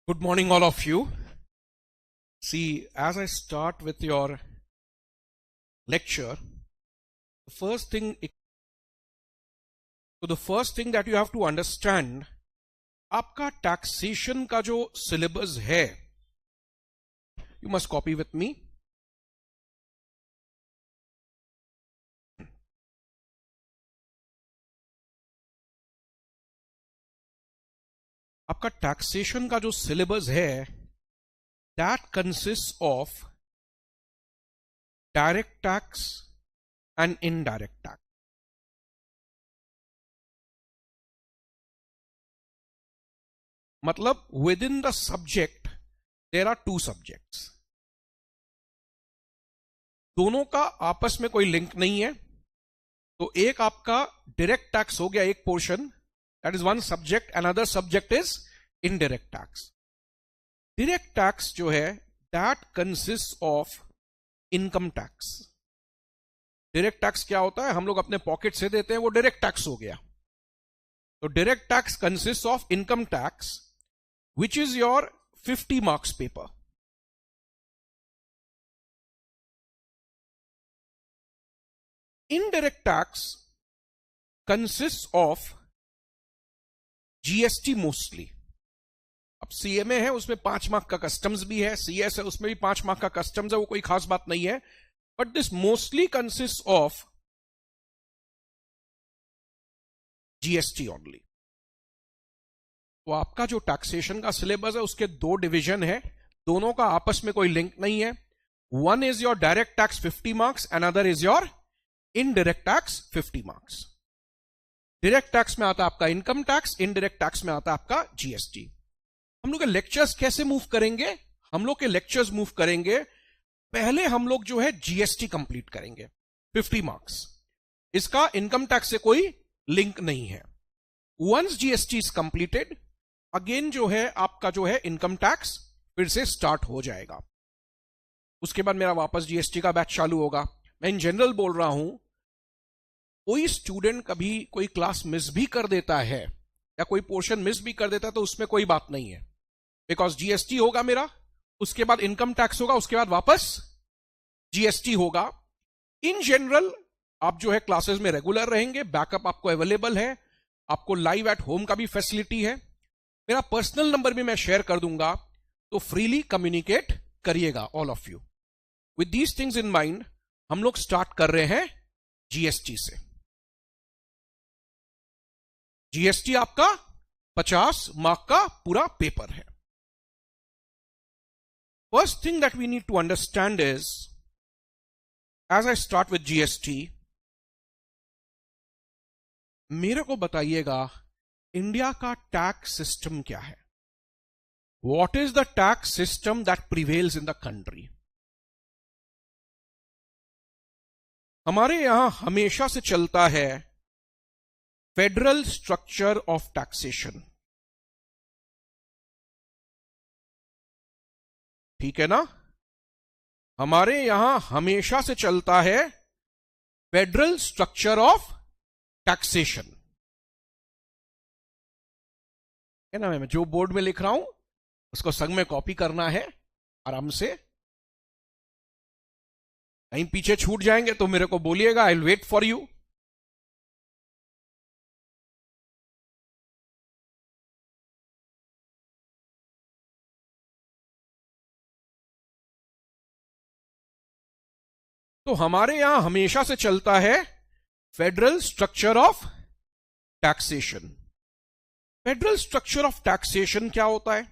Good morning, all of you. See, as I start with your lecture, the first thing that you have to understand, आपका taxation का जो syllabus है, you must copy with me. आपका taxation का जो syllabus है, that consists of direct tax and indirect tax. मतलब within the subject there are two subjects. दोनों का आपस में कोई लिंक नहीं है. तो एक आपका डायरेक्ट टैक्स हो गया, एक portion, that is one subject. Another subject is indirect tax. Direct tax जो है that consist of income tax. Direct tax क्या होता है? हम लोग अपने पॉकेट से देते हैं, वो डायरेक्ट टैक्स हो गया. तो direct tax consist of income tax which is your 50 marks paper. Indirect tax consists of GST mostly. अब CMA है, उसमें 5 मार्क का कस्टम्स भी है. CS है, उसमें भी 5 मार्क का कस्टम्स है. वो कोई खास बात नहीं है. But this mostly consist of GST only. तो आपका जो टैक्सेशन का सिलेबस है उसके दो डिवीजन है. दोनों का आपस में कोई लिंक नहीं है. One is your direct tax 50 marks, another is your indirect tax 50 marks. Direct tax में आता है आपका इनकम टैक्स, इनडायरेक्ट टैक्स में आता है आपका GST. हम लोग के लेक्चर्स कैसे मूव करेंगे? हम लोग के लेक्चर्स मूव करेंगे, पहले हम लोग जो है GST कंप्लीट करेंगे 50 मार्क्स. इसका इनकम टैक्स से कोई लिंक नहीं है. Once GST is completed, again जो है आपका जो है इनकम टैक्स फिर से स्टार्ट हो जाएगा. उसके बाद मेरा वापस GST का बैच चालू होगा. मैं इन जनरल बोल रहा हूं, कोई स्टूडेंट कभी कोई क्लास मिस भी कर देता है या कोई पोर्शन मिस भी कर देता है तो उसमें कोई बात नहीं है. बिकॉज GST होगा मेरा, उसके बाद इनकम टैक्स होगा, उसके बाद वापस GST होगा. इन जनरल आप जो है क्लासेस में रेगुलर रहेंगे. बैकअप आपको अवेलेबल है. आपको लाइव एट होम का भी फैसिलिटी है. मेरा पर्सनल नंबर भी मैं शेयर कर दूंगा, तो फ्रीली कम्युनिकेट करिएगा all of you. With these things in mind हम लोग स्टार्ट कर रहे हैं GST से. GST आपका 50 मार्क का पूरा पेपर है. First thing that we need to understand is, as I start with GST, मेरे को बताइएगा इंडिया का टैक्स सिस्टम क्या है. What is the tax system that prevails in the country. हमारे यहां हमेशा से चलता है फेडरल स्ट्रक्चर ऑफ टैक्सेशन. ठीक है ना? हमारे यहां हमेशा से चलता है फेडरल स्ट्रक्चर ऑफ टैक्सेशन. है ना? मैं जो बोर्ड में लिख रहा हूं उसको संग में कॉपी करना है आराम से. कहीं पीछे छूट जाएंगे तो मेरे को बोलिएगा, I will wait for you. तो हमारे यहां हमेशा से चलता है federal structure of taxation. Federal structure of taxation क्या होता है?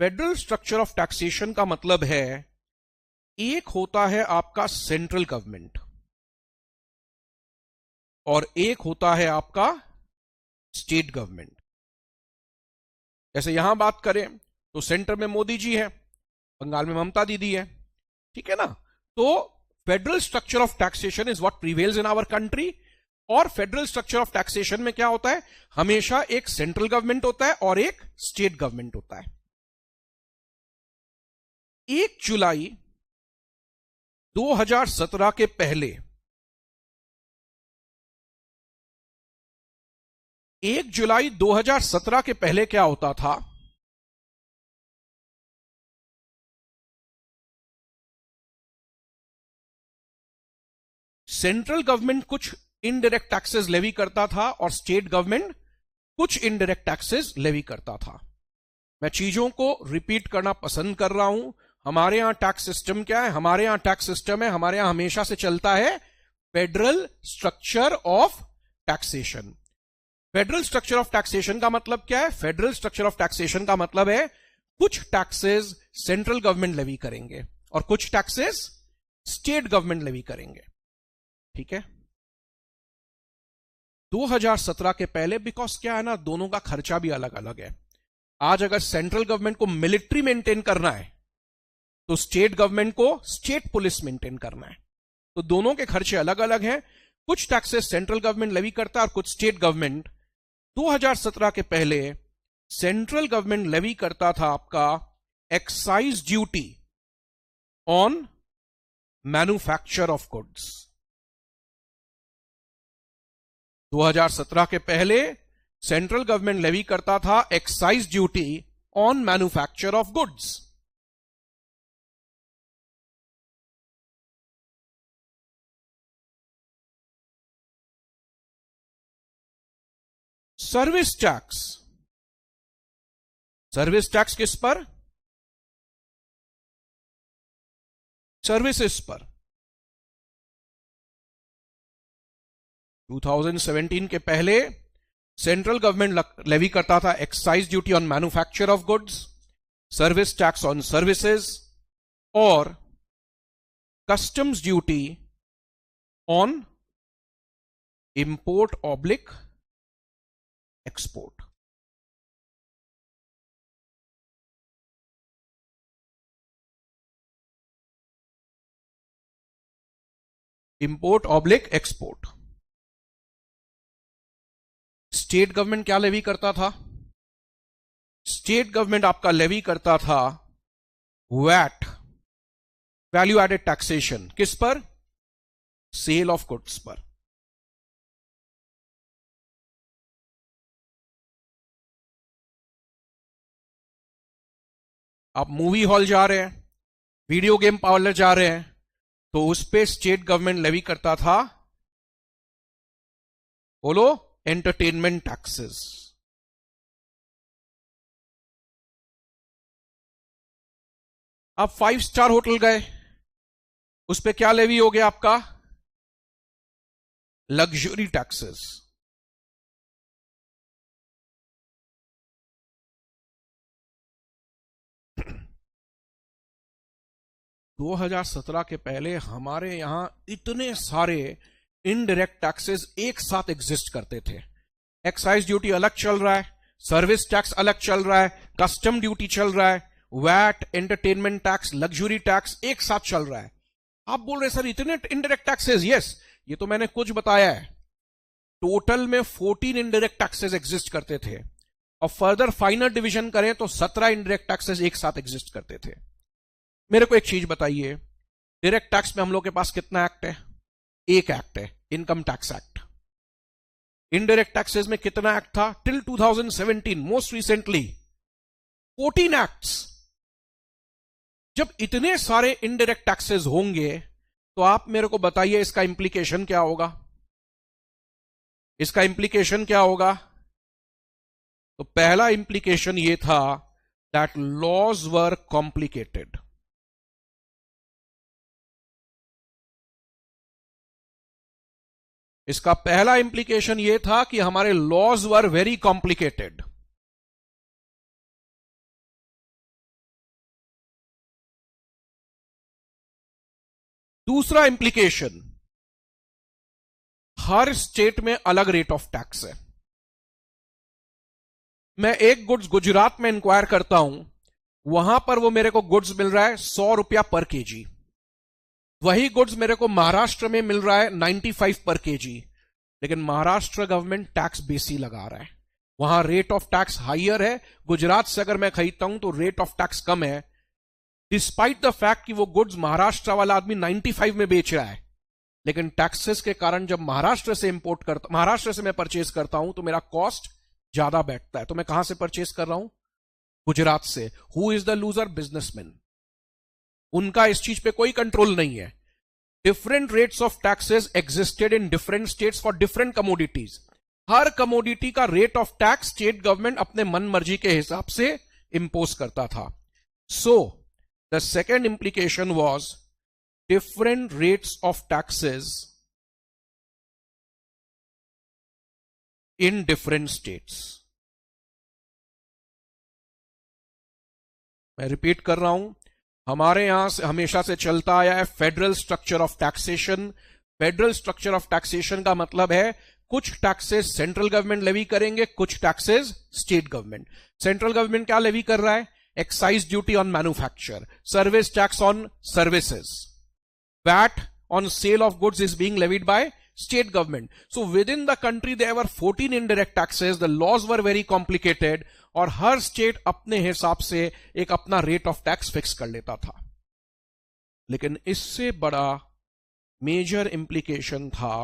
फेडरल स्ट्रक्चर ऑफ टैक्सेशन का मतलब है, एक होता है आपका सेंट्रल गवर्नमेंट और एक होता है आपका स्टेट गवर्नमेंट. जैसे यहां बात करें तो सेंटर में मोदी जी है, बंगाल में ममता दीदी है. ठीक है ना? तो federal structure of taxation is what prevails in our country. और फेडरल स्ट्रक्चर ऑफ टैक्सेशन में क्या होता है? हमेशा एक सेंट्रल गवर्नमेंट होता है और एक स्टेट गवर्नमेंट होता है. 1 जुलाई 2017 के पहले 1 जुलाई 2017 के पहले क्या होता था? सेंट्रल गवर्नमेंट कुछ इनडायरेक्ट टैक्सेस लेवी करता था और स्टेट गवर्नमेंट कुछ इनडायरेक्ट टैक्सेस लेवी करता था। मैं चीजों को रिपीट करना पसंद कर रहा हूं। हमारे यहां टैक्स सिस्टम क्या है? हमारे यहां टैक्स सिस्टम है, हमारे यहां हमेशा से चलता है federal structure of taxation. Federal structure of taxation का मतलब क्या है? फेडरल स्ट्रक्चर ऑफ टैक्सेशन का मतलब है कुछ टैक्सेस सेंट्रल गवर्नमेंट लेवी करेंगे और कुछ टैक्सेस स्टेट गवर्नमेंट लेवी करेंगे। ठीक है, 2017 के पहले, बिकॉज क्या है ना, दोनों का खर्चा भी अलग अलग है। आज अगर सेंट्रल गवर्नमेंट को मिलिट्री मेंटेन करना है तो स्टेट गवर्नमेंट को स्टेट पुलिस मेंटेन करना है, तो दोनों के खर्चे अलग अलग हैं। कुछ टैक्सेस सेंट्रल गवर्नमेंट लेवी करता है और कुछ स्टेट गवर्नमेंट। 2017 के पहले सेंट्रल गवर्नमेंट लेवी करता था आपका excise duty on manufacture of goods. 2017 के पहले सेंट्रल गवर्नमेंट लेवी करता था excise duty on manufacture of goods. Service tax, service tax किस पर? सर्विसेज पर। 2017 के पहले सेंट्रल गवर्नमेंट लेवी करता था excise duty on manufacture of goods, service tax on services और customs duty on import oblique export. Import oblique export. State government क्या levy करता था? स्टेट गवर्नमेंट आपका लेवी करता था वैट, वैल्यू एडेड टैक्सेशन, किस पर? सेल ऑफ गुड्स पर। आप मूवी हॉल जा रहे हैं, वीडियो गेम पार्लर जा रहे हैं, तो उस पे स्टेट गवर्नमेंट लेवी करता था, बोलो, एंटरटेनमेंट टैक्सेस। आप 5 स्टार होटल गए, उस पे क्या लेवी हो गया आपका? Luxury taxes. दो 2017 के पहले हमारे यहां इतने सारे इनडायरेक्ट टैक्सेस एक साथ एग्जिस्ट करते थे। एक्साइज ड्यूटी अलग चल रहा है, सर्विस टैक्स अलग चल रहा है, कस्टम ड्यूटी चल रहा है, VAT, entertainment tax, luxury tax एक साथ चल रहा है। आप बोल रहे सर इतने इनडायरेक्ट टैक्सेस? यस, ये तो मैंने कुछ बताया है। टोटल में 14 इनडायरेक्ट टैक्सेस एग्जिस्ट करते थे और फर्दर फाइनल डिवीजन करें तो 17 इनडायरेक्ट टैक्सेस एक साथ एग्जिस्ट करते थे। मेरे को एक चीज बताइए, डायरेक्ट टैक्स में हम लोग के पास कितना एक्ट है? एक एक्ट है, income tax act. Indirect taxes में कितना एक्ट था? Till 2017, most recently 14 acts. जब इतने सारे इनडायरेक्ट टैक्सेस होंगे तो आप मेरे को बताइए इसका इंप्लीकेशन क्या होगा? इसका इंप्लीकेशन क्या होगा? तो पहला इंप्लीकेशन यह था दैट लॉज वर कॉम्प्लिकेटेड। इसका पहला इंप्लीकेशन यह था कि हमारे लॉज वर वेरी कॉम्प्लिकेटेड। दूसरा इंप्लीकेशन, हर स्टेट में अलग रेट ऑफ टैक्स है। मैं एक गुड्स गुजरात में इंक्वायर करता हूं, वहां पर वो मेरे को गुड्स मिल रहा है 100 रुपया पर केजी। वही गुड्स मेरे को महाराष्ट्र में मिल रहा है 95 पर केजी, लेकिन महाराष्ट्र गवर्नमेंट टैक्स बेसी लगा रहा है, वहां रेट ऑफ टैक्स हाइयर है। गुजरात से अगर मैं खरीदता हूं तो रेट ऑफ टैक्स कम है, डिस्पाइट द फैक्ट कि वो गुड्स महाराष्ट्र वाला आदमी 95 में बेच रहा है, लेकिन टैक्सेस के कारण जब महाराष्ट्र से मैं परचेज करता हूं तो मेरा कॉस्ट ज्यादा बैठता है। तो मैं कहां से परचेज कर रहा हूं? गुजरात से। Who is the loser? Businessman. उनका इस चीज पे कोई कंट्रोल नहीं है। Different rates of taxes existed in different states for different commodities. हर कमोडिटी का rate of tax state government अपने मन मर्जी के हिसाब से इंपोज करता था। So the second implication was different rates of taxes in different states। मैं रिपीट कर रहा हूं, हमारे यहां से हमेशा से चलता आया है federal structure of taxation. Federal structure of taxation का मतलब है कुछ टैक्सेस सेंट्रल गवर्नमेंट लेवी करेंगे, कुछ taxes state government. Central government क्या लेवी कर रहा है? Excise duty on manufacture, service tax on services, VAT on sale of goods is being levied by state government. So within the country there were 14 indirect taxes. The laws were very complicated और हर state अपने हिसाब से एक अपना rate of tax fix कर लेता था। लेकिन इससे बड़ा मेजर इंप्लीकेशन था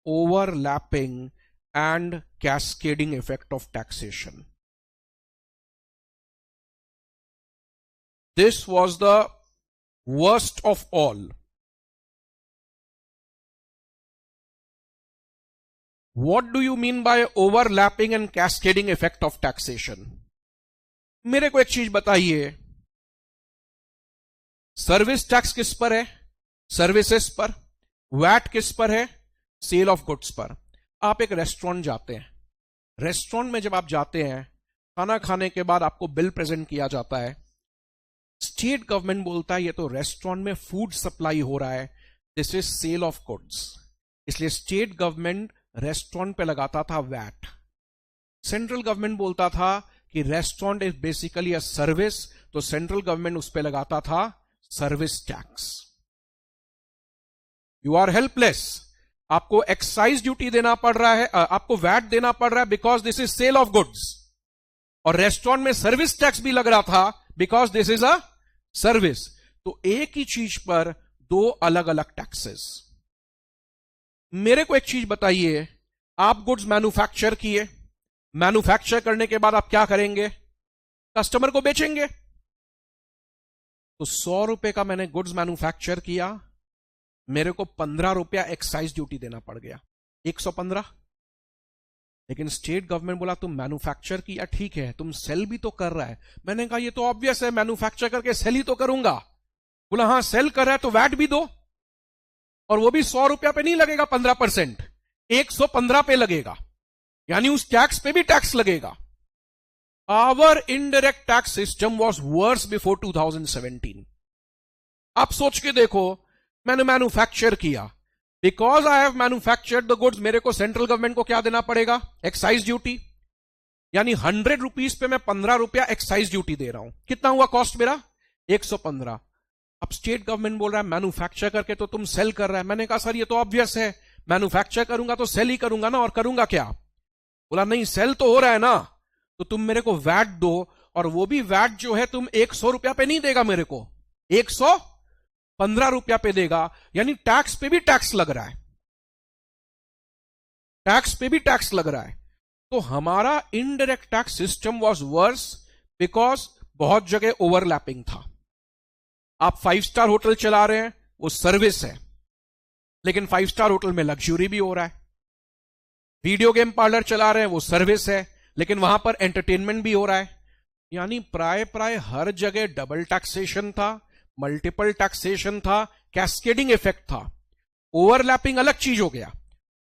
overlapping and cascading effect of taxation. This was the worst of all. What do you mean by overlapping and cascading effect of taxation? मेरे को एक चीज बताइए, सर्विस टैक्स किस पर है? सर्विसेज पर। वैट किस पर है? सेल ऑफ गुड्स पर। आप एक रेस्टोरेंट जाते हैं, रेस्टोरेंट में जब आप जाते हैं, खाना खाने के बाद आपको बिल प्रेजेंट किया जाता है। स्टेट गवर्नमेंट बोलता है ये तो रेस्टोरेंट में फूड सप्लाई हो रहा है, this is sale of goods. इसलिए स्टेट गवर्नमेंट रेस्टोरेंट पे लगाता था वैट। सेंट्रल गवर्नमेंट बोलता था कि restaurant is basically a service, तो सेंट्रल गवर्नमेंट उस पे लगाता था service tax. You are helpless. आपको एक्साइज ड्यूटी देना पड़ रहा है, आपको वैट देना पड़ रहा है because this is sale of goods, और रेस्टोरेंट में सर्विस टैक्स भी लग रहा था because this is a service. तो एक ही चीज पर दो अलग अलग टैक्सेस। मेरे को एक चीज बताइए, आप गुड्स मैन्युफैक्चर किए, मैन्युफैक्चर करने के बाद आप क्या करेंगे? कस्टमर को बेचेंगे। तो 100 रुपए का मैंने गुड्स मैन्युफैक्चर किया, मेरे को 15 रुपया एक्साइज ड्यूटी देना पड़ गया, 115। लेकिन स्टेट गवर्नमेंट बोला तुम मैन्युफैक्चर किया ठीक है, तुम सेल भी तो कर रहा है। मैंने कहा ये तो ऑब्वियस है, मैन्युफैक्चर करके सेल ही तो करूंगा। बोला हाँ सेल कर रहा है तो वैट भी दो, और वो भी 100 रुपया पे नहीं लगेगा 15%, 115 पे लगेगा, यानी उस टैक्स पे भी टैक्स लगेगा। Our indirect tax system was worse before 2017। आप सोच के देखो, मैंने मैन्युफैक्चर किया, because I have manufactured the goods, मेरे को सेंट्रल गवर्नमेंट को क्या देना पड़ेगा? Excise duty. यानी 100 रुपीज पे मैं 15 रुपया एक्साइज ड्यूटी दे रहा हूं। कितना हुआ कॉस्ट मेरा? 115। अब स्टेट गवर्नमेंट बोल रहा है मैन्युफैक्चर करके तो तुम सेल कर रहा है। मैंने कहा सर ये तो ऑब्वियस है, मैन्युफैक्चर करूंगा तो सेल ही करूंगा ना, और करूंगा क्या? बोला नहीं सेल तो हो रहा है ना, तो तुम मेरे को वैट दो, और वो भी वैट जो है तुम 100 रुपया पे नहीं देगा मेरे को, 115 रुपया पे देगा। यानी टैक्स पे भी टैक्स लग रहा है, टैक्स पे भी टैक्स लग रहा है। तो हमारा indirect tax system was verse because बहुत जगह ओवरलैपिंग था। आप 5 स्टार होटल चला रहे हैं, वो सर्विस है, लेकिन 5 स्टार होटल में लग्जरी भी हो रहा है। वीडियो गेम पार्लर चला रहे हैं, वो सर्विस है, लेकिन वहां पर एंटरटेनमेंट भी हो रहा है। यानी प्राय हर जगह डबल टैक्सेशन था, मल्टीपल टैक्सेशन था, कैस्केडिंग इफेक्ट था। ओवरलैपिंग अलग चीज हो गया।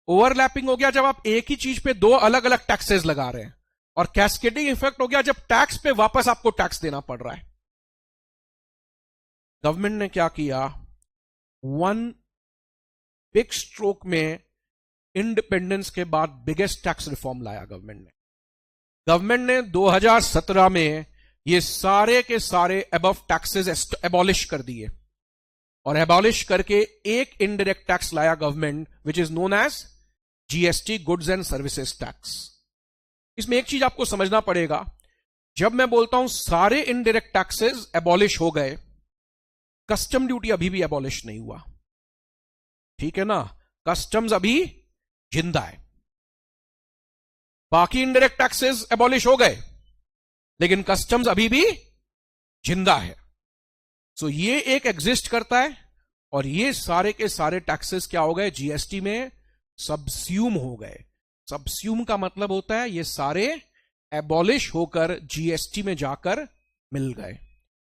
ओवरलैपिंग हो गया जब आप एक ही चीज पे दो अलग अलग टैक्सेस लगा रहे हैं, और कैस्केडिंग इफेक्ट हो गया जब टैक्स पे वापस आपको टैक्स देना पड़ रहा है। गवर्नमेंट ने क्या किया? वन बिग स्ट्रोक में इंडिपेंडेंस के बाद बिगेस्ट टैक्स रिफॉर्म लाया गवर्नमेंट ने 2017 में ये सारे के सारे अबव टैक्सेस एबॉलिश कर दिए, और एबॉलिश करके एक इनडायरेक्ट टैक्स लाया government which is known as GST, goods and services tax. इसमें एक चीज आपको समझना पड़ेगा, जब मैं बोलता हूं सारे इनडायरेक्ट टैक्सेस एबॉलिश हो गए, कस्टम ड्यूटी अभी भी एबॉलिश नहीं हुआ। ठीक है ना, कस्टम्स अभी जिंदा है। बाकी इनडायरेक्ट टैक्सेस एबॉलिश हो गए, लेकिन कस्टम्स अभी भी जिंदा है। सो ये एक एग्जिस्ट करता है, और ये सारे के सारे टैक्सेस क्या हो गए, जीएसटी में सबस्यूम हो गए। सबस्यूम का मतलब होता है ये सारे एबॉलिश होकर जीएसटी में जाकर मिल गए।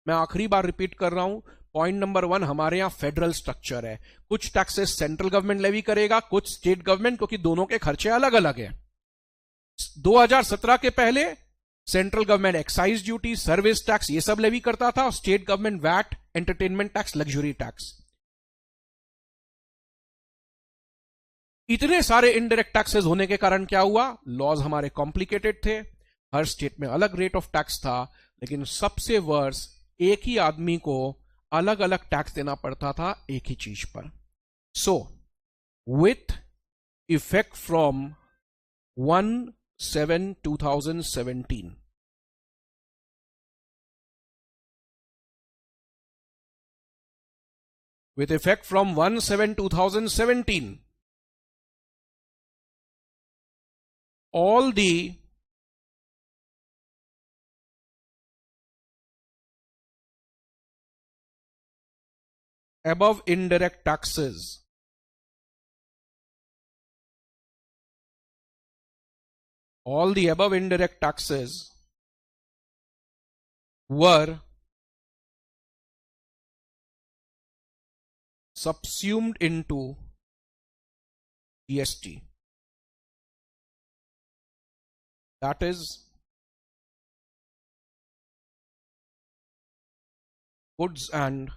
मैं आखिरी बार रिपीट कर रहा हूं, पॉइंट नंबर 1, हमारे यहां फेडरल स्ट्रक्चर है। कुछ टैक्सेस सेंट्रल गवर्नमेंट लेवी करेगा, कुछ स्टेट गवर्नमेंट, क्योंकि दोनों के खर्चे अलग अलग हैं। 2017 के पहले central government excise duty, service tax ये सब लेवी करता था, और state government VAT, entertainment tax, luxury tax. इतने सारे इनडायरेक्ट टैक्सेस होने के कारण क्या हुआ, लॉज हमारे कॉम्प्लिकेटेड थे, हर स्टेट में अलग रेट ऑफ टैक्स था, लेकिन सबसे वर्स एक ही आदमी को अलग अलग टैक्स देना पड़ता था एक ही चीज पर। So with effect from 1/7/2017, with effect from 1/7/2017, all the above indirect taxes were subsumed into GST. That is goods and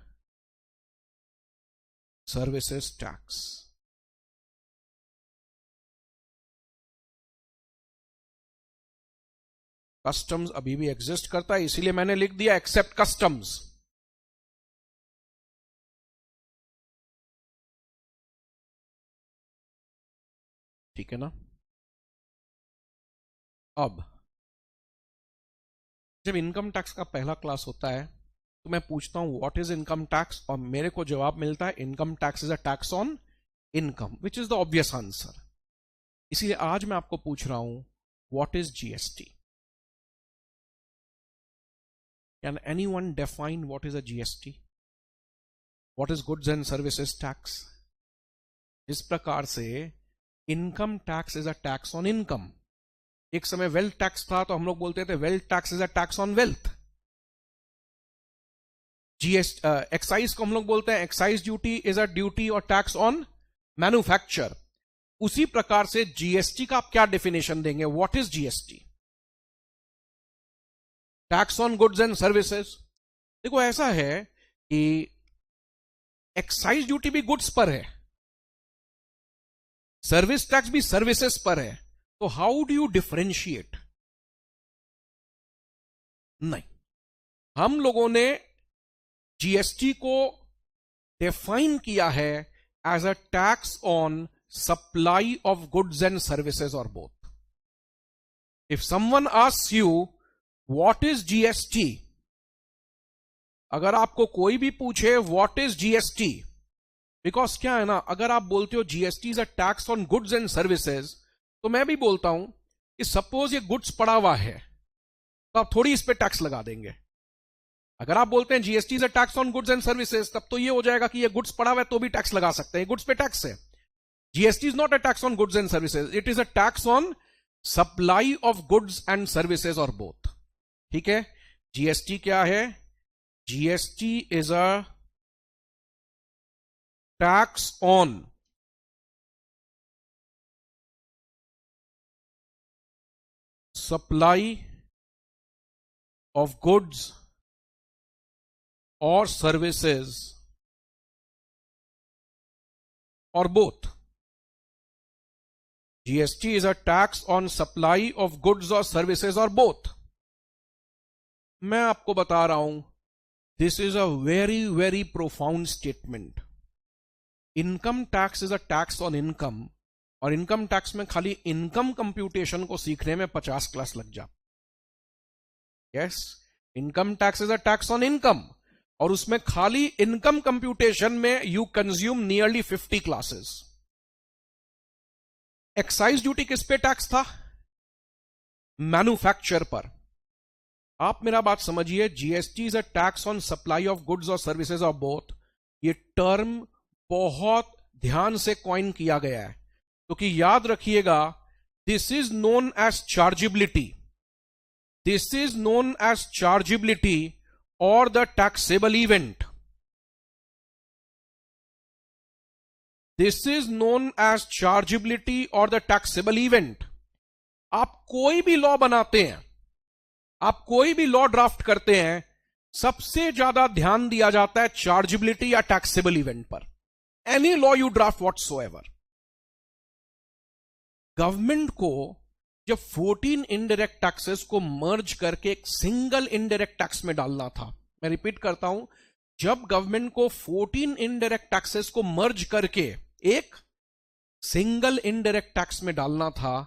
services tax. Customs अभी भी एग्जिस्ट करता है, इसीलिए मैंने लिख दिया एक्सेप्ट कस्टम्स। ठीक है ना। अब जब इनकम टैक्स का पहला क्लास होता है तो मैं पूछता हूं व्हाट इज इनकम टैक्स, और मेरे को जवाब मिलता है income tax is a tax on income, which is the obvious answer. इसीलिए आज मैं आपको पूछ रहा हूं what is GST. Can anyone define what is a GST? What is goods and services tax? इस प्रकार से income tax is a tax on income. एक समय वेल्थ टैक्स था तो हम लोग बोलते थे wealth tax is a tax on wealth. Excise को हम लोग बोलते हैं excise duty is a duty और टैक्स ऑन मैन्युफैक्चर। उसी प्रकार से जीएसटी का आप क्या डेफिनेशन देंगे? What is GST? Tax on goods and services. देखो ऐसा है कि एक्साइज ड्यूटी भी गुड्स पर है, सर्विस टैक्स भी सर्विसेज पर है, तो हाउ डू यू डिफरेंशिएट? नहीं, हम लोगों ने जीएसटी को डिफाइन किया है as a tax on supply of goods and services और both. If someone asks you what is GST, अगर आपको कोई भी पूछे व्हाट इज जीएसटी, बिकॉज क्या है ना, अगर आप बोलते हो GST is a tax on goods and services, तो मैं भी बोलता हूं कि सपोज ये गुड्स पड़ा हुआ है तो आप थोड़ी इस पे टैक्स लगा देंगे। अगर आप बोलते हैं GST is a tax on goods and services, तब तो ये हो जाएगा कि ये गुड्स पड़ा हुआ है तो भी टैक्स लगा सकते हैं, गुड्स पे टैक्स है। GST is not a tax on goods and services, it is a tax on supply of goods and services और बोथ। ठीक है, जीएसटी क्या है? GST is a tax on supply of goods or services or both. GST is a tax on supply of goods or services or both. मैं आपको बता रहा हूं, this is a very very profound statement. Income tax is a tax on income, और income tax में खाली income computation को सीखने में 50 क्लास लग जा। Yes, income tax is a tax on income, और उसमें खाली इनकम कंप्यूटेशन में you consume nearly 50 classes. Excise duty किस पे टैक्स था? मैन्युफैक्चर पर। आप मेरा बात समझिए, GST is a tax on supply of goods और सर्विसेज ऑफ बोथ। ये टर्म बहुत ध्यान से कॉइन किया गया है, क्योंकि याद रखिएगा, this is known as chargeability, this is known as chargeability और the taxable event. This is known as chargeability और द टैक्सेबल इवेंट। आप कोई भी लॉ बनाते हैं, आप कोई भी लॉ ड्राफ्ट करते हैं, सबसे ज्यादा ध्यान दिया जाता है चार्जेबिलिटी या टैक्सेबल इवेंट पर। Any law you draft whatsoever. Government को जब 14 इनडायरेक्ट टैक्सेस को मर्ज करके एक सिंगल इनडायरेक्ट टैक्स में डालना था, मैं रिपीट करता हूं, जब गवर्नमेंट को 14 इनडायरेक्ट टैक्सेस को मर्ज करके एक सिंगल इनडायरेक्ट टैक्स में डालना था,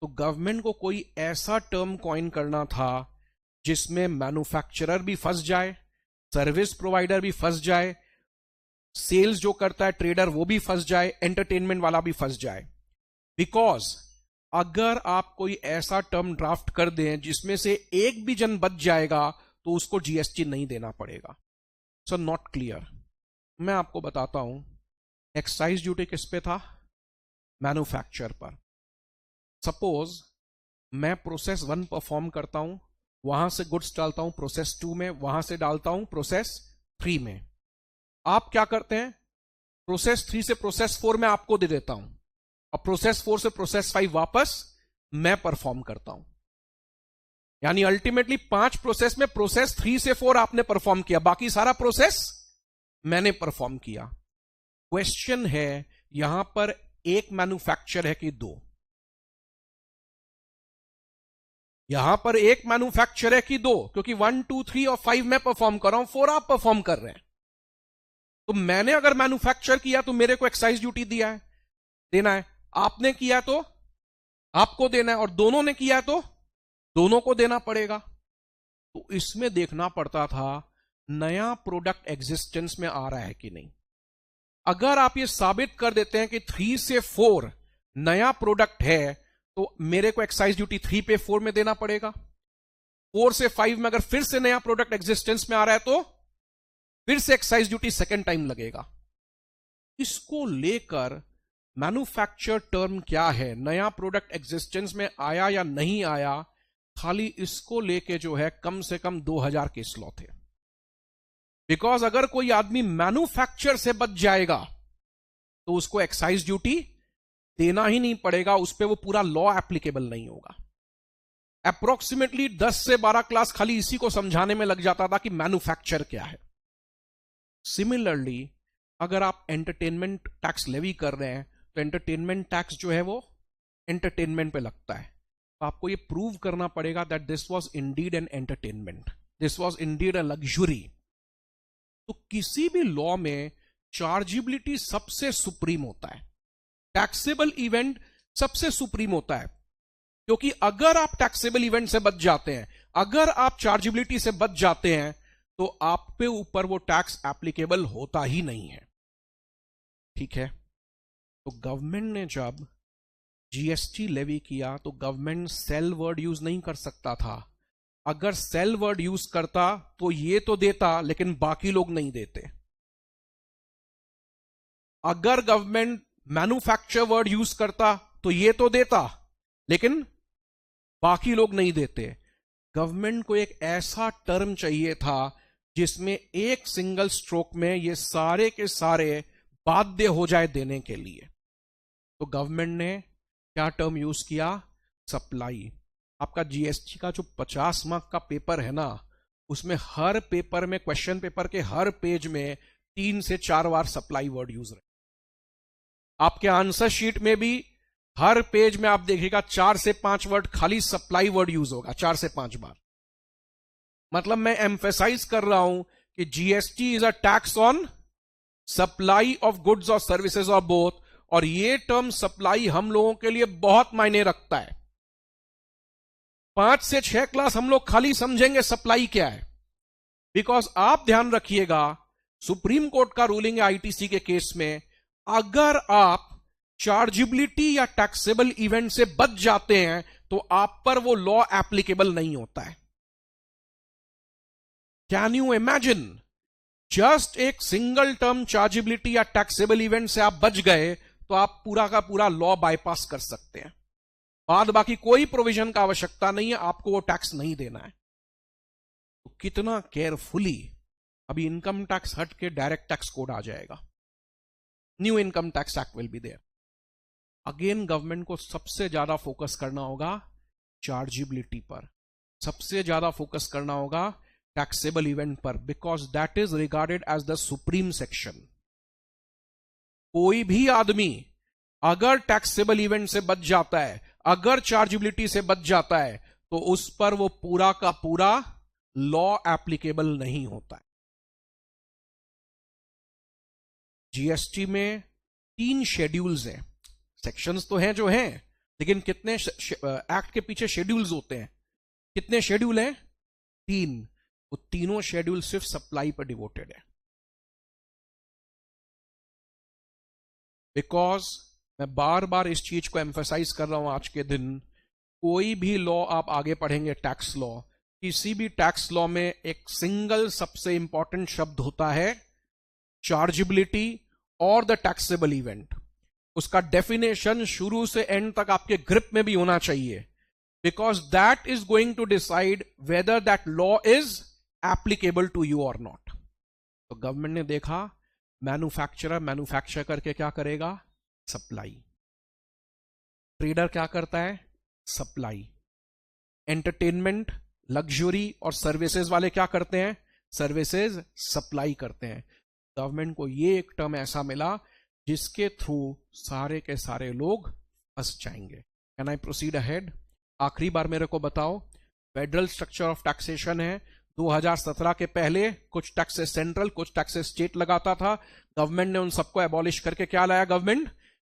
तो गवर्नमेंट को कोई ऐसा टर्म कॉइन करना था जिसमें मैन्युफैक्चरर भी फंस जाए, सर्विस प्रोवाइडर भी फंस जाए, सेल्स जो करता है ट्रेडर वो भी फंस जाए, एंटरटेनमेंट वाला भी फंस जाए। बिकॉज अगर आप कोई ऐसा टर्म ड्राफ्ट कर दें जिसमें से एक भी जन बच जाएगा, तो उसको जीएसटी नहीं देना पड़ेगा। So not clear. मैं आपको बताता हूं, एक्साइज ड्यूटी किस पे था? मैन्युफैक्चर पर। सपोज मैं प्रोसेस 1 परफॉर्म करता हूं, वहां से गुड्स डालता हूं प्रोसेस 2 में, वहां से डालता हूं प्रोसेस 3 में। आप क्या करते हैं? प्रोसेस 3 से प्रोसेस 4 में आपको दे देता हूं, और प्रोसेस 4 से प्रोसेस 5 वापस मैं परफॉर्म करता हूं। यानी अल्टीमेटली 5 प्रोसेस में प्रोसेस 3 से 4 आपने परफॉर्म किया, बाकी सारा प्रोसेस मैंने परफॉर्म किया। क्वेश्चन है, यहां पर एक मैन्युफैक्चर है कि 2? यहां पर एक मैन्युफैक्चर है कि 2? क्योंकि 1, 2, 3 और 5 मैं परफॉर्म कर रहा हूं, 4 आप परफॉर्म कर रहे हैं। तो मैंने अगर मैन्युफैक्चर किया तो मेरे को एक्साइज ड्यूटी दिया है, देना है। आपने किया तो आपको देना है, और दोनों ने किया तो दोनों को देना पड़ेगा। तो इसमें देखना पड़ता था नया प्रोडक्ट एग्जिस्टेंस में आ रहा है कि नहीं। अगर आप ये साबित कर देते हैं कि 3 से 4 नया प्रोडक्ट है, तो मेरे को एक्साइज ड्यूटी 3 पे 4 में देना पड़ेगा। 4 से 5 में अगर फिर से नया प्रोडक्ट एग्जिस्टेंस में आ रहा है, तो फिर से एक्साइज ड्यूटी सेकेंड टाइम लगेगा। इसको लेकर मैन्युफैक्चर टर्म क्या है, नया प्रोडक्ट एग्जिस्टेंस में आया या नहीं आया, खाली इसको लेके जो है कम से कम 2000 केस लॉ थे। बिकॉज अगर कोई आदमी मैन्युफैक्चर से बच जाएगा तो उसको एक्साइज ड्यूटी देना ही नहीं पड़ेगा, उस पर वो पूरा लॉ एप्लीकेबल नहीं होगा। अप्रोक्सीमेटली 10 से 12 क्लास खाली इसी को समझाने में लग जाता था कि मैन्युफैक्चर क्या है। सिमिलरली अगर आप एंटरटेनमेंट टैक्स लेवी कर रहे हैं, तो एंटरटेनमेंट टैक्स जो है वो एंटरटेनमेंट पे लगता है। तो आपको ये प्रूव करना पड़ेगा that this was Indeed an entertainment, this was indeed a luxury. तो किसी भी लॉ में चार्जेबिलिटी सबसे सुप्रीम होता है, टैक्सेबल इवेंट सबसे सुप्रीम होता है। क्योंकि अगर आप टैक्सेबल इवेंट से बच जाते हैं, अगर आप चार्जेबिलिटी से बच जाते हैं, तो आप पे ऊपर वो टैक्स एप्लीकेबल होता ही नहीं है। ठीक है, तो गवर्नमेंट ने जब जीएसटी लेवी किया तो गवर्नमेंट सेल वर्ड यूज नहीं कर सकता था। अगर सेल वर्ड यूज करता तो ये तो देता, लेकिन बाकी लोग नहीं देते। अगर गवर्नमेंट मैन्युफैक्चर वर्ड यूज करता तो ये तो देता, लेकिन बाकी लोग नहीं देते। गवर्नमेंट को एक ऐसा टर्म चाहिए था जिसमें एक सिंगल स्ट्रोक में ये सारे के सारे बाध्य हो जाए देने के लिए। तो गवर्नमेंट ने क्या टर्म यूज किया? सप्लाई। आपका जीएसटी का जो 50 मार्क का पेपर है ना, उसमें हर पेपर में, क्वेश्चन पेपर के हर पेज में 3 से 4 बार सप्लाई वर्ड यूज रहे। आपके आंसर शीट में भी हर पेज में आप देखिएगा 4 से 5 वर्ड खाली सप्लाई वर्ड यूज होगा, 4 से 5 बार। मतलब मैं एम्फेसाइज कर रहा हूं कि GST is a tax on supply of goods और सर्विसेज ऑफ बोथ, और ये टर्म सप्लाई हम लोगों के लिए बहुत मायने रखता है। 5 से 6 क्लास हम लोग खाली समझेंगे सप्लाई क्या है, बिकॉज आप ध्यान रखिएगा, सुप्रीम कोर्ट का रूलिंग है आईटीसी के केस में, अगर आप चार्जेबिलिटी या टैक्सेबल इवेंट से बच जाते हैं तो आप पर वो लॉ एप्लीकेबल नहीं होता है। कैन यू इमेजिन, जस्ट एक सिंगल टर्म चार्जेबिलिटी या टैक्सेबल इवेंट से आप बच गए तो आप पूरा का पूरा लॉ बाईपास कर सकते हैं, बाद बाकी कोई प्रोविजन का आवश्यकता नहीं है, आपको वो टैक्स नहीं देना है। तो कितना केयरफुली, अभी इनकम टैक्स हट के डायरेक्ट टैक्स कोड आ जाएगा, new income tax act will be there. Again government को सबसे ज्यादा फोकस करना होगा चार्जेबिलिटी पर, सबसे ज्यादा फोकस करना होगा टैक्सेबल इवेंट पर, because that is regarded as the supreme section. कोई भी आदमी अगर टैक्सेबल इवेंट से बच जाता है, अगर चार्जेबिलिटी से बच जाता है, तो उस पर वो पूरा का पूरा लॉ एप्लीकेबल नहीं होता है। जीएसटी में 3 शेड्यूल्स हैं, सेक्शंस तो हैं जो हैं, लेकिन कितने एक्ट के पीछे शेड्यूल्स होते हैं, कितने शेड्यूल हैं? 3। वो तीनों शेड्यूल सिर्फ सप्लाई पर डिवोटेड है। बिकॉज मैं बार बार इस चीज को एम्फेसाइज कर रहा हूं आज के दिन, कोई भी लॉ आप आगे पढ़ेंगे, टैक्स लॉ, किसी भी टैक्स लॉ में एक सिंगल सबसे इंपॉर्टेंट शब्द होता है चार्जेबिलिटी और द टैक्सेबल इवेंट। उसका डेफिनेशन शुरू से एंड तक आपके ग्रिप में भी होना चाहिए, because that is going to decide whether that law is applicable to you और नॉट। तो गवर्नमेंट ने देखा, मैन्युफैक्चरर मैन्युफैक्चर करके क्या करेगा? सप्लाई। ट्रेडर क्या करता है? सप्लाई। एंटरटेनमेंट, लग्जरी और सर्विसेज वाले क्या करते हैं? सर्विसेज सप्लाई करते हैं। गवर्नमेंट को ये एक टर्म ऐसा मिला जिसके थ्रू सारे के सारे लोग फंस जाएंगे। Can I proceed ahead? आखिरी बार मेरे को बताओ, फेडरल स्ट्रक्चर ऑफ टैक्सेशन है, 2017 के पहले कुछ टैक्सेस सेंट्रल, कुछ टैक्सेस स्टेट लगाता था, गवर्नमेंट ने उन सबको एबॉलिश करके क्या लाया गवर्नमेंट?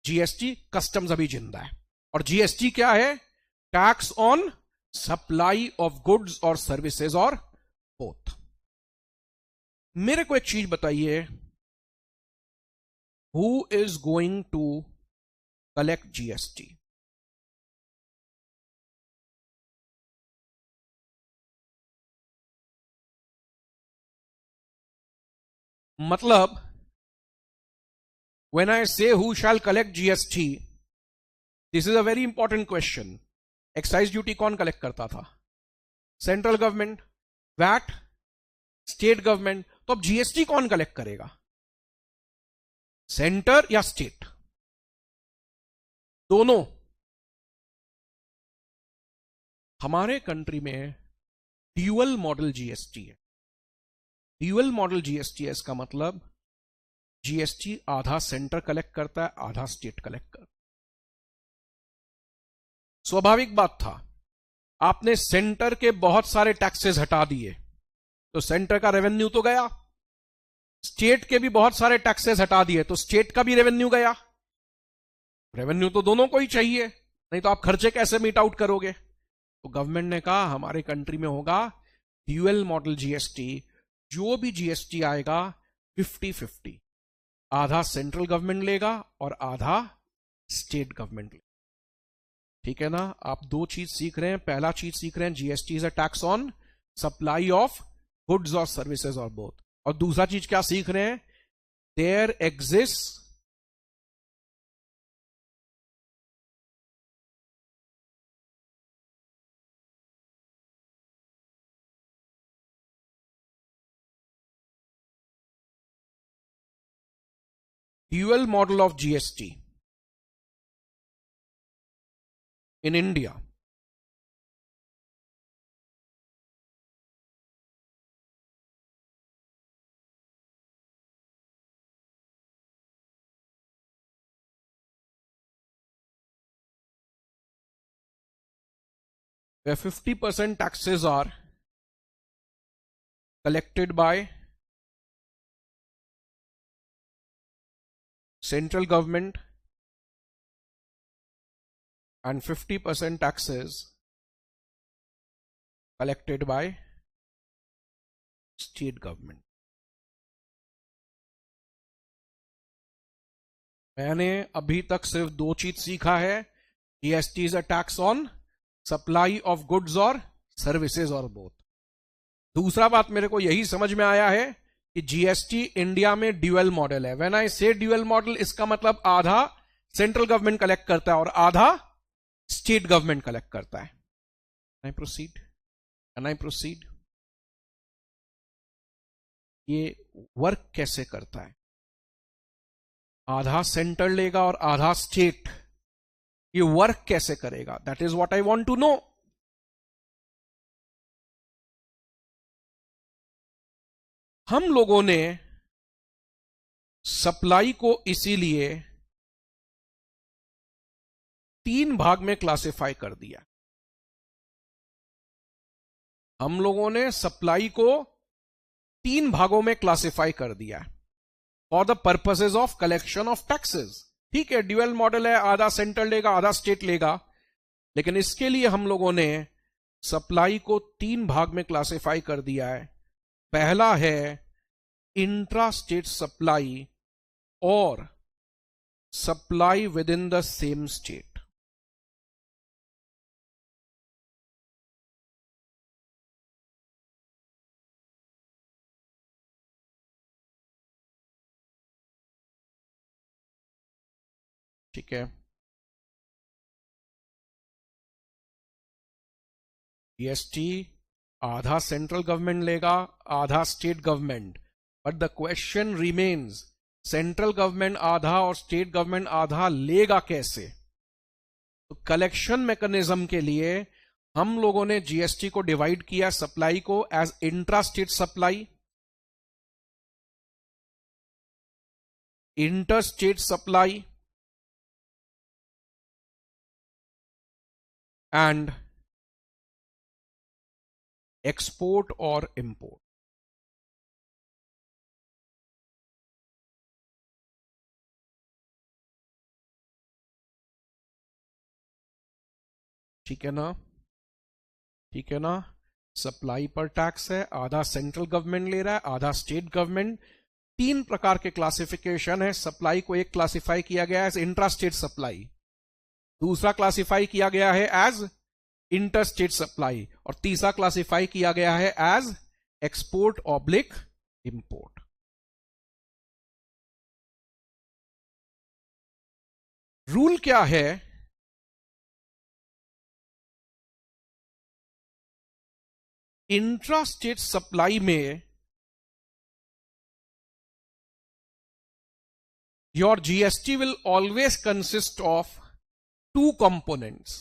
जीएसटी। कस्टम्स अभी जिंदा है, और जीएसटी क्या है? Tax on supply of goods और सर्विसेज, और बोथ। मेरे को एक चीज बताइए, who is going to collect GST? मतलब when I say who shall collect GST, this is a very important question. Excise duty कौन कलेक्ट करता था? Central government. VAT, state government. तो अब जीएसटी कौन कलेक्ट करेगा? सेंटर या स्टेट? दोनों। हमारे कंट्री में ड्यूअल मॉडल जीएसटी है। ड्यूअल मॉडल जीएसटी है, इसका मतलब जीएसटी आधा सेंटर कलेक्ट करता है, आधा स्टेट कलेक्ट करता है। स्वाभाविक बात था, आपने सेंटर के बहुत सारे टैक्सेस हटा दिए तो सेंटर का रेवेन्यू तो गया, स्टेट के भी बहुत सारे टैक्सेस हटा दिए तो स्टेट का भी रेवेन्यू गया। रेवेन्यू तो दोनों को ही चाहिए, नहीं तो आप खर्चे कैसे मीट आउट करोगे? तो गवर्नमेंट ने कहा हमारे कंट्री में होगा ड्यूअल मॉडल जीएसटी। जो भी जीएसटी आएगा 50-50, आधा सेंट्रल गवर्नमेंट लेगा और आधा स्टेट गवर्नमेंट लेगा। ठीक है ना? आप दो चीज सीख रहे हैं। पहला चीज सीख रहे हैं, GST is a tax on supply of goods और सर्विसेज और बोथ। और दूसरा चीज क्या सीख रहे हैं? There exist dual model of GST in India. Where 50% taxes are collected by central government and 50% taxes collected by state government. मैंने अभी तक सिर्फ दो चीज सीखा है, GST is a tax on supply of goods और सर्विसेज और बोथ। दूसरा बात मेरे को यही समझ में आया है कि जीएसटी इंडिया में ड्यूअल मॉडल है। व्हेन आई से ड्यूअल मॉडल, इसका मतलब आधा सेंट्रल गवर्नमेंट कलेक्ट करता है और आधा स्टेट गवर्नमेंट कलेक्ट करता है। Can I proceed? ये वर्क कैसे करता है? आधा सेंटर लेगा और आधा स्टेट, ये वर्क कैसे करेगा? That is what I want to know. हम लोगों ने सप्लाई को इसीलिए 3 भाग में क्लासिफाई कर दिया। हम लोगों ने सप्लाई को 3 भागों में क्लासिफाई कर दिया for the purposes of collection of taxes. ठीक है, ड्यूअल मॉडल है, आधा सेंटर लेगा आधा स्टेट लेगा, लेकिन इसके लिए हम लोगों ने सप्लाई को 3 भाग में क्लासिफाई कर दिया है। पहला है इंट्रा स्टेट सप्लाई और supply with in the same state. ठीक है, जीएसटी आधा सेंट्रल गवर्नमेंट लेगा आधा state government, but the question remains central government आधा और स्टेट गवर्नमेंट आधा लेगा कैसे? तो कलेक्शन मैकेनिज्म के लिए हम लोगों ने जीएसटी को डिवाइड किया सप्लाई को as intra state supply, inter state supply and export और इंपोर्ट। ठीक है ना? ठीक है ना? सप्लाई पर टैक्स है, आधा सेंट्रल गवर्नमेंट ले रहा है आधा स्टेट गवर्नमेंट। 3 प्रकार के क्लासिफिकेशन है। सप्लाई को एक क्लासिफाई किया गया है एज इंट्रा स्टेट सप्लाई, दूसरा क्लासिफाई किया गया है एज इंटर स्टेट सप्लाई और तीसरा क्लासिफाई किया गया है as export oblique import. Rule क्या है? इंट्रा स्टेट सप्लाई में your GST will always consist of 2 components,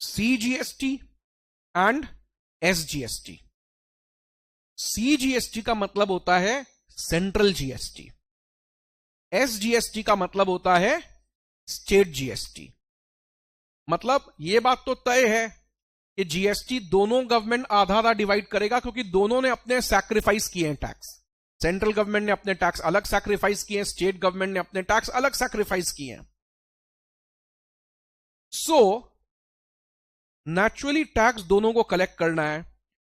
CGST and SGST। CGST का मतलब होता है सेंट्रल जीएसटी, SGST का मतलब होता है स्टेट जीएसटी। मतलब यह बात तो तय है कि जीएसटी दोनों गवर्नमेंट आधा आधा डिवाइड करेगा, क्योंकि दोनों ने अपने सैक्रिफाइस किए हैं टैक्स। सेंट्रल गवर्नमेंट ने अपने टैक्स अलग सैक्रिफाइस किए हैं, स्टेट गवर्नमेंट ने अपने टैक्स अलग सैक्रिफाइस किए हैं। सो नेचुरली टैक्स दोनों को कलेक्ट करना है।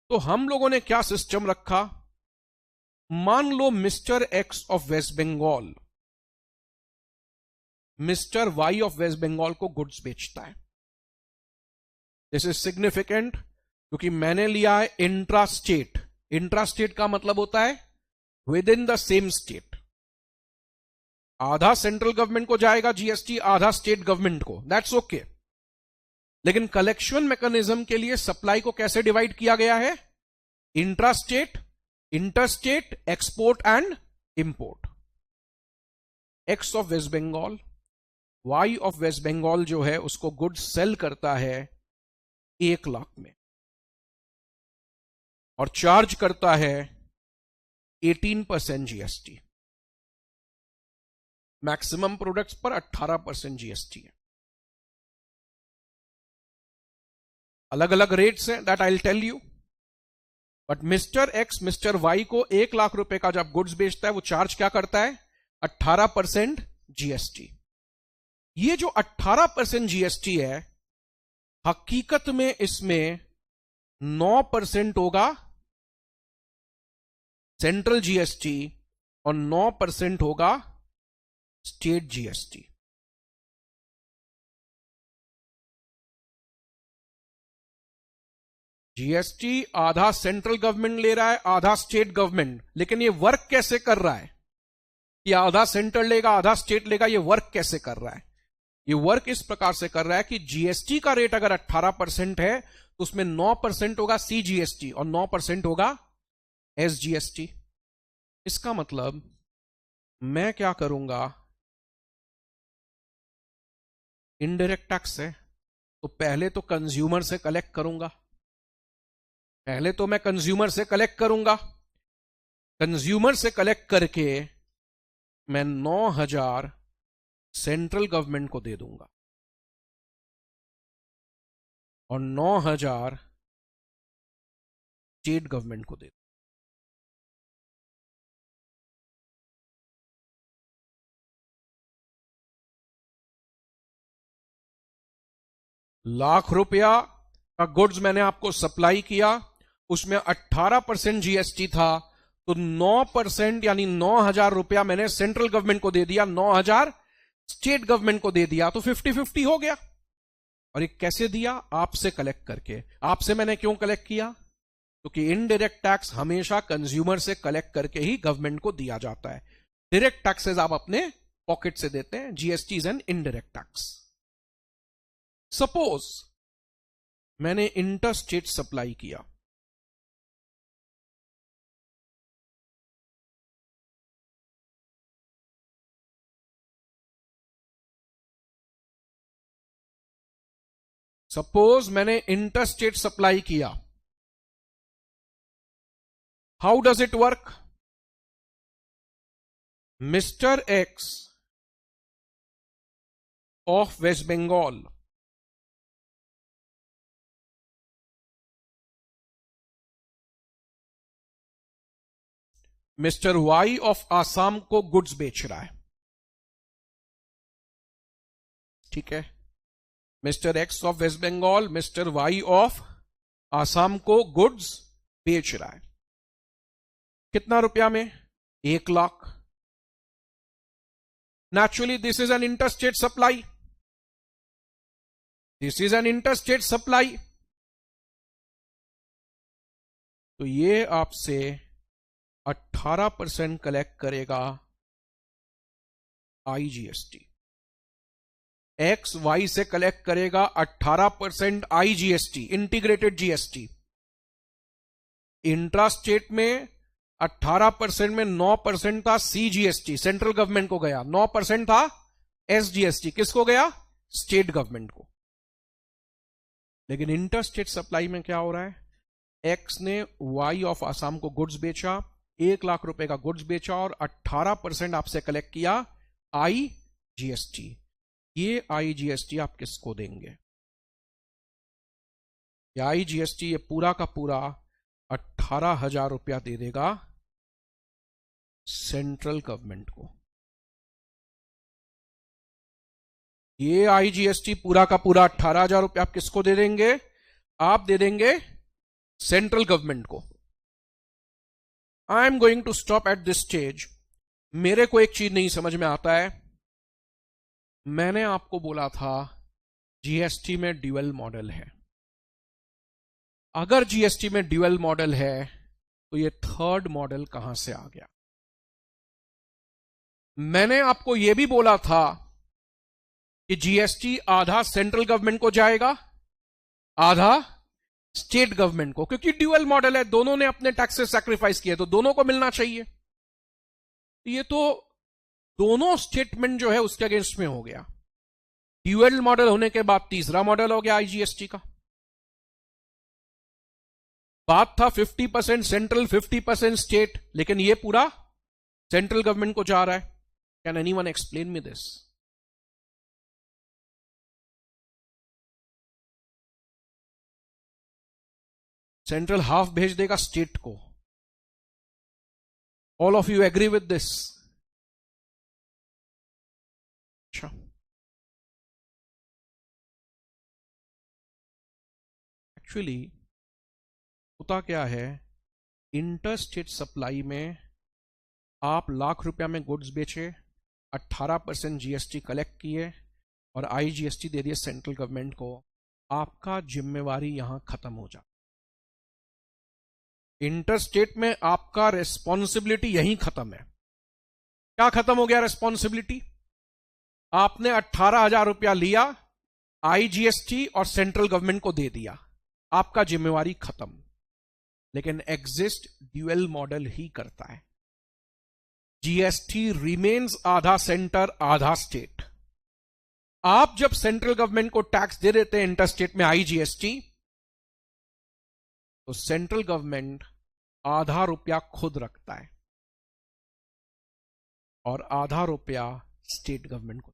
तो हम लोगों ने क्या सिस्टम रखा? मान लो mister X of West Bengal mister Y of West Bengal को गुड्स बेचता है। दिस इज सिग्निफिकेंट क्योंकि मैंने लिया है इंट्रा स्टेट। इंट्रा स्टेट का मतलब होता है within the same state. आधा सेंट्रल गवर्नमेंट को जाएगा जीएसटी, आधा स्टेट गवर्नमेंट को, दैट्स ओके। लेकिन कलेक्शन मैकेनिज्म के लिए सप्लाई को कैसे डिवाइड किया गया है? Intra state, inter state, export and import. X of West Bengal, Y of West Bengal जो है उसको गुड्स सेल करता है 1 लाख में और चार्ज करता है 18% जीएसटी। मैक्सिमम प्रोडक्ट्स पर 18% जीएसटी है। अलग अलग रेट्स हैं, that I will tell you. But mister X mister Y को 1 लाख रुपए का जब गुड्स बेचता है वो चार्ज क्या करता है? 18% जीएसटी। ये जो 18% जीएसटी है, हकीकत में इसमें 9% होगा सेंट्रल जीएसटी और 9% होगा स्टेट जीएसटी। जीएसटी आधा सेंट्रल गवर्नमेंट ले रहा है, आधा स्टेट गवर्नमेंट, लेकिन ये वर्क कैसे कर रहा है? ये आधा सेंट्रल लेगा आधा स्टेट लेगा, ये वर्क कैसे कर रहा है? ये वर्क इस प्रकार से कर रहा है कि जीएसटी का रेट अगर 18% है तो उसमें 9% होगा सीजीएसटी और 9% होगा एसजीएसटी। इसका मतलब मैं क्या करूंगा, इनडायरेक्ट टैक्स है तो पहले तो कंज्यूमर से कलेक्ट करूंगा, पहले तो मैं कंज्यूमर से कलेक्ट करूंगा, कंज्यूमर से कलेक्ट करके मैं 9,000 सेंट्रल गवर्नमेंट को दे दूंगा और 9,000 स्टेट गवर्नमेंट को दे दूंगा। ₹1,00,000 का गुड्स मैंने आपको सप्लाई किया, उसमें 18% जीएसटी था, तो 9% यानी ₹9,000 मैंने सेंट्रल गवर्नमेंट को दे दिया, 9,000 स्टेट गवर्नमेंट को दे दिया, तो 50-50 हो गया। और ये कैसे दिया? आपसे कलेक्ट करके। आपसे मैंने क्यों कलेक्ट किया? क्योंकि इनडायरेक्ट टैक्स हमेशा कंज्यूमर से कलेक्ट करके ही गवर्नमेंट को दिया जाता है। डायरेक्ट टैक्सेस आप अपने पॉकेट से देते हैं, GST is an indirect tax. Suppose मैंने इंटर स्टेट सप्लाई किया, सपोज मैंने इंटर स्टेट सप्लाई किया, how does it work? Mister X of West Bengal mister Y of Assam को गुड्स बेच रहा है, ठीक है? Mister X of West Bengal mister Y of Assam को गुड्स बेच रहा है। कितना रुपया में? 1,00,000। Naturally this is an interstate supply, this is an interstate supply. तो ये आपसे 18% कलेक्ट करेगा आईजीएसटी, एक्स वाई से कलेक्ट करेगा 18% IGST, integrated GST. Intra state में 18% में 9% था सीजीएसटी, सेंट्रल गवर्नमेंट को गया, 9% था एसजीएसटी, किसको गया? स्टेट गवर्नमेंट को। लेकिन इंटर स्टेट सप्लाई में क्या हो रहा है? एक्स ने वाई ऑफ आसाम को गुड्स बेचा, 1,00,000 का गुड्स बेचा और 18% आपसे कलेक्ट किया आईजीएसटी। ये आईजीएसटी आप किसको देंगे? ये आईजीएसटी ये पूरा का पूरा 18,000 रुपया दे देगा सेंट्रल गवर्नमेंट को। ये आईजीएसटी पूरा का पूरा 18,000 रुपया आप किसको दे देंगे? आप दे देंगे सेंट्रल गवर्नमेंट को। I am going to stop at this stage. मेरे को एक चीज नहीं समझ में आता है, मैंने आपको बोला था जीएसटी में ड्यूअल मॉडल है। अगर जीएसटी में ड्यूअल मॉडल है तो ये थर्ड मॉडल कहां से आ गया? मैंने आपको यह भी बोला था कि जीएसटी आधा सेंट्रल गवर्नमेंट को जाएगा, आधा स्टेट गवर्नमेंट को, क्योंकि ड्यूअल मॉडल है, दोनों ने अपने टैक्सेस सैक्रिफाइस किए तो दोनों को मिलना चाहिए। ये तो दोनों स्टेटमेंट जो है उसके अगेंस्ट में हो गया। ड्यूअल मॉडल होने के बाद तीसरा मॉडल हो गया आईजीएसटी का। बात था 50% सेंट्रल 50% स्टेट, लेकिन ये पूरा सेंट्रल गवर्नमेंट को जा रहा है। Can anyone explain me this? Central half भेज देगा स्टेट को। All of you agree with this? अच्छा, एक्चुअली होता क्या है, इंटर स्टेट सप्लाई में आप ₹1,00,000 में गुड्स बेचे, 18% जीएसटी कलेक्ट किए और आईजीएसटी दे दिए सेंट्रल गवर्नमेंट को, आपका जिम्मेवारी यहां खत्म हो जाए। इंटर स्टेट में आपका रिस्पॉन्सिबिलिटी यहीं खत्म है। क्या खत्म हो गया रिस्पॉन्सिबिलिटी? आपने 18,000 रुपया लिया, आईजीएसटी और सेंट्रल गवर्नमेंट को दे दिया, आपका जिम्मेवारी खत्म। लेकिन एग्जिस्ट ड्यूअल मॉडल ही करता है। जीएसटी रिमेन्स आधा सेंटर आधा स्टेट। आप जब सेंट्रल गवर्नमेंट को टैक्स दे देते हैं इंटर स्टेट में आईजीएसटी, तो सेंट्रल गवर्नमेंट आधा रुपया खुद रखता है और आधा रुपया स्टेट गवर्नमेंट को।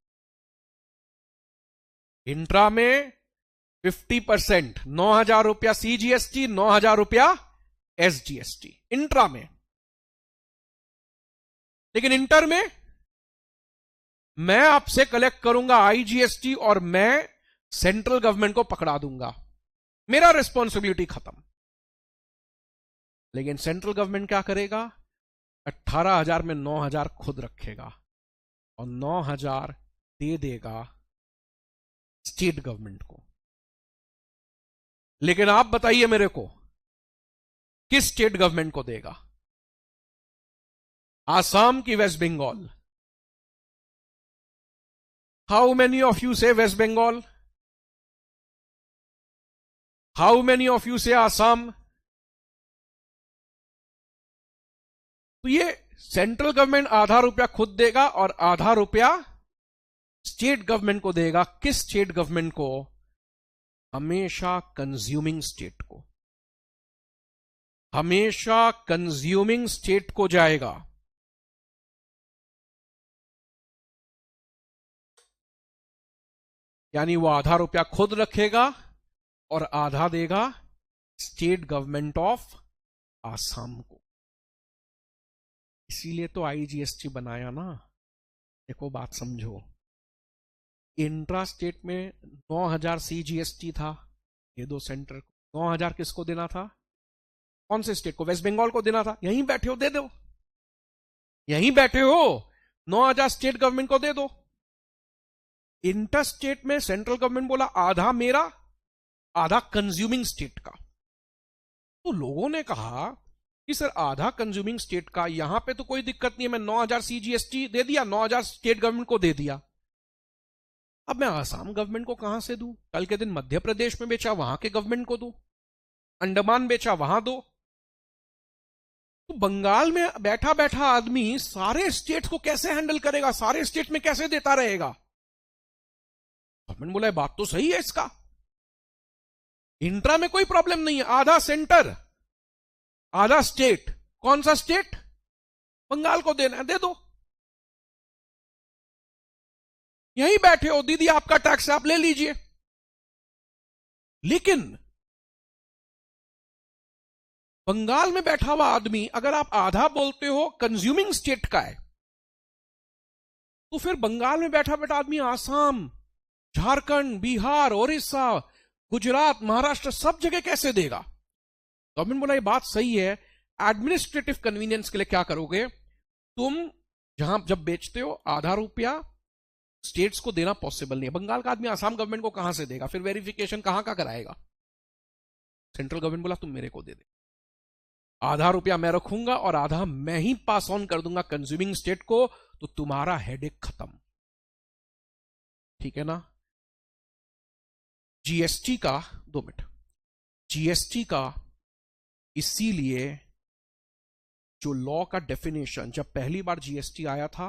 इंट्रा में 50%, 9,000 रुपया सीजीएसटी, 9,000 रुपया एसजीएसटी इंट्रा में। लेकिन इंटर में मैं आपसे कलेक्ट करूंगा आईजीएसटी और मैं सेंट्रल गवर्नमेंट को पकड़ा दूंगा, मेरा रिस्पॉन्सिबिलिटी खत्म। लेकिन सेंट्रल गवर्नमेंट क्या करेगा? 18,000 में 9,000 खुद रखेगा और 9,000 दे देगा स्टेट गवर्नमेंट को। लेकिन आप बताइए मेरे को, किस स्टेट गवर्नमेंट को देगा? आसाम की West Bengal? How many of you say West Bengal? How many of you say Assam? तो ये सेंट्रल गवर्नमेंट आधा रुपया खुद देगा और आधा रुपया स्टेट गवर्नमेंट को देगा। किस स्टेट गवर्नमेंट को? हमेशा कंज्यूमिंग स्टेट को, हमेशा कंज्यूमिंग स्टेट को जाएगा। यानी वो आधा रुपया खुद रखेगा और आधा देगा स्टेट गवर्नमेंट ऑफ आसाम को। इसीलिए तो आईजीएसटी बनाया ना। देखो बात समझो, इंट्रा स्टेट में 9,000 सीजीएसटी था, ये दो सेंटर को 9,000 किसको देना था? कौन से स्टेट को? वेस्ट बंगाल को देना था। यहीं बैठे हो दे दो, यहीं बैठे हो 9,000 स्टेट गवर्नमेंट को दे दो। इंटर स्टेट में सेंट्रल गवर्नमेंट बोला आधा मेरा, आधा कंज्यूमिंग स्टेट का। तो लोगों ने कहा कि सर आधा कंज्यूमिंग स्टेट का, यहां पे तो कोई दिक्कत नहीं है, मैं 9,000 सीजीएसटी दे दिया, 9,000 स्टेट गवर्नमेंट को दे दिया। अब मैं आसाम गवर्नमेंट को कहां से दूं? कल के दिन मध्य प्रदेश में बेचा, वहां के गवर्नमेंट को दूं, अंडमान बेचा, वहां दो। तो बंगाल में बैठा बैठा आदमी सारे स्टेट को कैसे हैंडल करेगा? सारे स्टेट में कैसे देता रहेगा? गवर्नमेंट बोला बात तो सही है इसका, इंट्रा में कोई प्रॉब्लम नहीं है, आधा सेंटर आधा स्टेट। कौन सा स्टेट? बंगाल को देना है, दे दो। यहीं बैठे हो, दीदी आपका टैक्स आप ले लीजिए। लेकिन बंगाल में बैठा हुआ आदमी, अगर आप आधा बोलते हो कंज्यूमिंग स्टेट का है, तो फिर बंगाल में बैठा बैठा आदमी आसाम, झारखंड, बिहार, उड़ीसा, गुजरात, महाराष्ट्र सब जगह कैसे देगा? गवर्नमेंट बोला ये बात सही है, एडमिनिस्ट्रेटिव कन्वीनियंस के लिए क्या करोगे, तुम जहां जब बेचते हो आधा रुपया स्टेट्स को देना पॉसिबल नहीं है। बंगाल का आदमी आसाम गवर्नमेंट को कहां से देगा? फिर वेरिफिकेशन कहां का कराएगा? सेंट्रल गवर्नमेंट बोला तुम मेरे को दे दे, आधा रुपया मैं रखूंगा और आधा मैं ही पास ऑन कर दूंगा कंज्यूमिंग स्टेट को, तो तुम्हारा हेडेक खत्म। ठीक है ना? जीएसटी का 2 मिनट, जीएसटी का इसीलिए जो लॉ का डेफिनेशन, जब पहली बार जीएसटी आया था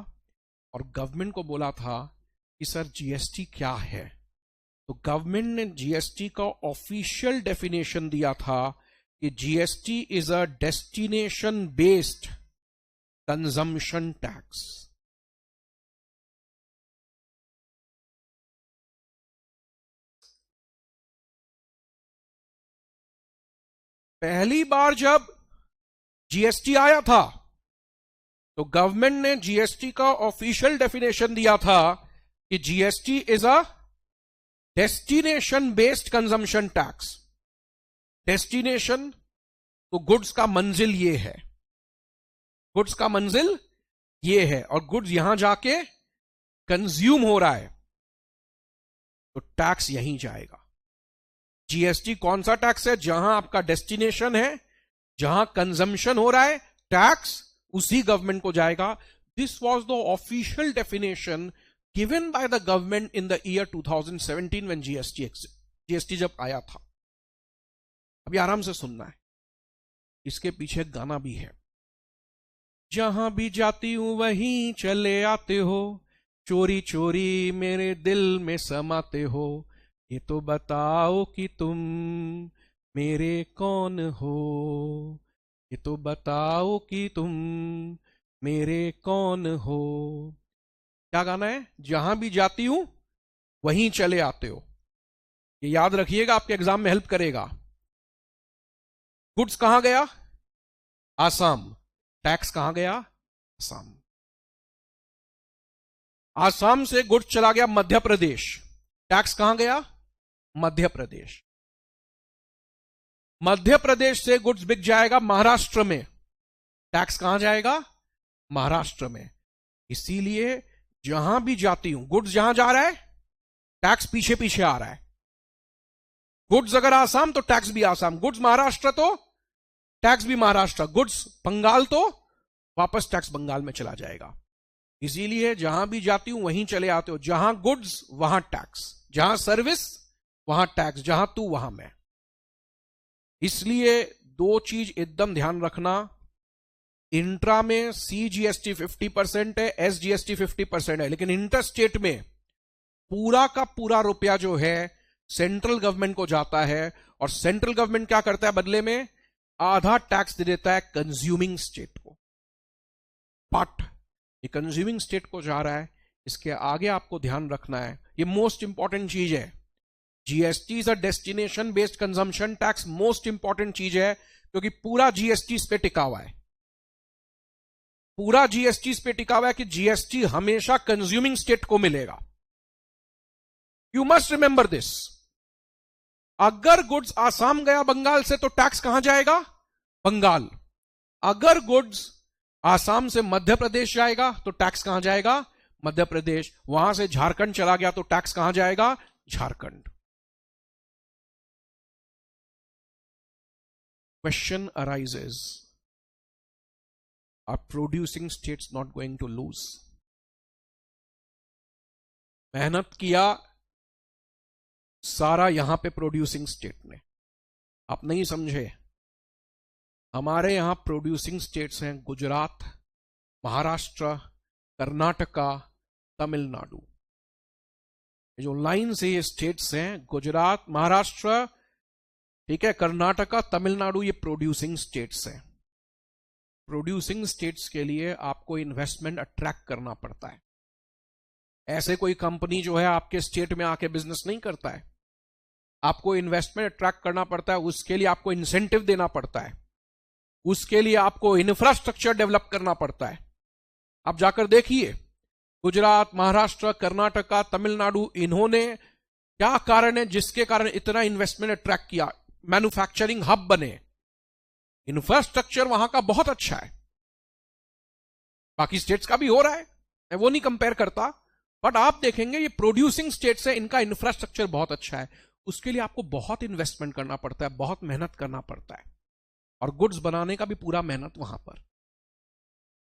और गवर्नमेंट को बोला था कि सर जीएसटी क्या है, तो गवर्नमेंट ने जीएसटी का ऑफिशियल डेफिनेशन दिया था कि GST is a destination based consumption tax. पहली बार जब जीएसटी आया था तो गवर्नमेंट ने जीएसटी का ऑफिशियल डेफिनेशन दिया था कि GST is a destination based consumption tax. Destination तो गुड्स का मंजिल ये है, गुड्स का मंजिल ये है, और गुड्स यहां जाके कंज्यूम हो रहा है तो टैक्स यहीं जाएगा। जीएसटी कौन सा टैक्स है? जहां आपका डेस्टिनेशन है, जहां कंजम्पशन हो रहा है, टैक्स उसी गवर्नमेंट को जाएगा। This was the official definition given by the government in the year 2017 when GST जब आया था। अभी आराम से सुनना है, इसके पीछे एक गाना भी है। जहां भी जाती हूं वहीं चले आते हो, चोरी चोरी मेरे दिल में समाते हो, ये तो बताओ कि तुम मेरे कौन हो, ये तो बताओ कि तुम मेरे कौन हो। क्या गाना है? जहां भी जाती हूं वहीं चले आते हो। ये याद रखिएगा, आपके एग्जाम में हेल्प करेगा। गुड्स कहां गया? आसाम। टैक्स कहां गया? आसाम। आसाम से गुड्स चला गया मध्य प्रदेश, टैक्स कहां गया? मध्य प्रदेश। मध्य प्रदेश से गुड्स बिक जाएगा महाराष्ट्र में, टैक्स कहां जाएगा? महाराष्ट्र में। इसीलिए जहां भी जाती हूं, गुड्स जहां जा रहा है टैक्स पीछे पीछे आ रहा है। गुड्स अगर आसाम तो टैक्स भी आसाम, गुड्स महाराष्ट्र तो टैक्स भी महाराष्ट्र, गुड्स बंगाल तो वापस टैक्स बंगाल में चला जाएगा। इसीलिए जहां भी जाती हूं वहीं चले आते हो। जहां गुड्स वहां टैक्स, जहां सर्विस वहां टैक्स, जहां तू वहां मैं। इसलिए दो चीज एकदम ध्यान रखना, इंट्रा में सीजीएसटी 50% है, एसजीएसटी 50% है, लेकिन इंटर स्टेट में पूरा का पूरा रुपया जो है सेंट्रल गवर्नमेंट को जाता है, और सेंट्रल गवर्नमेंट क्या करता है बदले में? आधा टैक्स दे देता है कंज्यूमिंग स्टेट को। बट ये कंज्यूमिंग स्टेट को जा रहा है, इसके आगे आपको ध्यान रखना है, ये मोस्ट इंपॉर्टेंट चीज है। GST is a destination based consumption tax, most important चीज है, क्योंकि पूरा जीएसटी इस पे टिका हुआ है। पूरा जीएसटी इस पे टिका हुआ है कि जीएसटी हमेशा कंज्यूमिंग स्टेट को मिलेगा। You must remember this. अगर गुड्स आसाम गया बंगाल से तो टैक्स कहां जाएगा? बंगाल। अगर गुड्स आसाम से मध्य प्रदेश जाएगा तो टैक्स कहां जाएगा? मध्य प्रदेश। वहां से झारखंड चला गया तो टैक्स कहां जाएगा? Jharkhand. Question arises, are producing states not going to lose? मेहनत किया सारा यहां पे प्रोड्यूसिंग स्टेट ने, आप नहीं समझे। हमारे यहां प्रोड्यूसिंग स्टेट्स हैं गुजरात, महाराष्ट्र, कर्नाटका, तमिलनाडु। ये जो लाइन से ये स्टेट्स हैं, गुजरात, महाराष्ट्र, ठीक है, कर्नाटका, तमिलनाडु, ये प्रोड्यूसिंग स्टेट्स हैं। प्रोड्यूसिंग स्टेट्स के लिए आपको इन्वेस्टमेंट अट्रैक्ट करना पड़ता है। ऐसे कोई कंपनी जो है आपके स्टेट में आके बिजनेस नहीं करता है। आपको इन्वेस्टमेंट अट्रैक्ट करना पड़ता है, उसके लिए आपको इंसेंटिव देना पड़ता है, उसके लिए आपको इंफ्रास्ट्रक्चर डेवलप करना पड़ता है। आप जाकर देखिए गुजरात, महाराष्ट्र, कर्नाटका, तमिलनाडु, इन्होंने क्या कारण है जिसके कारण इतना इन्वेस्टमेंट अट्रैक्ट किया? मैन्युफैक्चरिंग हब बने, इंफ्रास्ट्रक्चर वहां का बहुत अच्छा है। बाकी स्टेट्स का भी हो रहा है, मैं वो नहीं कंपेयर करता, बट आप देखेंगे ये प्रोड्यूसिंग स्टेट्स है, इनका इंफ्रास्ट्रक्चर बहुत अच्छा है। उसके लिए आपको बहुत इन्वेस्टमेंट करना पड़ता है, बहुत मेहनत करना पड़ता है, और गुड्स बनाने का भी पूरा मेहनत वहां पर।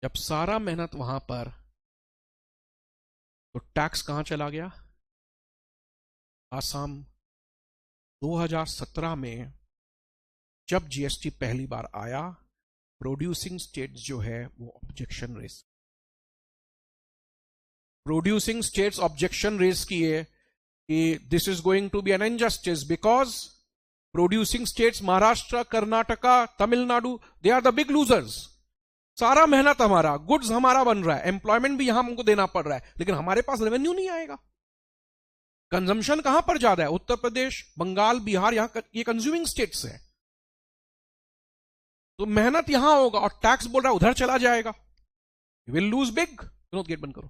जब सारा मेहनत वहां पर, तो टैक्स कहां चला गया? आसाम। 2017 में जब जीएसटी पहली बार आया, प्रोड्यूसिंग स्टेट्स जो है वो objection raise, producing states objection raise किए कि this is going to be an injustice, because producing states Maharashtra, Karnataka, Tamil Nadu, they are the big losers. सारा मेहनत हमारा, गुड्स हमारा बन रहा है, एम्प्लॉयमेंट भी यहां हमको देना पड़ रहा है, लेकिन हमारे पास रेवेन्यू नहीं आएगा। कंजम्पशन कहां पर ज्यादा है? उत्तर प्रदेश, बंगाल, बिहार, यहां ये कंज्यूमिंग स्टेट्स है। तो मेहनत यहां होगा और टैक्स बोल रहा है उधर चला जाएगा। We will lose big. Gate बंद करो।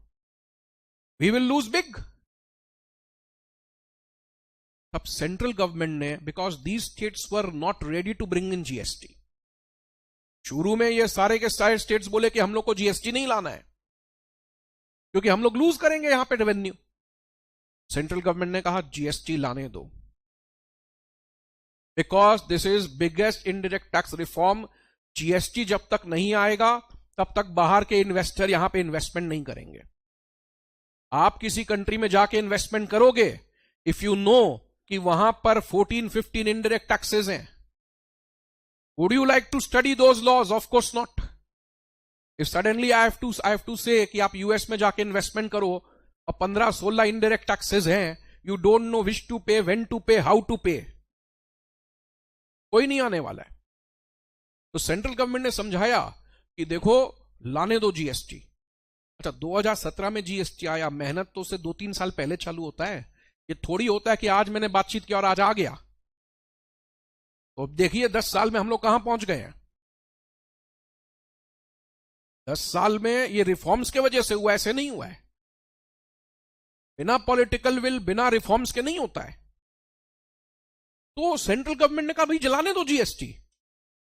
We will lose big. तब सेंट्रल गवर्नमेंट ने, because these states were not ready to bring in GST, शुरू में ये सारे के सारे स्टेट्स बोले कि हम लोग को जीएसटी नहीं लाना है क्योंकि हम लोग लूज करेंगे यहां पे रेवेन्यू। सेंट्रल गवर्नमेंट ने कहा जीएसटी लाने दो, because this is biggest indirect tax reform. GST जब तक नहीं आएगा तब तक बाहर के इन्वेस्टर यहां पे इन्वेस्टमेंट नहीं करेंगे। आप किसी कंट्री में जाके इन्वेस्टमेंट करोगे इफ यू नो कि वहां पर 14-15 इनडायरेक्ट टैक्सेस हैं, would you like to study those laws? Of course not. If suddenly I have to say कि आप यूएस में जाके इन्वेस्टमेंट करो और 15-16 इनडायरेक्ट टैक्सेस हैं, you don't know which to pay, when to pay, how to pay, कोई नहीं आने वाला है। तो सेंट्रल गवर्नमेंट ने समझाया कि देखो लाने दो जीएसटी। अच्छा, 2017 में जीएसटी आया, मेहनत तो से 2-3 साल पहले चालू होता है। ये थोड़ी होता है कि आज मैंने बातचीत की और आज आ गया। तो अब देखिए 10 साल में हम लोग कहां पहुंच गए हैं। 10 साल में ये रिफॉर्म्स के वजह से हुआ, ऐसे नहीं हुआ है। बिना पॉलिटिकल विल, बिना रिफॉर्म्स के नहीं होता है। तो सेंट्रल गवर्नमेंट ने कहा भाई जलाने दो GST,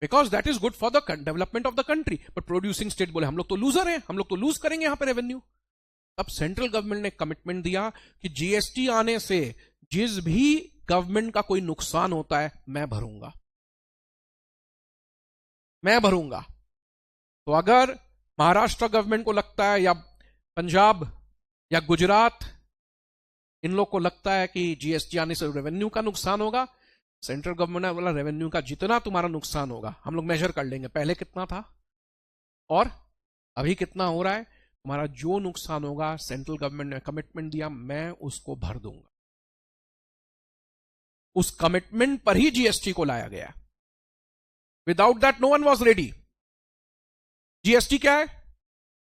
because that is good for the development of the country. But producing state बोले हम लोग तो लूजर हैं, हम लोग तो लूज करेंगे यहां पे रेवेन्यू। अब सेंट्रल गवर्नमेंट ने कमिटमेंट दिया कि जीएसटी आने से जिस भी गवर्नमेंट का कोई नुकसान होता है मैं भरूंगा, मैं भरूंगा। तो अगर महाराष्ट्र गवर्नमेंट को लगता है या पंजाब या गुजरात, इन लोग को लगता है कि जीएसटी आने से रेवेन्यू का नुकसान होगा, सेंट्रल गवर्नमेंट ने बोला रेवेन्यू का जितना तुम्हारा नुकसान होगा हम लोग मेजर कर लेंगे, पहले कितना था और अभी कितना हो रहा है, तुम्हारा जो नुकसान होगा सेंट्रल गवर्नमेंट ने कमिटमेंट दिया मैं उसको भर दूंगा। उस कमिटमेंट पर ही जीएसटी को लाया गया। Without that no one was ready. GST क्या है?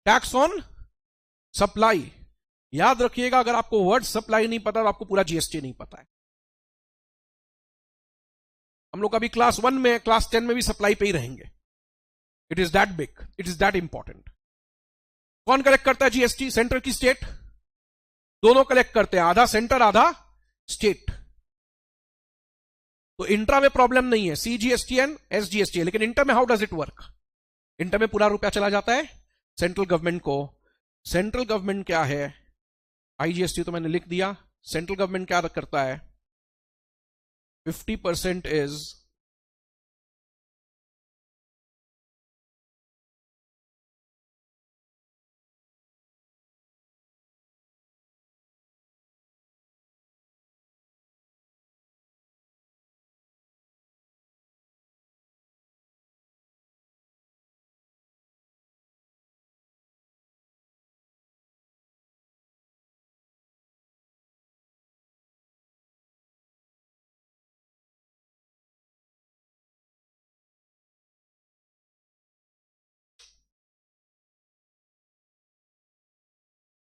Tax on supply. याद रखिएगा, अगर आपको वर्ड सप्लाई नहीं पता तो आपको पूरा जीएसटी नहीं पता है। हम लोग अभी क्लास 1 में, क्लास 10 में भी सप्लाई पे ही रहेंगे। It is that big, it is that important. कौन कलेक्ट करता है जीएसटी? सेंटर की स्टेट? दोनों कलेक्ट करते हैं, आधा सेंटर आधा स्टेट। तो इंट्रा में प्रॉब्लम नहीं है, सीजीएसटी एंड एसजीएसटी है। लेकिन इंटर में how does it work? Inter में पूरा रुपया चला जाता है सेंट्रल गवर्नमेंट को। सेंट्रल गवर्नमेंट क्या है? आईजीएसटी तो मैंने लिख दिया। सेंट्रल गवर्नमेंट क्या करता है? 50% इज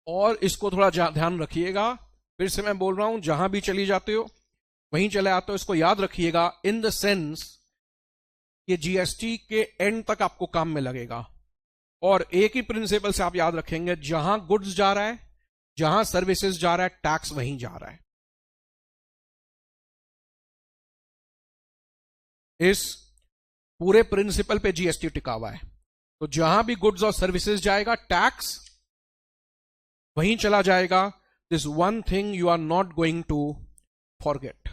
और इसको थोड़ा ध्यान रखिएगा, फिर से मैं बोल रहा हूं, जहां भी चली जाते हो वहीं चले आते हो, इसको याद रखिएगा। इन द सेंस ये जीएसटी के एंड तक आपको काम में लगेगा। और एक ही प्रिंसिपल से आप याद रखेंगे, जहां गुड्स जा रहा है, जहां सर्विसेज जा रहा है, टैक्स वहीं जा रहा है। इस पूरे प्रिंसिपल पे जीएसटी टिका हुआ है। तो जहां भी गुड्स और सर्विसेज जाएगा, टैक्स वहीं चला जाएगा। This one thing you are not going to forget.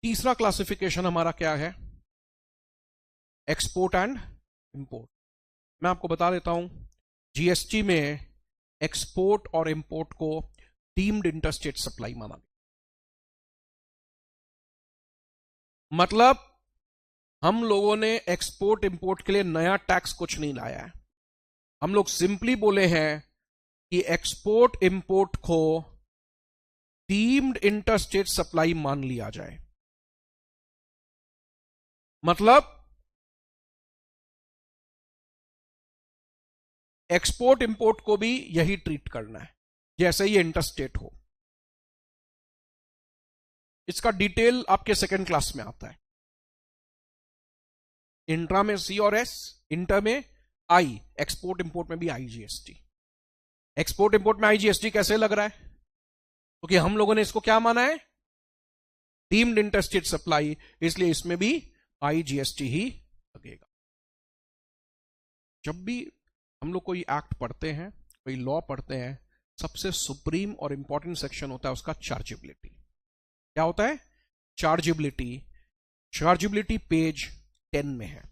तीसरा क्लासिफिकेशन हमारा क्या है? Export and import. मैं आपको बता देता हूं, जीएसटी में एक्सपोर्ट और इंपोर्ट को डीम्ड इंटरस्टेट सप्लाई माना गया। मतलब हम लोगों ने एक्सपोर्ट इंपोर्ट के लिए नया टैक्स कुछ नहीं लाया है। हम लोग सिंपली बोले हैं कि एक्सपोर्ट इंपोर्ट को डीम्ड इंटरस्टेट सप्लाई मान लिया जाए। मतलब एक्सपोर्ट इंपोर्ट को भी यही ट्रीट करना है जैसे ये इंटरस्टेट हो। इसका डिटेल आपके सेकंड क्लास में आता है। इंट्रा में सी और एस, इंटर में आई, एक्सपोर्ट इंपोर्ट में भी आईजीएसटी। एक्सपोर्ट इंपोर्ट में आईजीएसटी कैसे लग रहा है? क्योंकि हम लोगों ने इसको क्या माना है? डीम्ड इंटरस्टेट सप्लाई, इसलिए इसमें भी IGST ही लगेगा। जब भी हम लोग कोई एक्ट पढ़ते हैं, कोई लॉ पढ़ते हैं, सबसे सुप्रीम और इंपॉर्टेंट सेक्शन होता है उसका चार्जेबिलिटी। क्या होता है? चार्जेबिलिटी। चार्जेबिलिटी पेज 10 में है।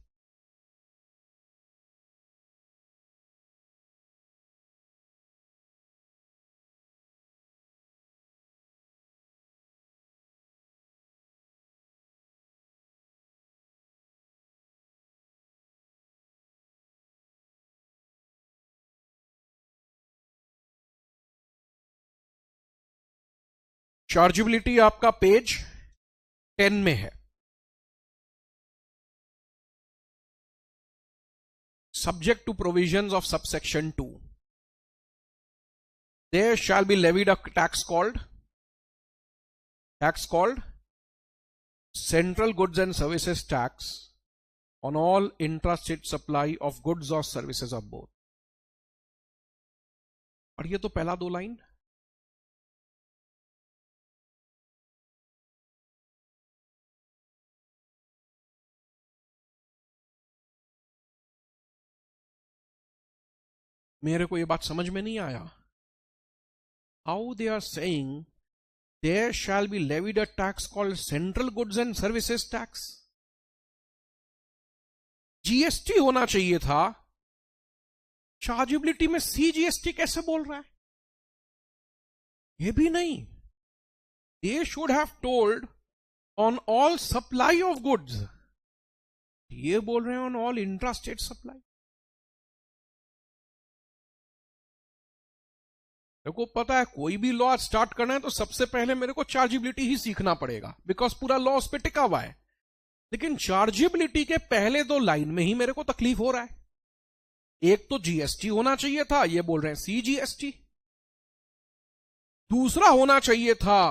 चार्जेबिलिटी आपका पेज 10 में है। Subject to provisions of subsection 2, there shall be levied a tax called Central Goods and Services Tax on all intrastate supply of goods or services of both। और ये तो पहला 2 line. मेरे को ये बात समझ में नहीं आया। How they are saying there shall be levied a tax called Central Goods and Services Tax। GST होना चाहिए था, चार्जेबिलिटी में CGST कैसे बोल रहा है? ये भी नहीं। They should have told on all supply of goods, ये बोल रहे हैं on all intrastate supply। मेरे को पता है कोई भी लॉ स्टार्ट करना है तो सबसे पहले मेरे को चार्जेबिलिटी ही सीखना पड़ेगा, बिकॉज पूरा लॉ उस पर टिका हुआ है। लेकिन चार्जेबिलिटी के पहले 2 लाइन में ही मेरे को तकलीफ हो रहा है। एक तो GST होना चाहिए था, ये बोल रहे हैं CGST। दूसरा होना चाहिए था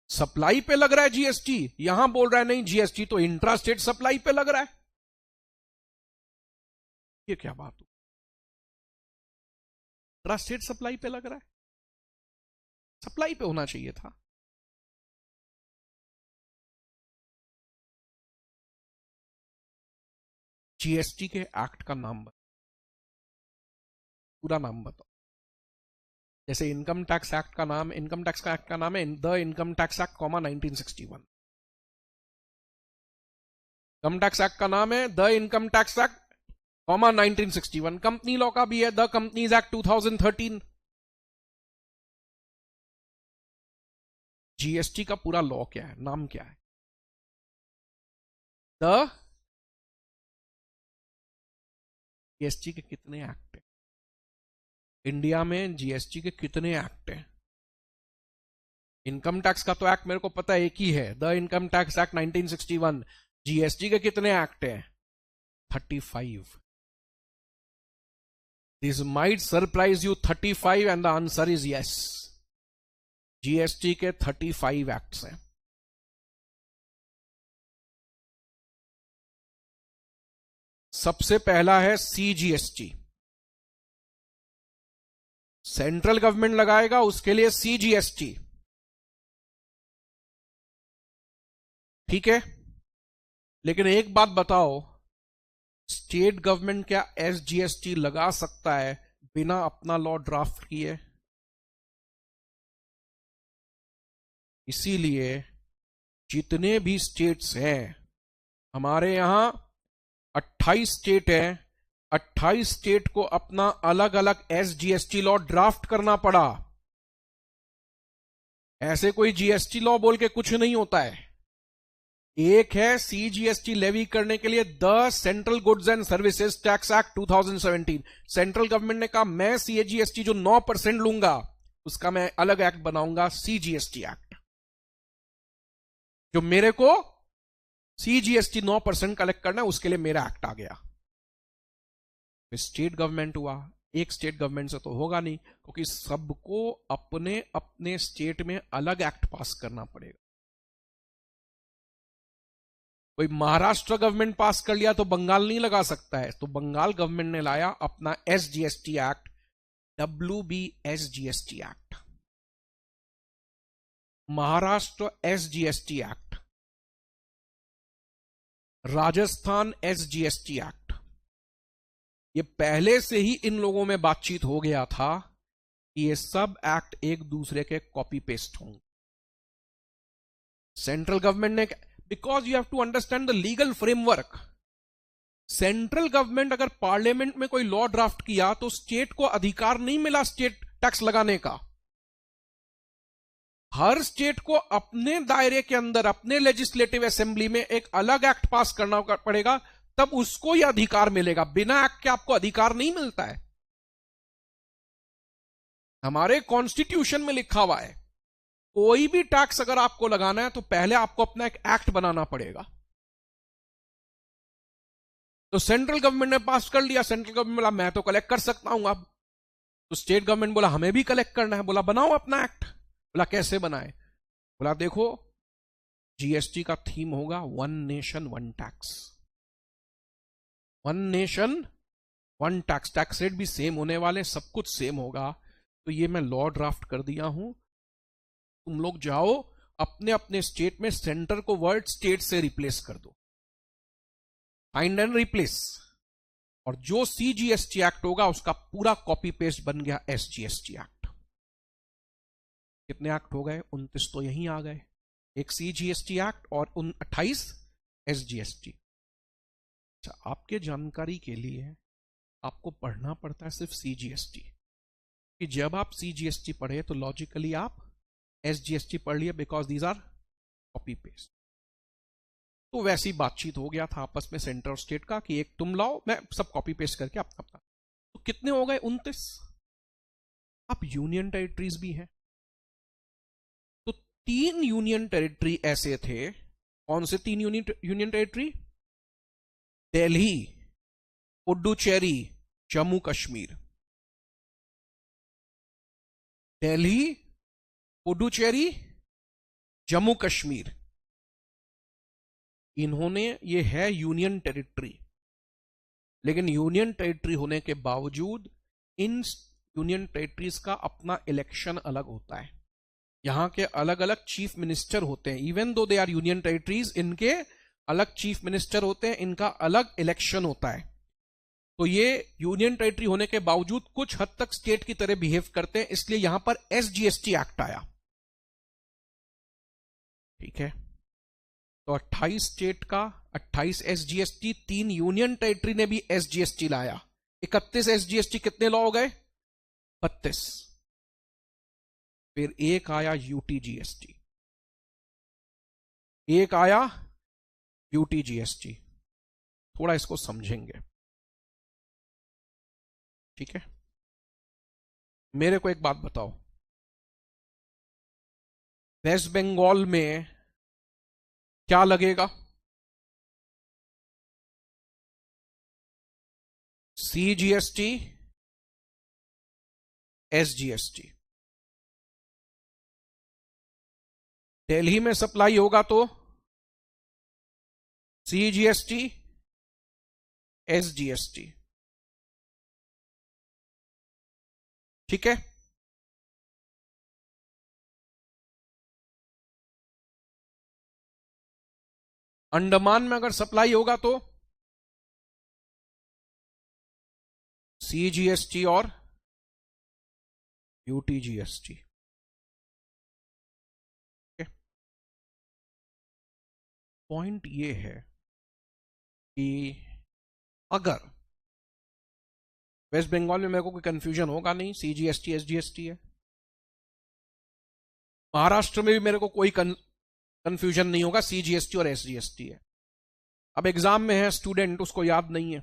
सप्लाई पे लग रहा है GST, यहां बोल रहा है नहीं GST तो इंट्रास्टेट सप्लाई पे लग रहा है। ये क्या बात हो? इंट्रास्टेट सप्लाई पे लग रहा है, सप्लाई पे होना चाहिए था। GST के एक्ट का नाम बताओ, पूरा नाम बताओ। जैसे इनकम टैक्स एक्ट का नाम, इनकम टैक्स का एक्ट का नाम है the income tax act 1961। Income tax act का नाम है the income tax act 1961। Company law का भी है द कंपनीज एक्ट 2013। GST का पूरा लॉ क्या है, नाम क्या है? द GST के कितने एक्ट हैं इंडिया में? GST के कितने एक्ट हैं? इनकम टैक्स का तो एक्ट मेरे को पता है एक ही है, the income tax act 1961। GST के कितने एक्ट हैं? 35। This might surprise you, 35 and the answer is yes. GST के 35 एक्ट्स हैं। सबसे पहला है CGST, सेंट्रल गवर्नमेंट लगाएगा, उसके लिए CGST। ठीक है, लेकिन एक बात बताओ, स्टेट गवर्नमेंट क्या SGST लगा सकता है बिना अपना लॉ ड्राफ्ट किए? इसीलिए जितने भी स्टेट्स हैं, हमारे यहां 28 स्टेट है, 28 स्टेट को अपना अलग अलग SGST लॉ ड्राफ्ट करना पड़ा। ऐसे कोई GST लॉ बोल के कुछ नहीं होता है। एक है CGST लेवी करने के लिए the central goods and services tax act 2017। Central government ने कहा मैं CGST जो 9% लूंगा उसका मैं अलग एक्ट बनाऊंगा, CGST एक्ट, जो मेरे को CGST 9% कलेक्ट करना है उसके लिए मेरा एक्ट आ गया। स्टेट गवर्नमेंट हुआ, एक स्टेट गवर्नमेंट से तो होगा नहीं, क्योंकि सबको अपने अपने स्टेट में अलग एक्ट पास करना पड़ेगा। कोई महाराष्ट्र गवर्नमेंट पास कर लिया तो बंगाल नहीं लगा सकता है, तो बंगाल गवर्नमेंट ने लाया अपना SGST act, WBSGST act. Maharashtra SGST act, Rajasthan SGST act, ये पहले से ही इन लोगों में बातचीत हो गया था कि ये सब एक्ट एक दूसरे के कॉपी पेस्ट होंगे। सेंट्रल गवर्नमेंट ने, because you have to understand the legal framework, central government अगर पार्लियामेंट में कोई लॉ ड्राफ्ट किया तो स्टेट को अधिकार नहीं मिला स्टेट टैक्स लगाने का। हर स्टेट को अपने दायरे के अंदर अपने लेजिस्लेटिव असेंबली में एक अलग एक्ट पास करना पड़ेगा, तब उसको यह अधिकार मिलेगा। बिना एक्ट के आपको अधिकार नहीं मिलता है। हमारे कॉन्स्टिट्यूशन में लिखा हुआ है कोई भी टैक्स अगर आपको लगाना है तो पहले आपको अपना एक एक्ट बनाना पड़ेगा। तो सेंट्रल गवर्नमेंट ने पास कर लिया, सेंट्रल गवर्नमेंट बोला मैं तो कलेक्ट कर सकता हूं अब, तो स्टेट गवर्नमेंट बोला हमें भी कलेक्ट करना है। बोला बनाओ अपना एक्ट। बोला कैसे बनाए? बोला देखो जीएसटी का थीम होगा one nation one tax, one nation one tax, tax rate भी सेम होने वाले, सब कुछ सेम होगा। तो ये मैं लॉ ड्राफ्ट कर दिया हूं, तुम लोग जाओ अपने अपने स्टेट में सेंटर को वर्ड स्टेट से रिप्लेस कर दो, फाइंड एंड रिप्लेस, और जो सीजीएसटी एक्ट होगा उसका पूरा कॉपी पेस्ट बन गया एसजीएसटी एक्ट। कितने एक्ट हो गए? 29 तो यहीं आ गए, एक सीजीएसटी एक्ट और 28 एसजीएसटी। अच्छा, आपके जानकारी के लिए आपको पढ़ना पड़ता है सिर्फ सीजीएसटी, कि जब आप सीजीएसटी पढ़े तो लॉजिकली आप एसजीएसटी पढ़ लिए, because these are copy paste. तो वैसी बातचीत हो गया था आपस में सेंटर और स्टेट का कि एक तुम लाओ, मैं सब कॉपी पेस्ट करके अपना। तो कितने हो गए? 29। अब यूनियन टेरिटरीज भी हैं, तो 3 यूनियन टेरिटरी ऐसे थे। कौन से 3 यूनियन टेरिटरी? दिल्ली, पुडुचेरी, जम्मू कश्मीर। दिल्ली, पुडुचेरी, जम्मू कश्मीर, इन्होंने, ये है यूनियन टेरिटरी। लेकिन यूनियन टेरिटरी होने के बावजूद इन यूनियन टेरिटरीज का अपना इलेक्शन अलग होता है। यहां के अलग अलग चीफ मिनिस्टर होते हैं, even though they are union territories, इनके अलग चीफ मिनिस्टर होते हैं, इनका अलग इलेक्शन होता है। तो ये यूनियन टेरिटरी होने के बावजूद कुछ हद तक स्टेट की तरह बिहेव करते हैं, इसलिए यहां पर एसजीएसटी एक्ट आया। ठीक है, तो 28 स्टेट का 28 एसजीएसटी, 3 यूनियन टेरिटरी ने भी एसजीएसटी लाया। 31 एसजीएसटी, कितने लॉ हो गए? 32। फिर एक आया यूटीजीएसटी, एक आया यूटीजीएसटी। थोड़ा इसको समझेंगे, ठीक है? मेरे को एक बात बताओ, वेस्ट बंगाल में क्या लगेगा? CGST, SGST. दिल्ली में सप्लाई होगा तो सीजीएसटी, एसजीएसटी। ठीक है, अंडमान में अगर सप्लाई होगा तो सीजीएसटी और यूटीजीएसटी। पॉइंट ये है कि अगर वेस्ट बंगाल में मेरे को कोई कंफ्यूजन होगा नहीं, सीजीएसटी एसजीएसटी है। महाराष्ट्र में भी मेरे को कोई कंफ्यूजन नहीं होगा, सीजीएसटी और एसजीएसटी है। अब एग्जाम में है स्टूडेंट, उसको याद नहीं है,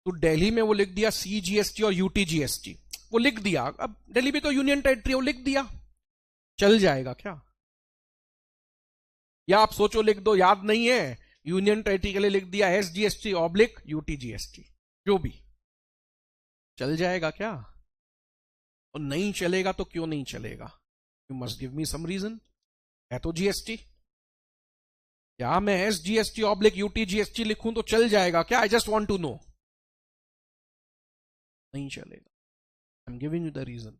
तो दिल्ली में वो लिख दिया सीजीएसटी और यूटीजीएसटी, वो लिख दिया। अब दिल्ली भी तो यूनियन टेरिटरी, वो लिख दिया, चल जाएगा क्या? या आप सोचो लिख दो, याद नहीं है, यूनियन टेरिटरी के लिए लिख दिया एसजीएसटी ऑब्लिक यूटीजीएसटी, जो भी, चल जाएगा क्या? और नहीं चलेगा तो क्यों नहीं चलेगा? You must give me some reason. है तो जीएसटी, या मैं एसजीएसटी ऑब्लिक यूटीजीएसटी लिखूं तो चल जाएगा क्या? I just want to know. नहीं चलेगा। I am giving you the reason.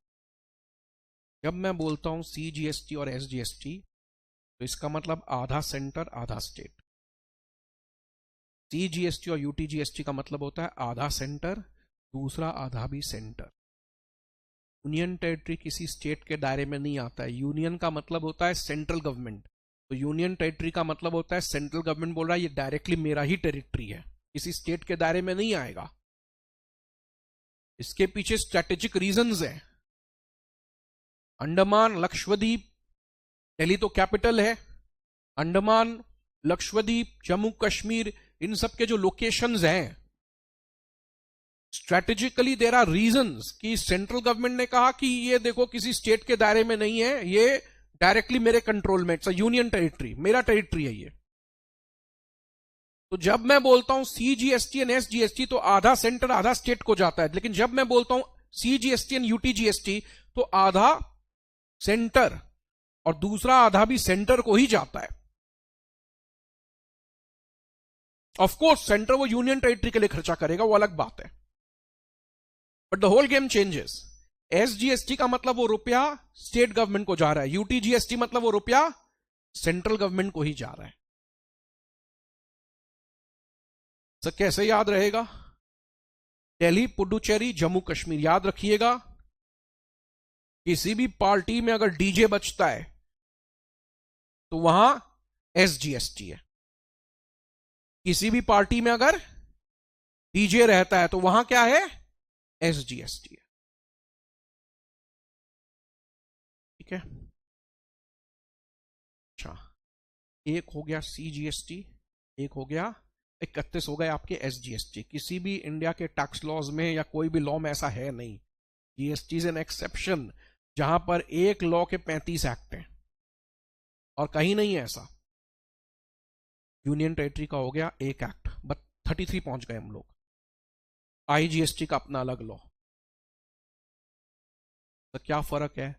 जब मैं बोलता हूं सीजीएसटी और एसजीएसटी, तो इसका मतलब आधा सेंटर आधा स्टेट। CGST और UTGST का मतलब होता है आधा सेंटर, दूसरा आधा भी सेंटर। यूनियन टेरिटरी किसी स्टेट के दायरे में नहीं आता है। यूनियन का मतलब होता है सेंट्रल गवर्नमेंट, तो यूनियन टेरिटरी का मतलब होता है सेंट्रल गवर्नमेंट बोल रहा है ये डायरेक्टली मेरा ही टेरिटरी है, किसी स्टेट के दायरे में नहीं आएगा। इसके पीछे स्ट्रेटेजिक रीजंस हैं। अंडमान लक्षद्वीप, दिल्ली तो कैपिटल है, अंडमान लक्षद्वीप जम्मू कश्मीर, इन सब के जो लोकेशंस हैं, स्ट्रेटेजिकली देयर आर रीजंस कि सेंट्रल गवर्नमेंट ने कहा कि ये देखो किसी स्टेट के दायरे में नहीं है, ये डायरेक्टली मेरे कंट्रोल में, इट्स अ यूनियन टेरिटरी, मेरा टेरिटरी है ये। तो जब मैं बोलता हूं CGST एंड SGST तो आधा सेंटर आधा स्टेट को जाता है, लेकिन जब मैं बोलता हूं CGST एंड UTGST तो आधा सेंटर और दूसरा आधा भी सेंटर को ही जाता है। ऑफ कोर्स सेंटर वो यूनियन टेरिटरी के लिए खर्चा करेगा, वो अलग बात है, but the whole game changes. SGST का मतलब वो रुपया स्टेट गवर्नमेंट को जा रहा है, UTGST मतलब वो रुपया सेंट्रल गवर्नमेंट को ही जा रहा है। तो कैसे याद रहेगा? दिल्ली, पुडुचेरी, जम्मू कश्मीर, याद रखिएगा। किसी भी पार्टी में अगर डीजे बजता है तो वहां SGST है, किसी भी पार्टी में अगर डीजे रहता है तो वहां क्या है? SGST है। ठीक है, अच्छा, एक हो गया CGST, एक हो गया 31 हो गए आपके SGST। किसी भी इंडिया के टैक्स लॉज में या कोई भी लॉ में ऐसा है नहीं। GST इज एन एक्सेप्शन, जहां पर एक लॉ के 35 एक्ट हैं और कहीं नहीं है ऐसा। यूनियन टेरिटरी का हो गया एक एक्ट, बट 33 पहुंच गए हम लोग। IGST का अपना अलग लॉ। तो क्या फर्क है?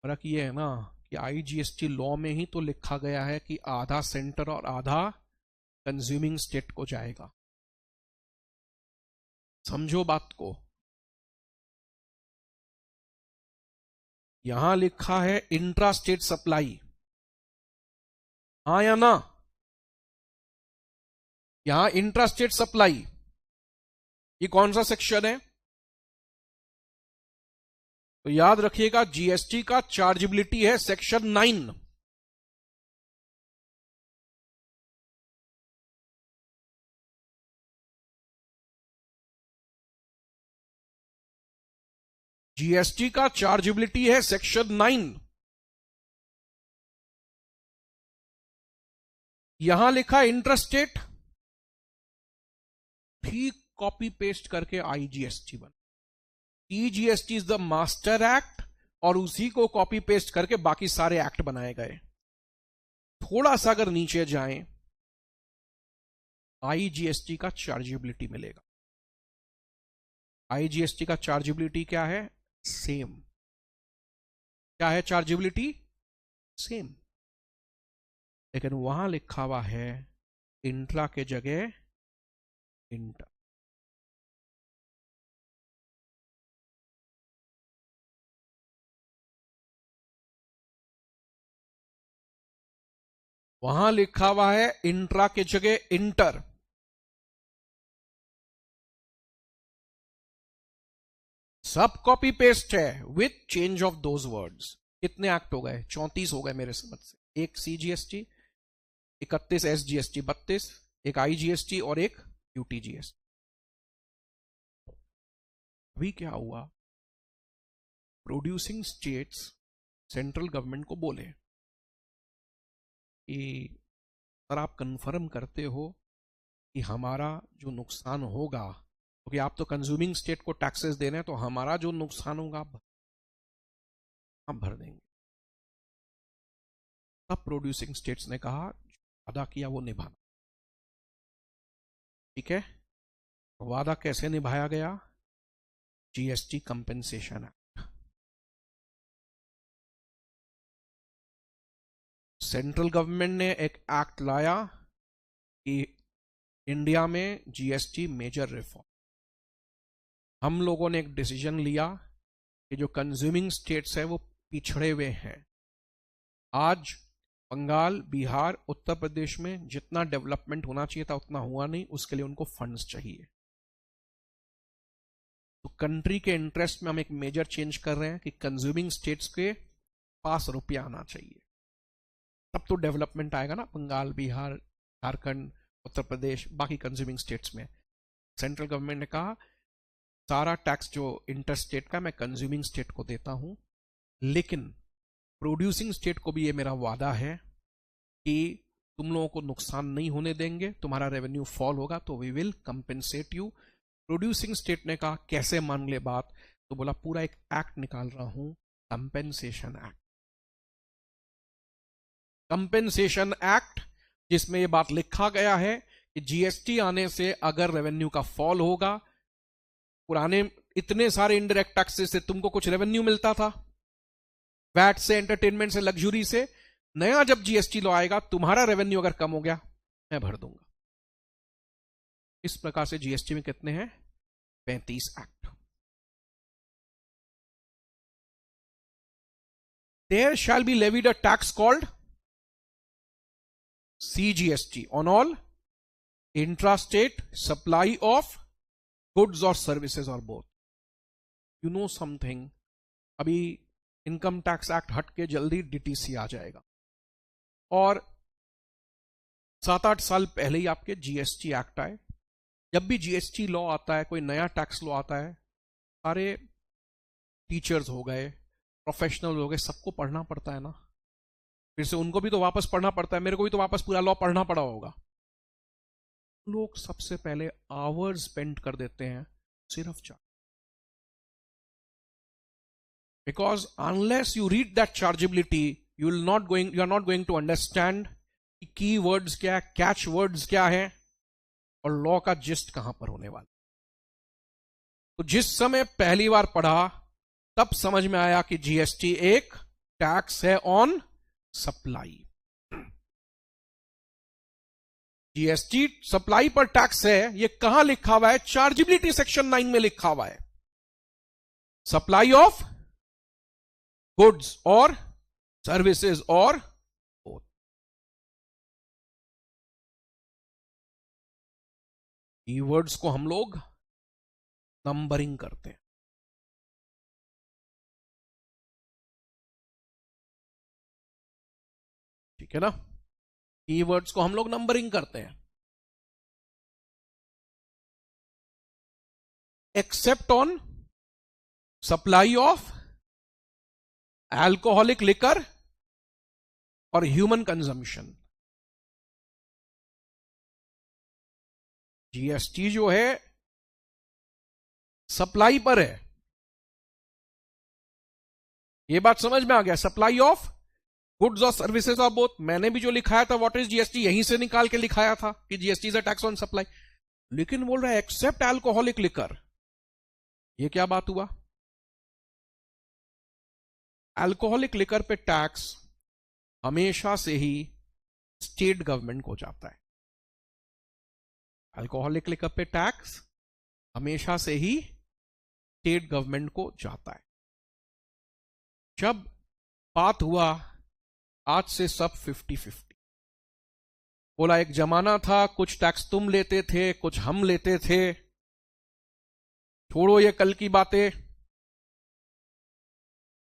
फर्क ये है ना कि IGST लॉ में ही तो लिखा गया है कि आधा सेंटर और आधा कंज्यूमिंग स्टेट को जाएगा। समझो बात को। यहां लिखा है इंट्रा स्टेट सप्लाई, हाँ या ना? यहां इंट्रा स्टेट सप्लाई, ये कौन सा सेक्शन है? तो याद रखिएगा GST का चार्जेबिलिटी है सेक्शन 9। GST का चार्जेबिलिटी है सेक्शन 9। यहां लिखा इंट्रास्टेट, ठीक कॉपी पेस्ट करके IGST बन। TGST is the master act और उसी को कॉपी पेस्ट करके बाकी सारे एक्ट बनाए गए। थोड़ा सा अगर नीचे जाएं, IGST का चार्जेबिलिटी मिलेगा। IGST का चार्जेबिलिटी क्या है? सेम। क्या है चार्जेबिलिटी? सेम। लेकिन वहां लिखा हुआ है इंट्रा के जगह इंटर। वहां लिखा हुआ है इंट्रा के जगह इंटर। सब कॉपी पेस्ट है with change of those words. कितने एक्ट हो गए? 34 हो गए मेरे समझ से। एक CGST, 31 SGST, 32, एक IGST और एक UTGST। अभी क्या हुआ? प्रोड्यूसिंग स्टेट्स सेंट्रल गवर्नमेंट को बोले कि सर आप कंफर्म करते हो कि हमारा जो नुकसान होगा, क्योंकि आप तो कंज्यूमिंग स्टेट को टैक्सेस दे रहे हैं, तो हमारा जो नुकसान होगा आप भर देंगे। तब प्रोड्यूसिंग स्टेट्स ने कहा वादा किया वो निभाना। ठीक है, वादा कैसे निभाया गया? GST compensation act. Central government ने एक एक्ट लाया कि इंडिया में GST मेजर रिफॉर्म। हम लोगों ने एक डिसीजन लिया कि जो कंज्यूमिंग स्टेट्स है वो पिछड़े हुए हैं। आज बंगाल, बिहार, उत्तर प्रदेश में जितना डेवलपमेंट होना चाहिए था उतना हुआ नहीं, उसके लिए उनको फंड्स चाहिए। तो कंट्री के इंटरेस्ट में हम एक मेजर चेंज कर रहे हैं कि कंज्यूमिंग स्टेट्स के पास रुपया आना चाहिए, तब तो डेवलपमेंट आएगा ना। बंगाल, बिहार, झारखंड, उत्तर प्रदेश, बाकी कंज्यूमिंग स्टेट्स में सेंट्रल गवर्नमेंट ने कहा सारा टैक्स जो इंटर स्टेट का मैं कंज्यूमिंग स्टेट को देता हूं, लेकिन प्रोड्यूसिंग स्टेट को भी ये मेरा वादा है कि तुम लोगों को नुकसान नहीं होने देंगे, तुम्हारा रेवेन्यू फॉल होगा तो we will compensate you. Producing state ने कहा कैसे मान ले बात, तो बोला पूरा एक एक्ट निकाल रहा हूं, कंपेंसेशन एक्ट। कंपेंसेशन एक्ट जिसमें यह बात लिखा गया है कि जीएसटी आने से अगर रेवेन्यू का फॉल होगा, पुराने इतने सारे इनडायरेक्ट टैक्सेस से तुमको कुछ रेवेन्यू मिलता था, वैट से, एंटरटेनमेंट से, लग्जरी से, नया जब जीएसटी लॉ आएगा तुम्हारा रेवेन्यू अगर कम हो गया मैं भर दूंगा। इस प्रकार से जीएसटी में कितने हैं? 35 act. There shall be levied a tax called CGST on all intrastate supply of goods or services or both. You know something, अभी इनकम टैक्स एक्ट हट के जल्दी DTC आ जाएगा, और 7-8 साल पहले ही आपके GST एक्ट आए। जब भी GST लॉ आता है, कोई नया टैक्स लॉ आता है, सारे टीचर्स हो गए, प्रोफेशनल हो गए, सबको पढ़ना पड़ता है ना, फिर से उनको भी तो वापस पढ़ना पड़ता है, मेरे को भी तो वापस पूरा लॉ पढ़ना पड़ा होगा। लोग सबसे पहले आवर्स स्पेंड कर देते हैं सिर्फ charge, because unless you read that chargeability you are not going to understand key words क्या है, कैच वर्ड्स क्या है, और लॉ का जिस्ट कहां पर होने वाला। तो जिस समय पहली बार पढ़ा तब समझ में आया कि जीएसटी एक टैक्स है ऑन सप्लाई। जीएसटी सप्लाई पर टैक्स है, ये कहां लिखा हुआ है? चार्जेबिलिटी सेक्शन 9 में लिखा हुआ है। सप्लाई ऑफ गुड्स और सर्विसेज और बोथ। कीवर्ड्स को हम लोग नंबरिंग करते हैं। ठीक है ना, कीवर्ड्स को हम लोग नंबरिंग करते हैं। Except on supply of alcoholic liquor और ह्यूमन कंजम्पशन। जीएसटी जो है सप्लाई पर है, यह बात समझ में आ गया। सप्लाई ऑफ गुड्स और सर्विसेज ऑफ बोथ, मैंने भी जो लिखाया था व्हाट इज जीएसटी यहीं से निकाल के लिखाया था कि GST is a tax on supply, लेकिन बोल रहा है एक्सेप्ट अल्कोहलिक लिकर। ये क्या बात हुआ? अल्कोहलिक लिकर पे टैक्स हमेशा से ही स्टेट गवर्नमेंट को जाता है। अल्कोहलिक लिकर पे टैक्स हमेशा से ही स्टेट गवर्नमेंट को जाता है। जब बात हुआ आज से सब 50-50, बोला एक जमाना था कुछ टैक्स तुम लेते थे कुछ हम लेते थे, छोड़ो ये कल की बातें,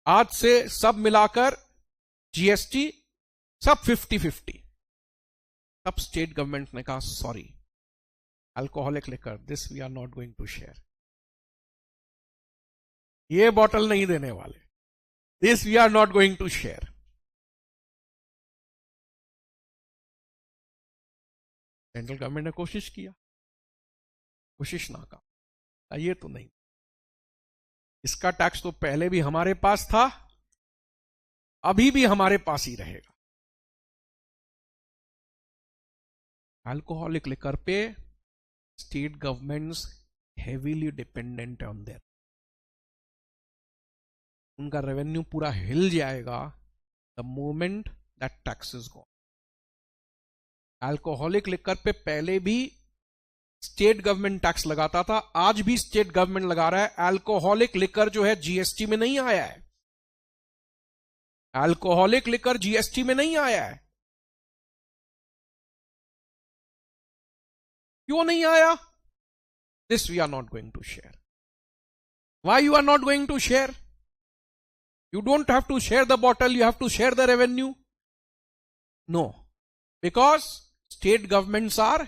आज से सब मिलाकर जीएसटी सब 50-50। तब स्टेट गवर्नमेंट ने कहा sorry alcoholic liquor this we are not going to share, ये बॉटल नहीं देने वाले, this we are not going to share. Central government ने कोशिश किया, कोशिश नाकाम, ये तो नहीं, इसका टैक्स तो पहले भी हमारे पास था, अभी भी हमारे पास ही रहेगा। अल्कोहलिक लिकर पे state governments heavily dependent on their, उनका रेवेन्यू पूरा हिल जाएगा the moment that tax is gone. Alcoholic liquor पे पहले भी स्टेट गवर्नमेंट टैक्स लगाता था, आज भी स्टेट गवर्नमेंट लगा रहा है। अल्कोहलिक लिकर जो है जीएसटी में नहीं आया है, अल्कोहलिक लिकर जीएसटी में नहीं आया है, क्यों नहीं आया? This we are not going to share. Why you are not going to share? You don't have to share the bottle, you have to share the revenue. No, because state governments are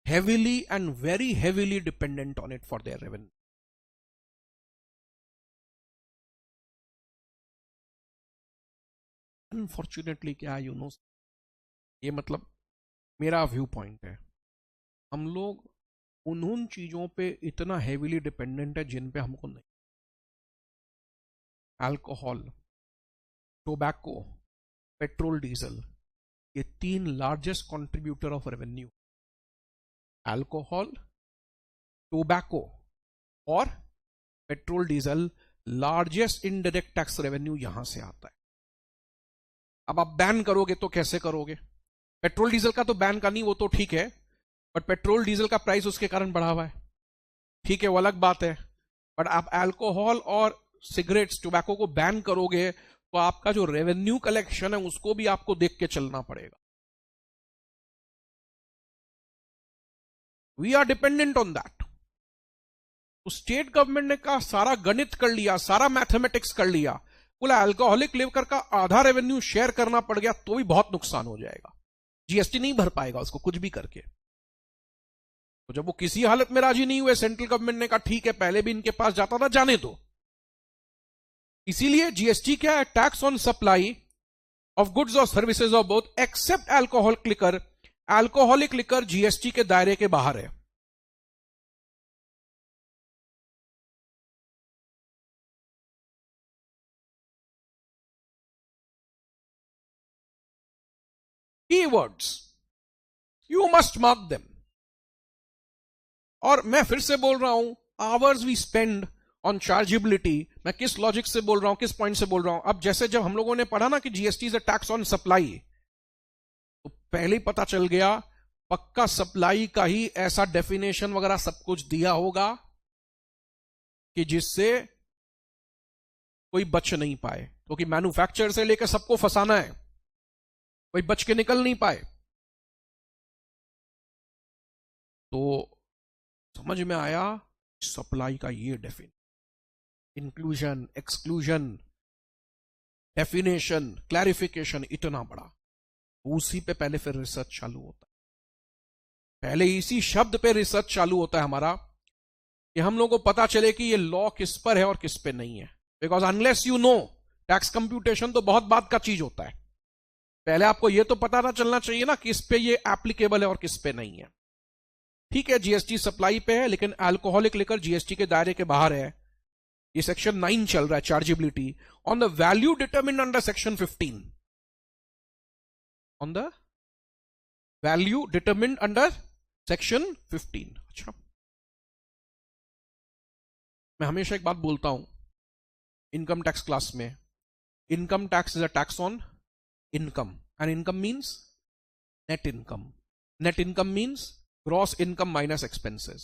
heavily and very heavily dependent on it for their revenue. Unfortunately, क्या you know, ये मतलब मेरा view point है, हम लोग उन चीजों पे इतना हेविली डिपेंडेंट है जिन पे हमको नहीं. अल्कोहल, टोबैको, पेट्रोल, डीजल, ये 3 largest contributor of revenue. Alcohol, tobacco और petrol diesel, largest indirect tax revenue यहां से आता है. अब आप बैन करोगे तो कैसे करोगे? पेट्रोल डीजल का तो बैन का नहीं, वो तो ठीक है, बट पेट्रोल डीजल का प्राइस उसके कारण बढ़ा हुआ है, ठीक है, वो अलग बात है. बट आप अल्कोहल और सिगरेट्स, टोबैको को बैन करोगे तो आपका जो रेवेन्यू कलेक्शन है उसको भी आपको देख के चलना पड़ेगा. We are dependent on that. तो स्टेट गवर्नमेंट ने कहा सारा गणित कर लिया, सारा मैथमेटिक्स कर लिया, बोला अल्कोहलिक लिकर का आधा रेवेन्यू शेयर करना पड़ गया तो भी बहुत नुकसान हो जाएगा, जीएसटी नहीं भर पाएगा उसको कुछ भी करके. तो जब वो किसी हालत में राजी नहीं हुए, सेंट्रल गवर्नमेंट ने कहा ठीक है, पहले भी इनके पास जाता था, जाने दो. इसीलिए जीएसटी क्या है? Tax on supply of goods और services of both except alcoholic liquor. Alcoholic liquor GST के दायरे के बाहर है. Keywords you must mark them. और मैं फिर से बोल रहा हूं, hours we spend on chargeability, मैं किस लॉजिक से बोल रहा हूं, किस पॉइंट से बोल रहा हूं. अब जैसे जब हम लोगों ने पढ़ा ना कि GST is a tax on supply, तो पहले ही पता चल गया पक्का सप्लाई का ही ऐसा डेफिनेशन वगैरह सब कुछ दिया होगा कि जिससे कोई बच नहीं पाए, क्योंकि मैन्युफैक्चरर से लेकर सबको फंसाना है, कोई बच के निकल नहीं पाए. तो समझ में आया सप्लाई का ये definition, inclusion, exclusion, definition, clarification इतना बड़ा, उसी पे पहले फिर रिसर्च चालू होता है. पहले इसी शब्द पे रिसर्च चालू होता है हमारा, कि हम लोगों को पता चले कि ये लॉ किस पर है और किस पे नहीं है. Because unless you know, tax computation तो बहुत बात का चीज होता है, पहले आपको ये तो पता ना चलना चाहिए ना किस पे ये एप्लीकेबल है और किस पे नहीं है. ठीक है, जीएसटी सप्लाई पे है, लेकिन अल्कोहलिक लिकर जीएसटी के दायरे के बाहर है. ये सेक्शन 9 चल रहा है, chargeability on the value determined under section 15. On the value determined under section 15. अच्छा, मैं हमेशा एक बात बोलता हूं इनकम टैक्स क्लास में, income tax is a tax on income, and income means net income. Net income means gross income minus expenses.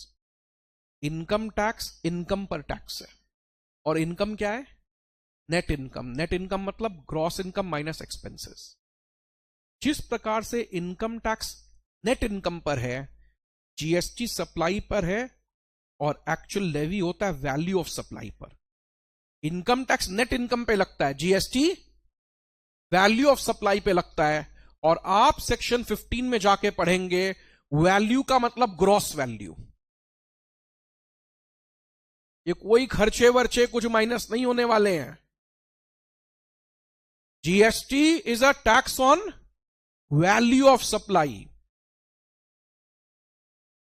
Income tax income पर tax है, और इनकम क्या है? Net income. नेट इनकम मतलब gross income minus expenses. जिस प्रकार से income tax net income पर है, जीएसटी सप्लाई पर है, और एक्चुअल लेवी होता है वैल्यू ऑफ सप्लाई पर. इनकम टैक्स नेट इनकम पे लगता है, जीएसटी वैल्यू ऑफ सप्लाई पे लगता है. और आप सेक्शन 15 में जाके पढ़ेंगे, वैल्यू का मतलब ग्रॉस वैल्यू. ये कोई खर्चे वर्चे कुछ माइनस नहीं होने वाले हैं. GST is a tax on value of supply,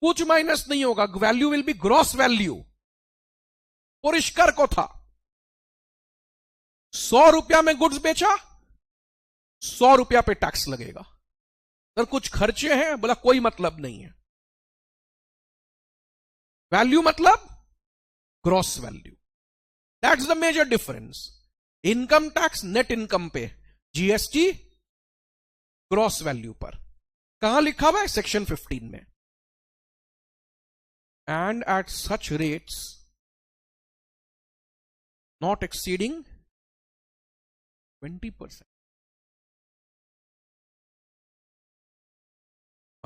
कुछ माइनस नहीं होगा, value will be gross value. पुरस्कार को था 100 रुपया में गुड्स बेचा, 100 रुपया पे टैक्स लगेगा. अगर कुछ खर्चे हैं, बोला कोई मतलब नहीं है. वैल्यू मतलब gross value. That's the major difference. Income tax net income पे, जीएसटी ग्रॉस वैल्यू पर. कहां लिखा हुआ है? सेक्शन 15 में. And at such rates not exceeding 20%.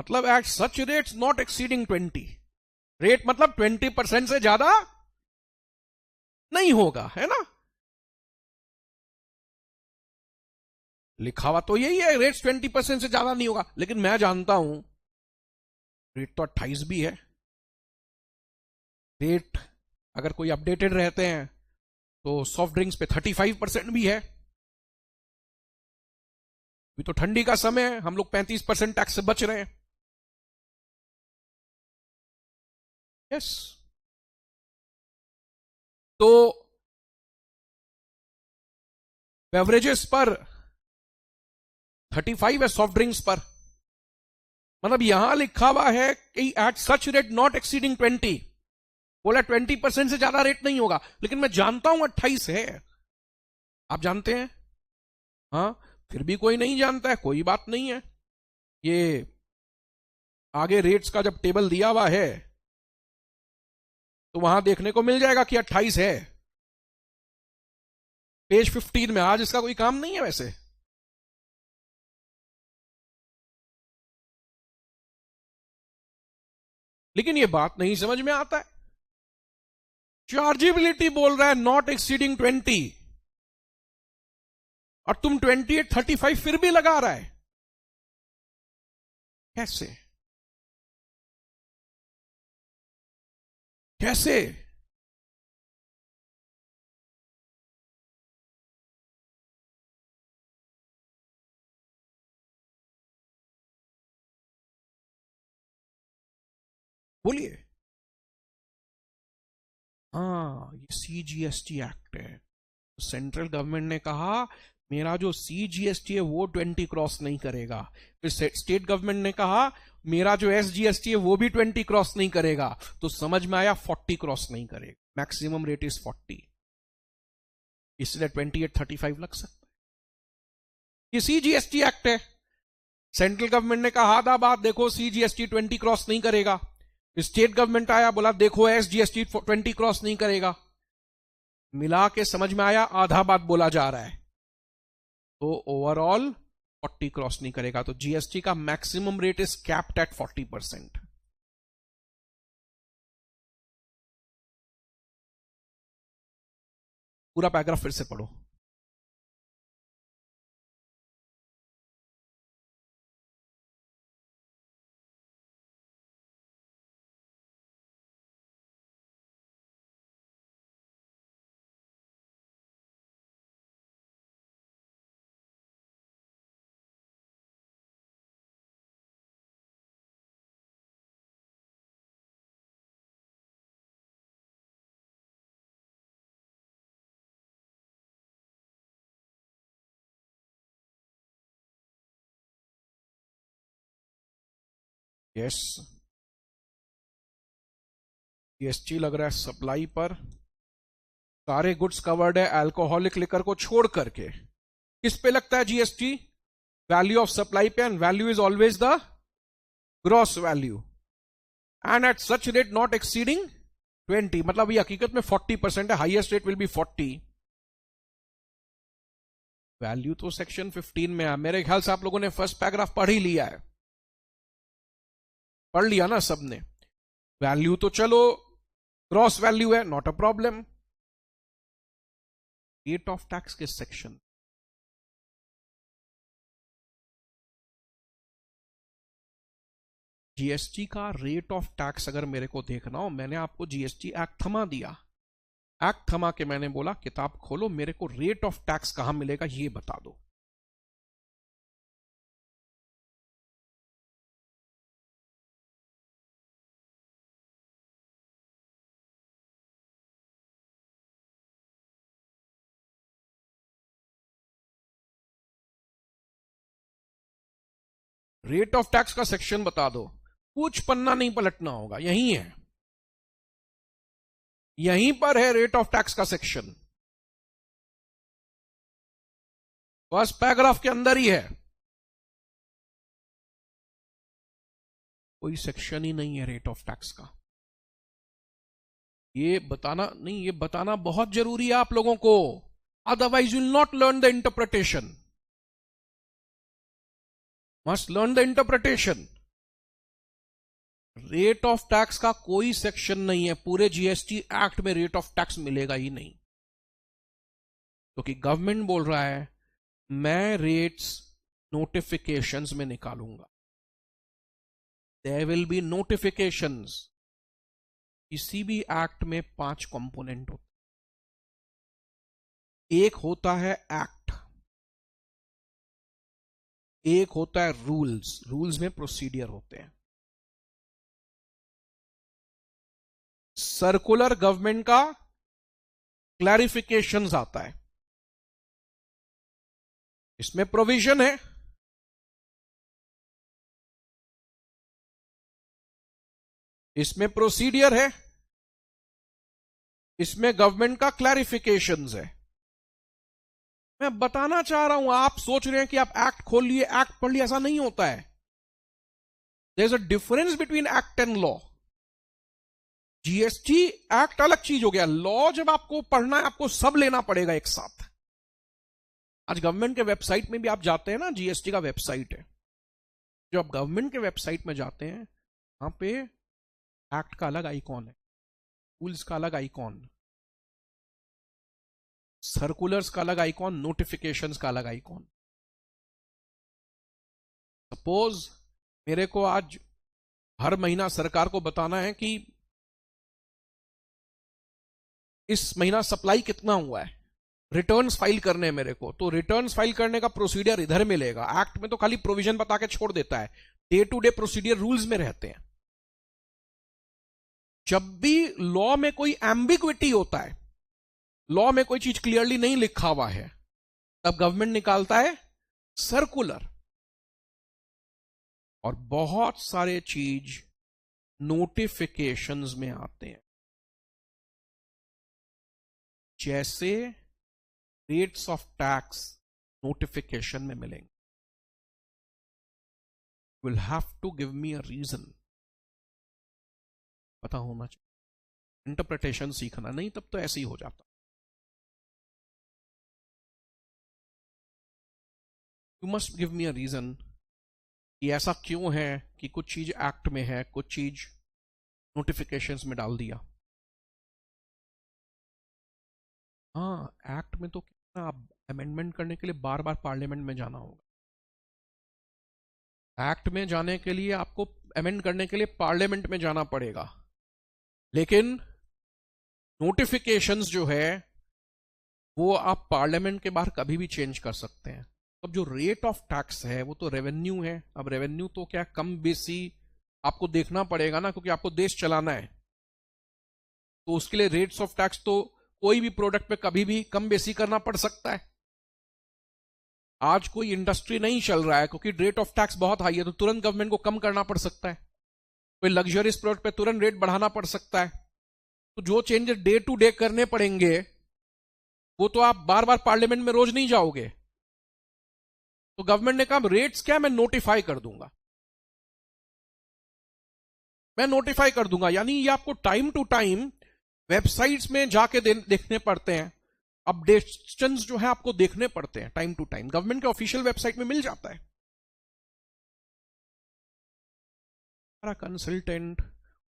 मतलब at such rates not exceeding 20, rate मतलब 20% से ज्यादा नहीं होगा, है ना। लिखा हुआ तो यही है, रेट्स 20% से ज्यादा नहीं होगा, लेकिन मैं जानता हूं रेट तो 28 भी है। रेट अगर कोई अपडेटेड रहते हैं तो सॉफ्ट ड्रिंक्स पे 35% भी है। अभी तो ठंडी का समय है, हम लोग 35% टैक्स से बच रहे हैं। यस, तो बेवरेजेस पर 35 है, सॉफ्ट ड्रिंक्स पर। मतलब यहां लिखा हुआ है कि at such rate not exceeding 20, बोला 20% से ज्यादा रेट नहीं होगा, लेकिन मैं जानता हूं 28 है। आप जानते हैं? हाँ, फिर भी कोई नहीं जानता है, कोई बात नहीं है। ये आगे रेट्स का जब टेबल दिया हुआ है तो वहां देखने को मिल जाएगा कि 28 है, पेज 15 में। आज इसका कोई काम नहीं है वैसे। लेकिन ये बात नहीं समझ में आता है, चार्जेबिलिटी बोल रहा है नॉट एक्सीडिंग 20, और तुम 28 35 फिर भी लगा रहा है, कैसे कैसे? बोलिए। हाँ, ये सीजीएसटी एक्ट है। सेंट्रल गवर्नमेंट ने कहा मेरा जो सीजीएसटी है वो 20 क्रॉस नहीं करेगा। फिर स्टेट गवर्नमेंट ने कहा मेरा जो एसजीएसटी है वो भी 20 क्रॉस नहीं करेगा। तो समझ में आया 40 क्रॉस नहीं करेगा, मैक्सिमम रेट इज 40, इसलिए 28 35 लग सकता है। ये सीजीएसटी एक्ट है। सेंट्रल गवर्नमेंट ने कहा आधा बात, देखो सीजीएसटी 20 क्रॉस नहीं करेगा। स्टेट गवर्नमेंट आया, बोला देखो एसजीएसटी 20 क्रॉस नहीं करेगा। मिला के समझ में आया आधा बात बोला जा रहा है, तो ओवरऑल 40 क्रॉस नहीं करेगा। तो जीएसटी का maximum rate is capped at 40%। पूरा पैराग्राफ फिर से पढ़ो। यस, जीएसटी लग रहा है सप्लाई पर। सारे गुड्स कवर्ड है अल्कोहलिक लिकर को छोड़ करके। किस पे लगता है जीएसटी? वैल्यू ऑफ सप्लाई पे, and value is always the gross value, and at such rate not exceeding 20, मतलब ये हकीकत में 40% है, highest rate will be 40। Value तो सेक्शन 15 में है। मेरे ख्याल से आप लोगों ने फर्स्ट पैराग्राफ पढ़ ही लिया है, पढ़ लिया ना सबने। वैल्यू तो चलो ग्रॉस वैल्यू है, not a problem. Rate of tax के सेक्शन, जीएसटी का रेट ऑफ टैक्स अगर मेरे को देखना हो, मैंने आपको जीएसटी एक्ट थमा दिया। एक्ट थमा के मैंने बोला किताब खोलो, मेरे को रेट ऑफ टैक्स कहां मिलेगा ये बता दो। रेट ऑफ टैक्स का सेक्शन बता दो, कुछ पन्ना नहीं पलटना होगा, यही है, यहीं पर है रेट ऑफ टैक्स का सेक्शन, फर्स्ट पैराग्राफ के अंदर ही है। कोई सेक्शन ही नहीं है रेट ऑफ टैक्स का। ये बताना नहीं, ये बताना बहुत जरूरी है आप लोगों को, otherwise you will not learn the interpretation. Must learn the interpretation. Rate of tax का कोई सेक्शन नहीं है, पूरे जीएसटी एक्ट में रेट ऑफ टैक्स मिलेगा ही नहीं, क्योंकि गवर्नमेंट बोल रहा है मैं रेट्स नोटिफिकेशंस में निकालूंगा। There will be notifications. किसी भी एक्ट में 5 कंपोनेंट होते, एक होता है एक्ट, एक होता है रूल्स, रूल्स में प्रोसीडियर होते हैं। सर्कुलर गवर्नमेंट का क्लैरिफिकेशंस आता है, इसमें प्रोविजन है। इसमें प्रोसीडियर है, इसमें गवर्नमेंट का क्लैरिफिकेशंस है। मैं बताना चाह रहा हूं, आप सोच रहे हैं कि आप एक्ट खोल लिए, एक्ट पढ़ लिए, ऐसा नहीं होता है। There is a difference between act and law. GST act अलग चीज हो गया, लॉ जब आपको पढ़ना है आपको सब लेना पड़ेगा एक साथ। आज गवर्नमेंट के वेबसाइट में भी आप जाते हैं ना, जीएसटी का वेबसाइट है, जो आप गवर्नमेंट के वेबसाइट में जाते हैं वहां पे एक्ट का अलग आइकॉन है, रूल्स का अलग आइकॉन, सर्कुलर्स का अलग आइकॉन, नोटिफिकेशंस का अलग आइकॉन। सपोज मेरे को आज हर महीना सरकार को बताना है कि इस महीना सप्लाई कितना हुआ है, रिटर्न्स फाइल करने हैं मेरे को, तो रिटर्न्स फाइल करने का प्रोसीडियर इधर मिलेगा। एक्ट में तो खाली प्रोविजन बता के छोड़ देता है, day to day procedure rules में रहते हैं। जब भी लॉ में कोई एम्बिग्विटी होता है, लॉ में कोई चीज क्लियरली नहीं लिखा हुआ है, तब गवर्नमेंट निकालता है सर्कुलर। और बहुत सारे चीज नोटिफिकेशंस में आते हैं, जैसे रेट्स ऑफ टैक्स नोटिफिकेशन में मिलेंगे। Will have to give me a reason, पता होना चाहिए, इंटरप्रिटेशन सीखना नहीं, तब तो ऐसे ही हो जाता। You must give me a reason कि ऐसा क्यों है कि कुछ चीज एक्ट में है, कुछ चीज नोटिफिकेशंस में डाल दिया। हाँ, एक्ट में तो कितना आप अमेंडमेंट करने के लिए बार बार पार्लियामेंट में जाना होगा। एक्ट में जाने के लिए आपको अमेंड करने के लिए पार्लियामेंट में जाना पड़ेगा, लेकिन नोटिफिकेशंस जो है वो आप पार्लियामेंट के बाहर कभी भी चेंज कर सकते हैं। अब जो रेट ऑफ टैक्स है वो तो रेवेन्यू है। अब रेवेन्यू तो क्या कम बेसी आपको देखना पड़ेगा ना, क्योंकि आपको देश चलाना है, तो उसके लिए रेट्स ऑफ टैक्स तो कोई भी प्रोडक्ट पे कभी भी कम बेसी करना पड़ सकता है। आज कोई इंडस्ट्री नहीं चल रहा है क्योंकि रेट ऑफ टैक्स बहुत हाई है, तो तुरंत गवर्नमेंट को कम करना पड़ सकता है। कोई लग्जरियस प्रोडक्ट पे तुरंत रेट बढ़ाना पड़ सकता है। तो जो चेंजेस डे टू डे करने पड़ेंगे वो तो आप बार बार पार्लियामेंट में रोज नहीं जाओगे। तो गवर्नमेंट ने कहा रेट्स क्या, मैं नोटिफाई कर दूंगा, मैं नोटिफाई कर दूंगा। यानी ये आपको टाइम टू टाइम वेबसाइट्स में जाके देखने पड़ते हैं, अपडेट्स जो है आपको देखने पड़ते हैं टाइम टू टाइम। गवर्नमेंट के ऑफिशियल वेबसाइट में मिल जाता है। Consultant,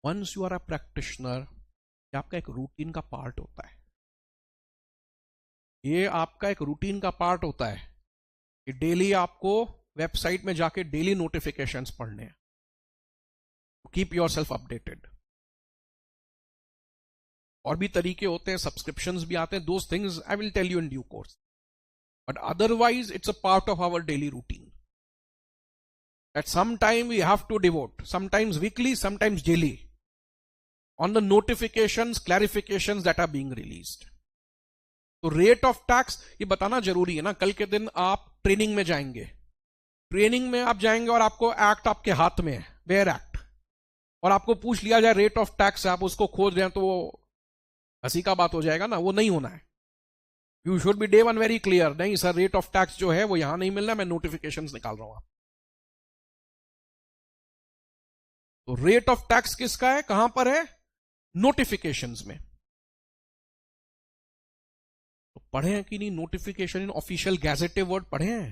once you are a practitioner, ये आपका एक रूटीन का पार्ट होता है। ये आपका एक रूटीन का पार्ट होता है कि डेली आपको वेबसाइट में जाके डेली नोटिफिकेशंस पढ़ने हैं। Keep yourself updated. और भी तरीके होते हैं, सब्सक्रिप्शंस भी आते हैं, those things I will tell you in due course, but otherwise it's a part of our daily routine. At some time we have to devote, sometimes weekly, sometimes daily, on the notifications, clarifications that are being released. तो rate of tax ये बताना जरूरी है ना। कल के दिन आप ट्रेनिंग में जाएंगे, ट्रेनिंग में आप जाएंगे और आपको एक्ट आपके हाथ में है, वेयर एक्ट, और आपको पूछ लिया जाए रेट ऑफ टैक्स, आप उसको खोज रहे हैं, तो वो हंसी का बात हो जाएगा ना, वो नहीं होना है। You should be day one very clear, नहीं सर रेट ऑफ टैक्स जो है वो यहां नहीं मिलना, मैं नोटिफिकेशंस निकाल रहा हूं। तो रेट ऑफ टैक्स किसका है, कहां पर है, नोटिफिकेशंस में। तो पढ़े हैं कि नहीं नोटिफिकेशन इन ऑफिशियल गैजेटेड वर्ड पढ़े हैं,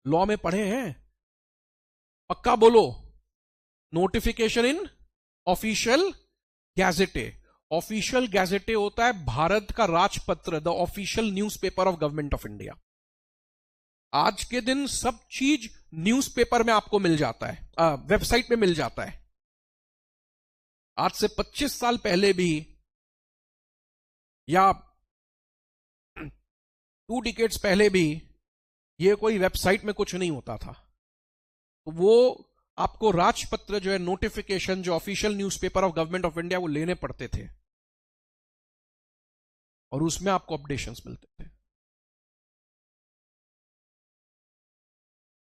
लॉ में पढ़े हैं, पक्का बोलो, नोटिफिकेशन इन ऑफिशियल गैजेटे। ऑफिशियल गैजेटे होता है भारत का राजपत्र, the official newspaper of government of India. आज के दिन सब चीज न्यूज़पेपर में आपको मिल जाता है, वेबसाइट में मिल जाता है। आज से 25 साल पहले भी या 2 डिकेड्स पहले भी ये कोई वेबसाइट में कुछ नहीं होता था। तो वो आपको राजपत्र जो है, नोटिफिकेशन, जो official newspaper of government of India, वो लेने पड़ते थे और उसमें आपको अपडेशंस मिलते थे।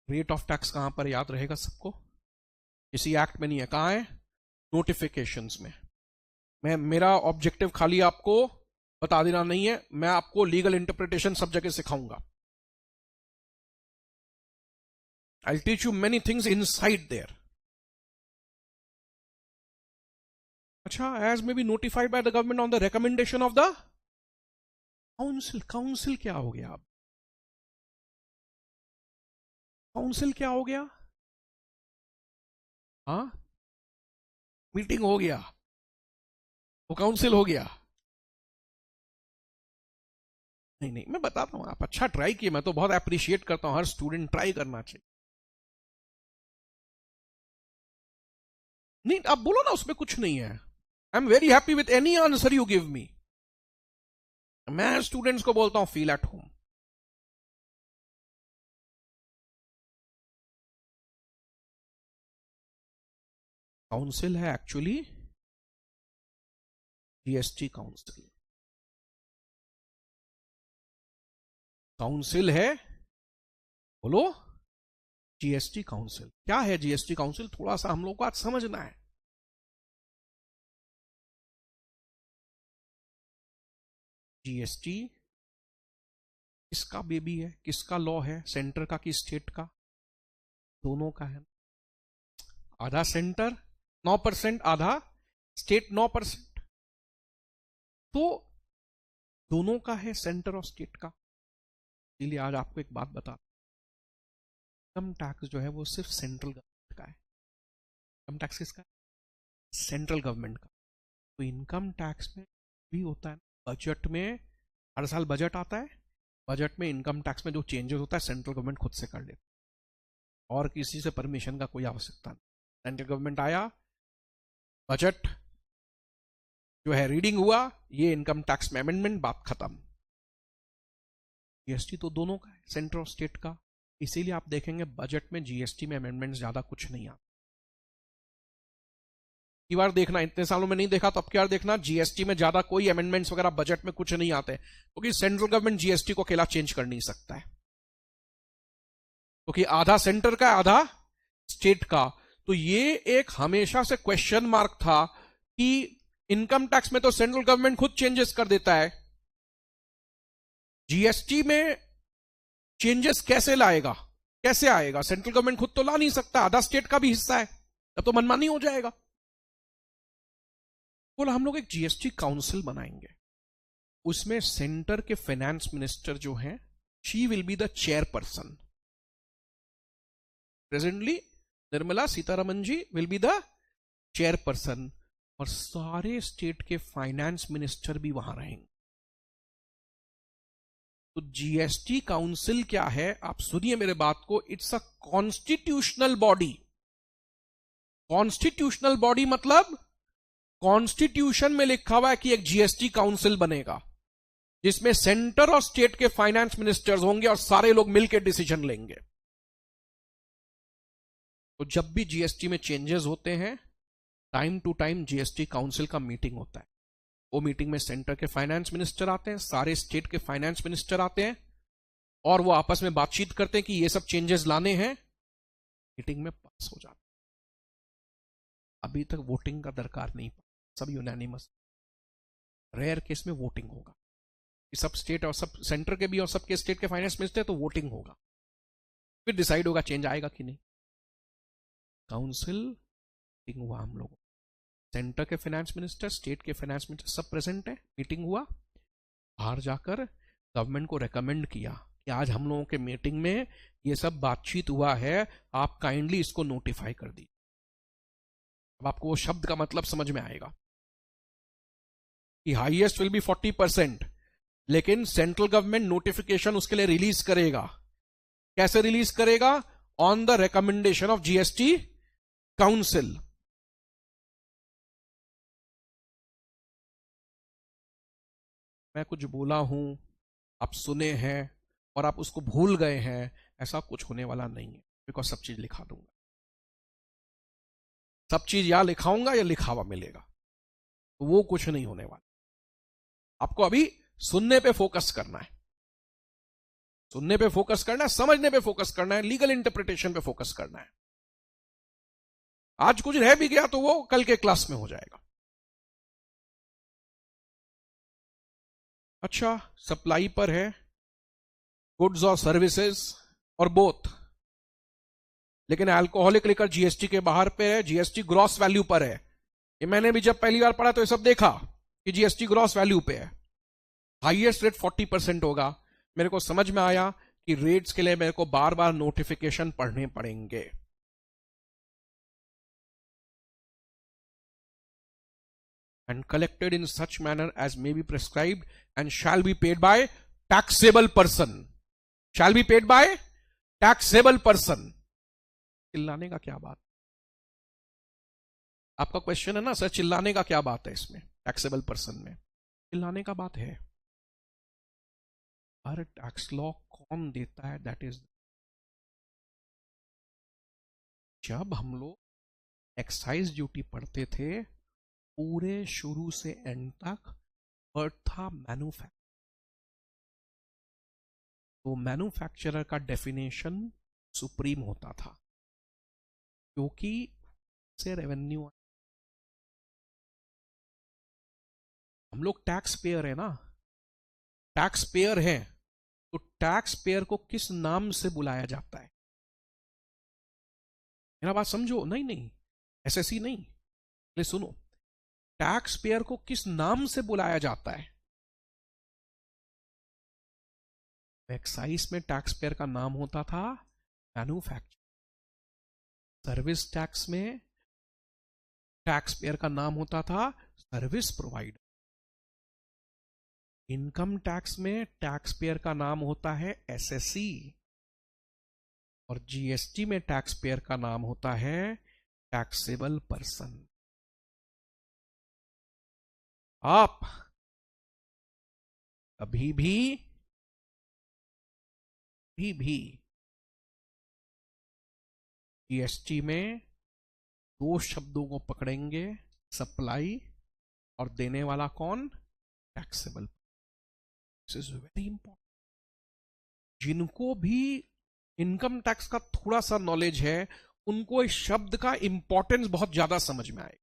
रेट ऑफ टैक्स कहां पर याद रहेगा सबको? किसी एक्ट में नहीं है, कहां है? नोटिफिकेशंस में। मेरा ऑब्जेक्टिव खाली आपको बता देना नहीं है, मैं आपको लीगल इंटरप्रिटेशन सब जगह सिखाऊंगा। I'll teach you many things inside there. अच्छा, as may be notified by the government on the recommendation of the council. Council क्या हो गया? अब काउंसिल क्या हो गया? हाँ, मीटिंग हो गया, वो काउंसिल हो गया। नहीं नहीं, मैं बताता हूं, आप अच्छा ट्राई किए, मैं तो बहुत अप्रिशिएट करता हूं, हर स्टूडेंट ट्राई करना चाहिए। नहीं, आप बोलो ना उसमें कुछ नहीं है। I am very happy with any answer you give me. मैं स्टूडेंट्स को बोलता हूं फील एट होम। काउंसिल है एक्चुअली जीएसटी काउंसिल। काउंसिल है, बोलो, जीएसटी काउंसिल। क्या है जीएसटी काउंसिल? थोड़ा सा हम लोग को आज समझना है। जीएसटी किसका बेबी है, किसका लॉ है? सेंटर का कि स्टेट का? दोनों का है। आधा सेंटर 9%, आधा स्टेट 9%। तो दोनों का है, सेंटर और स्टेट का। इसलिए आज आपको एक बात बता, इनकम टैक्स जो है वो सिर्फ सेंट्रल गवर्नमेंट का है। इनकम टैक्स किसका? सेंट्रल गवर्नमेंट का। तो इनकम टैक्स में भी होता है, बजट में हर साल बजट आता है, बजट में इनकम टैक्स में जो चेंजेस होता है सेंट्रल गवर्नमेंट खुद से कर लेता है और किसी से परमिशन का कोई आवश्यकता नहीं। सेंट्रल गवर्नमेंट आया, बजट जो है रीडिंग हुआ, ये इनकम टैक्स में अमेंडमेंट, बात खत्म। जीएसटी तो दोनों का है, सेंट्रल और स्टेट का। इसीलिए आप देखेंगे बजट में जीएसटी में अमेंडमेंट ज्यादा कुछ नहीं आता। की बार देखना, इतने सालों में नहीं देखा तो अब की बार देखना, जीएसटी में ज्यादा कोई अमेंडमेंट्स वगैरह बजट में कुछ नहीं आते, क्योंकि सेंट्रल गवर्नमेंट जीएसटी को अकेला चेंज कर नहीं सकता है, क्योंकि आधा सेंटर का आधा स्टेट का। तो ये एक हमेशा से क्वेश्चन मार्क था कि इनकम टैक्स में तो सेंट्रल गवर्नमेंट खुद चेंजेस कर देता है, जीएसटी में चेंजेस कैसे लाएगा, कैसे आएगा? सेंट्रल गवर्नमेंट खुद तो ला नहीं सकता, आधा स्टेट का भी हिस्सा है, तब तो मनमानी हो जाएगा। बोला हम लोग एक जीएसटी काउंसिल बनाएंगे, उसमें सेंटर के फाइनेंस मिनिस्टर जो हैं, she will be the chairperson. Presently Nirmala Sitharaman ji will be the chairperson और सारे स्टेट के फाइनेंस मिनिस्टर भी वहां रहेंगे। तो जीएसटी काउंसिल क्या है, आप सुनिए मेरे बात को, it's a constitutional body. Constitutional body मतलब कॉन्स्टिट्यूशन में लिखा हुआ है कि एक जीएसटी काउंसिल बनेगा जिसमें सेंटर और स्टेट के फाइनेंस मिनिस्टर्स होंगे और सारे लोग मिलकर डिसीजन लेंगे। तो जब भी जीएसटी में चेंजेस होते हैं, time to time GST council का मीटिंग होता है। वो मीटिंग में सेंटर के फाइनेंस मिनिस्टर आते हैं, सारे स्टेट के फाइनेंस मिनिस्टर आते हैं और वो आपस में बातचीत करते हैं कि ये सब चेंजेस लाने हैं, मीटिंग में पास हो जाते हैं। अभी तक वोटिंग का दरकार नहीं, सब यूनानिमस। रेयर केस में वोटिंग होगा, सब स्टेट और सब सेंटर के भी और सबके स्टेट के फाइनेंस मिनिस्टर, तो वोटिंग होगा, फिर डिसाइड होगा चेंज आएगा कि नहीं। काउंसिल मीटिंग हुआ, हम लोग सेंटर के फाइनेंस मिनिस्टर, स्टेट के फाइनेंस मिनिस्टर सब प्रेजेंट है, मीटिंग हुआ, बाहर जाकर गवर्नमेंट को रेकमेंड किया कि आज हम लोगों के मीटिंग में ये सब बातचीत हुआ है, आप काइंडली इसको नोटिफाई कर दी। अब आपको वो शब्द का मतलब समझ में आएगा कि हाईएस्ट विल बी 40%, लेकिन सेंट्रल गवर्नमेंट नोटिफिकेशन उसके लिए रिलीज करेगा। कैसे रिलीज करेगा? On the recommendation of GST council. मैं कुछ बोला हूं, आप सुने हैं और आप उसको भूल गए हैं, ऐसा कुछ होने वाला नहीं है, बिकॉज सब चीज लिखा दूंगा। सब चीज या लिखाऊंगा या लिखा हुआ मिलेगा, तो वो कुछ नहीं होने वाला। आपको अभी सुनने पे फोकस करना है, सुनने पे फोकस करना है, समझने पे फोकस करना है, लीगल इंटरप्रिटेशन पे फोकस करना है। आज कुछ रह भी गया तो वो कल के क्लास में हो जाएगा। अच्छा, सप्लाई पर है, गुड्स और सर्विसेज और बोथ, लेकिन अल्कोहलिक लिकर जीएसटी के बाहर पे है, जीएसटी ग्रॉस वैल्यू पर है। ये मैंने भी जब पहली बार पढ़ा तो ये सब देखा कि जीएसटी ग्रॉस वैल्यू पे है, हाईएस्ट रेट 40% होगा। मेरे को समझ में आया कि रेट्स के लिए मेरे को बार बार नोटिफिकेशन पढ़ने पड़ेंगे। And collected in such manner as may be prescribed and shall be paid by taxable person. Shall be paid by taxable person. चिल्लाने का क्या बात? आपका क्वेश्चन है ना सर, चिल्लाने का क्या बात है इसमें? टैक्सेबल पर्सन में चिल्लाने का बात है। हर टैक्स लॉ कौन देता है? दैट इज, जब हम लोग एक्साइज ड्यूटी पढ़ते थे, पूरे शुरू से एंड तक वर्ड था मैन्युफैक्चर। तो मैन्युफैक्चरर का डेफिनेशन सुप्रीम होता था, क्योंकि से रेवेन्यू, हम लोग टैक्स पेयर है ना, टैक्स पेयर है, तो टैक्स पेयर को किस नाम से बुलाया जाता है? मेरा बात समझो। नहीं नहीं, एसएससी नहीं, ले सुनो, टैक्स पेयर को किस नाम से बुलाया जाता है? एक्साइज में टैक्स पेयर का नाम होता था मैन्युफैक्चर, सर्विस टैक्स में टैक्स पेयर का नाम होता था सर्विस प्रोवाइडर, इनकम टैक्स में टैक्स पेयर का नाम होता है एसएससी, और जीएसटी में टैक्स पेयर का नाम होता है टैक्सेबल पर्सन। आप कभी भी जीएसटी में दो शब्दों को पकड़ेंगे, सप्लाई और देने वाला कौन? Taxable. This is very important. जिनको भी इनकम टैक्स का थोड़ा सा नॉलेज है, उनको इस शब्द का इंपॉर्टेंस बहुत ज्यादा समझ में आए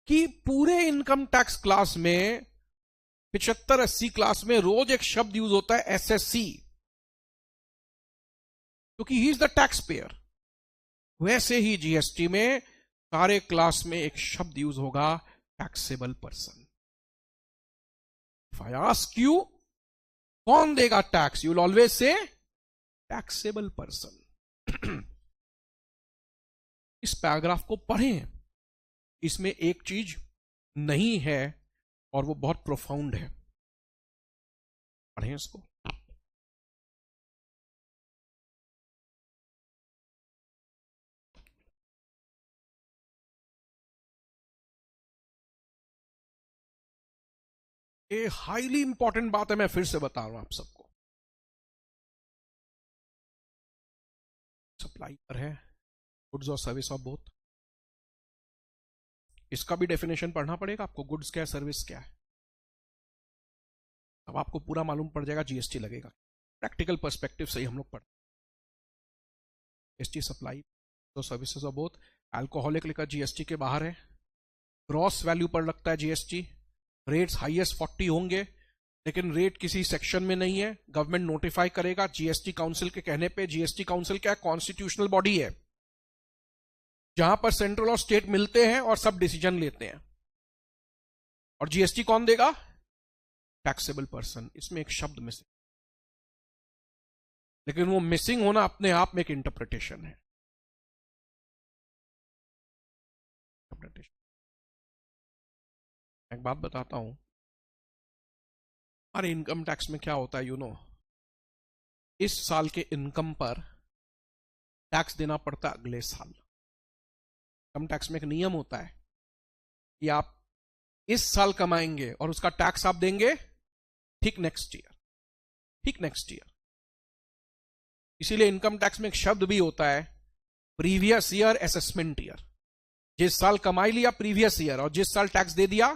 कि पूरे इनकम टैक्स क्लास में 75-80 क्लास में रोज एक शब्द यूज होता है एसएससी, क्योंकि he is the tax payer. वैसे ही जीएसटी में सारे क्लास में एक शब्द यूज होगा taxable person. If I ask you कौन देगा tax, you will always say taxable person. इस पैराग्राफ को पढ़ें, इसमें एक चीज नहीं है और वो बहुत प्रोफाउंड है, पढ़ें इसको। ये हाईली इंपॉर्टेंट बात है, मैं फिर से बता रहा हूं आप सबको। सप्लाई पर है, गुड्स और सर्विस ऑफ बोथ। इसका भी डेफिनेशन पढ़ना पड़ेगा आपको, गुड्स क्या है, सर्विस क्या है। अब आपको पूरा मालूम पड़ जाएगा जीएसटी लगेगा। प्रैक्टिकल पर्सपेक्टिव से ही हम लोग पढ़, जीएसटी सप्लाई तो services of both. Alcoholic liquor GST के बाहर है, ग्रॉस वैल्यू पर लगता है जीएसटी। रेट्स हाईएस्ट 40 होंगे, लेकिन रेट किसी सेक्शन में नहीं है, गवर्नमेंट नोटिफाई करेगा जीएसटी काउंसिल के कहने पे। जीएसटी काउंसिल क्या है? कॉन्स्टिट्यूशनल बॉडी है, जहां पर सेंट्रल और स्टेट मिलते हैं और सब डिसीजन लेते हैं। और जीएसटी कौन देगा? Taxable person. इसमें एक शब्द मिसिंग, लेकिन वो मिसिंग होना अपने आप में एक इंटरप्रिटेशन है। एक बात बताता हूं, हमारे इनकम टैक्स में क्या होता है इस साल के इनकम पर टैक्स देना पड़ता है अगले साल। इनकम टैक्स में एक नियम होता है कि आप इस साल कमाएंगे और उसका टैक्स आप देंगे ठीक नेक्स्ट ईयर। इसीलिए इनकम टैक्स में एक शब्द भी होता है, प्रीवियस ईयर असेसमेंट ईयर। जिस साल कमाई लिया प्रीवियस ईयर, और जिस साल टैक्स दे दिया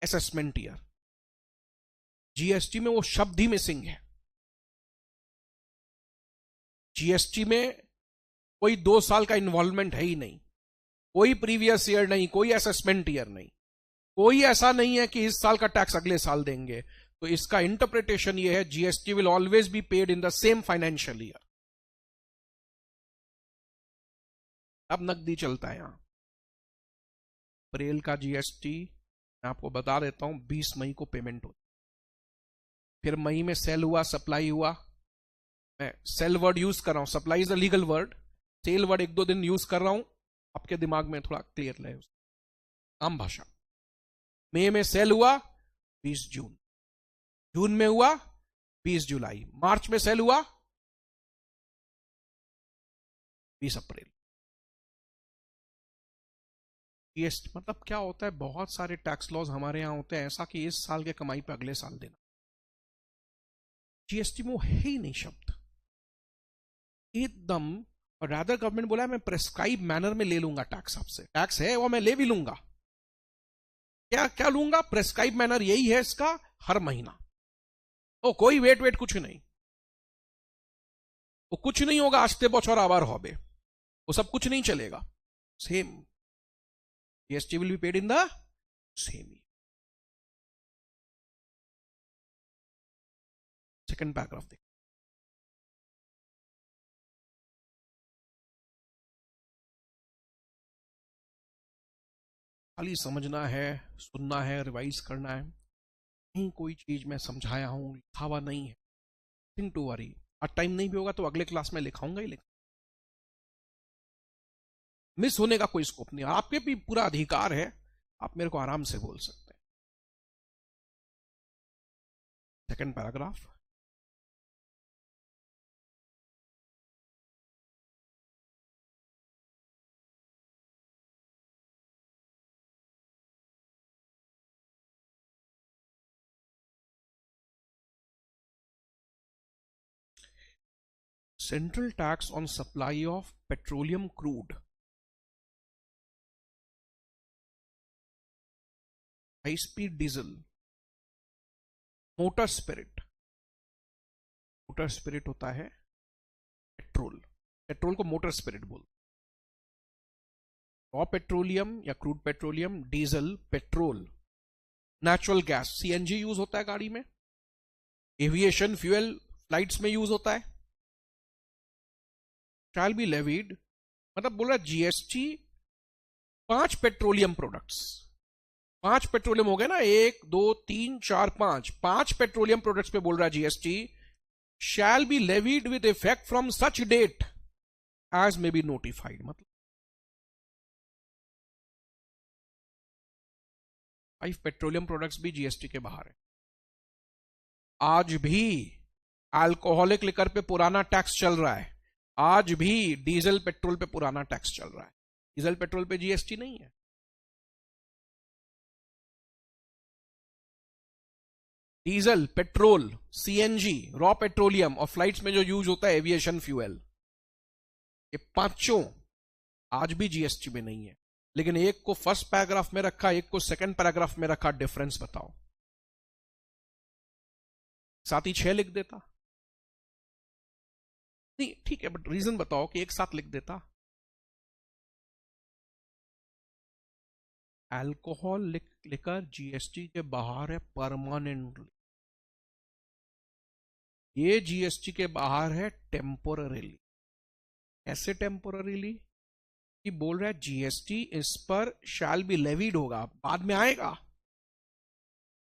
असेसमेंट ईयर। जीएसटी में वो शब्द ही मिसिंग है। जीएसटी में कोई 2 साल का इन्वॉल्वमेंट है ही नहीं, कोई प्रीवियस ईयर नहीं, कोई असेसमेंट ईयर नहीं, कोई ऐसा नहीं है कि इस साल का टैक्स अगले साल देंगे। तो इसका इंटरप्रिटेशन ये है, GST will always be paid in the same financial year. अब नकदी चलता है यहां। अप्रैल का जीएसटी मैं आपको बता देता हूं, 20 मई को पेमेंट होती। फिर मई में सेल हुआ, सप्लाई हुआ। मैं सेल वर्ड यूज कर रहा हूं, supply is a legal word. Sale word 1-2 दिन यूज कर रहा हूं, आपके दिमाग में थोड़ा क्लियर रहे, आम भाषा। मई में सेल हुआ 20 जून, जून में हुआ 20 जुलाई, मार्च में सेल हुआ 20 अप्रैल। जीएसटी मतलब क्या होता है, बहुत सारे टैक्स लॉज हमारे यहां होते हैं ऐसा कि इस साल के कमाई पे अगले साल देना। जीएसटी में वो है ही नहीं शब्द एकदम। और रादर गवर्नमेंट बोला है मैं प्रेस्क्राइब मैनर में ले लूंगा टैक्स आपसे। टैक्स है वो मैं ले भी लूंगा। क्या क्या लूंगा? प्रेस्क्राइब मैनर यही है इसका, हर महीना। ओ कोई वेट कुछ नहीं, वो कुछ नहीं होगा। आस्ते बछर आबार होबे, वो सब कुछ नहीं चलेगा। Same GST will be paid in the same year. Second paragraph देख, खाली समझना है, सुनना है, रिवाइज करना है। नहीं कोई चीज मैं समझाया हूं, लिखा हुआ नहीं है, थिंग टू वरी। आज टाइम नहीं भी होगा तो अगले क्लास में लिखाऊंगा ही लिखा। मिस होने का कोई स्कोप नहीं। आपके भी पूरा अधिकार है, आप मेरे को आराम से बोल सकते हैं। Second paragraph, central tax on supply of petroleum crude, high speed diesel, motor spirit. Motor spirit होता है पेट्रोल, पेट्रोल को मोटर स्पिरिट बोलते। रॉ पेट्रोलियम या crude petroleum, diesel, petrol, natural gas, CNG use होता है गाड़ी में, एविएशन फ्यूल फ्लाइट्स में यूज होता है। शैल बी लेविड मतलब बोल रहा जीएसटी 5 पेट्रोलियम प्रोडक्ट्स, 5 पेट्रोलियम हो गए ना, 1 2 3 4 5 पेट्रोलियम प्रोडक्ट्स पे बोल रहा है GST shall be levied with effect from such date as may be notified. मतलब 5 पेट्रोलियम प्रोडक्ट्स भी जीएसटी के बाहर है। आज भी अल्कोहलिक लिकर पे पुराना टैक्स चल रहा है, आज भी डीजल पेट्रोल पे पुराना टैक्स चल रहा है। डीजल पेट्रोल पे जीएसटी नहीं है। Diesel, petrol, CNG, raw petroleum और फ्लाइट्स में जो यूज होता है एविएशन फ्यूल, ये पांचों आज भी जीएसटी में नहीं है। लेकिन एक को फर्स्ट पैराग्राफ में रखा, एक को सेकंड पैराग्राफ में रखा, डिफरेंस बताओ। साथ ही 6 लिख देता, नहीं ठीक है, बट रीजन बताओ कि एक साथ लिख देता। अल्कोहल लिकर जीएसटी के बाहर है परमानेंटली, ये जीएसटी के बाहर है टेम्पोररीली। कैसे टेम्पोररीली? कि बोल रहा है जीएसटी इस पर शैल बी लेविड होगा, बाद में आएगा,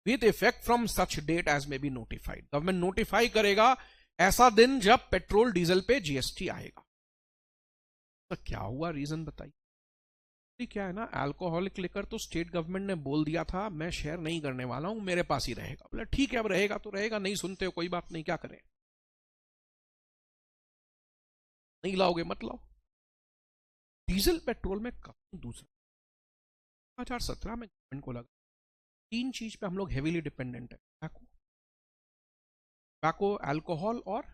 with effect from such date as may be notified. Government notify करेगा ऐसा दिन जब पेट्रोल डीजल पे जीएसटी आएगा। तो क्या हुआ, रीजन बताइए। क्या है ना, अल्कोहलिक लिकर तो स्टेट गवर्नमेंट ने बोल दिया था मैं शेयर नहीं करने वाला हूं, मेरे पास ही रहेगा। बोला ठीक है, अब रहेगा तो रहेगा, नहीं सुनते हो कोई बात नहीं, क्या करें, नहीं लाओगे मत लाओ। डीजल पेट्रोल में काफी दूसरा 2017 में गवर्नमेंट को लगा तीन चीज पे हम लोग हेवीली डिपेंडेंट है, टैको, अल्कोहल और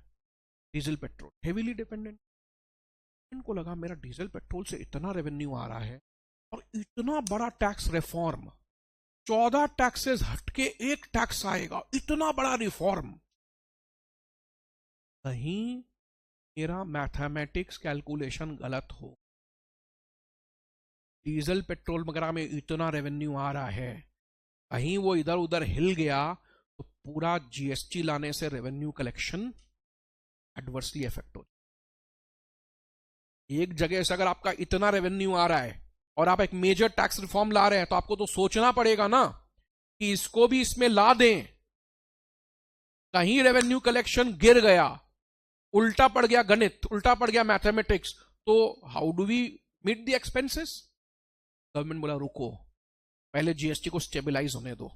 डीजल पेट्रोल, हेवीली डिपेंडेंट। इनको लगा मेरा डीजल पेट्रोल से इतना रेवेन्यू आ रहा है और इतना बड़ा टैक्स रिफॉर्म, 14 टैक्सेस हटके एक टैक्स आएगा, इतना बड़ा रिफॉर्म, कहीं मेरा मैथमेटिक्स कैलकुलेशन गलत हो, डीजल पेट्रोल वगैरह में इतना रेवेन्यू आ रहा है, कहीं वो इधर उधर हिल गया तो पूरा जीएसटी लाने से रेवेन्यू कलेक्शन एडवर्सली इफेक्ट हो। एक जगह से अगर आपका इतना रेवेन्यू आ रहा है और आप एक मेजर टैक्स रिफॉर्म ला रहे हैं तो आपको तो सोचना पड़ेगा ना कि इसको भी इसमें ला दें। कहीं रेवेन्यू कलेक्शन गिर गया, उल्टा पड़ गया गणित, उल्टा पड़ गया मैथमेटिक्स, तो how do we meet the expenses. Government बोला रुको, पहले जीएसटी को स्टेबलाइज होने दो,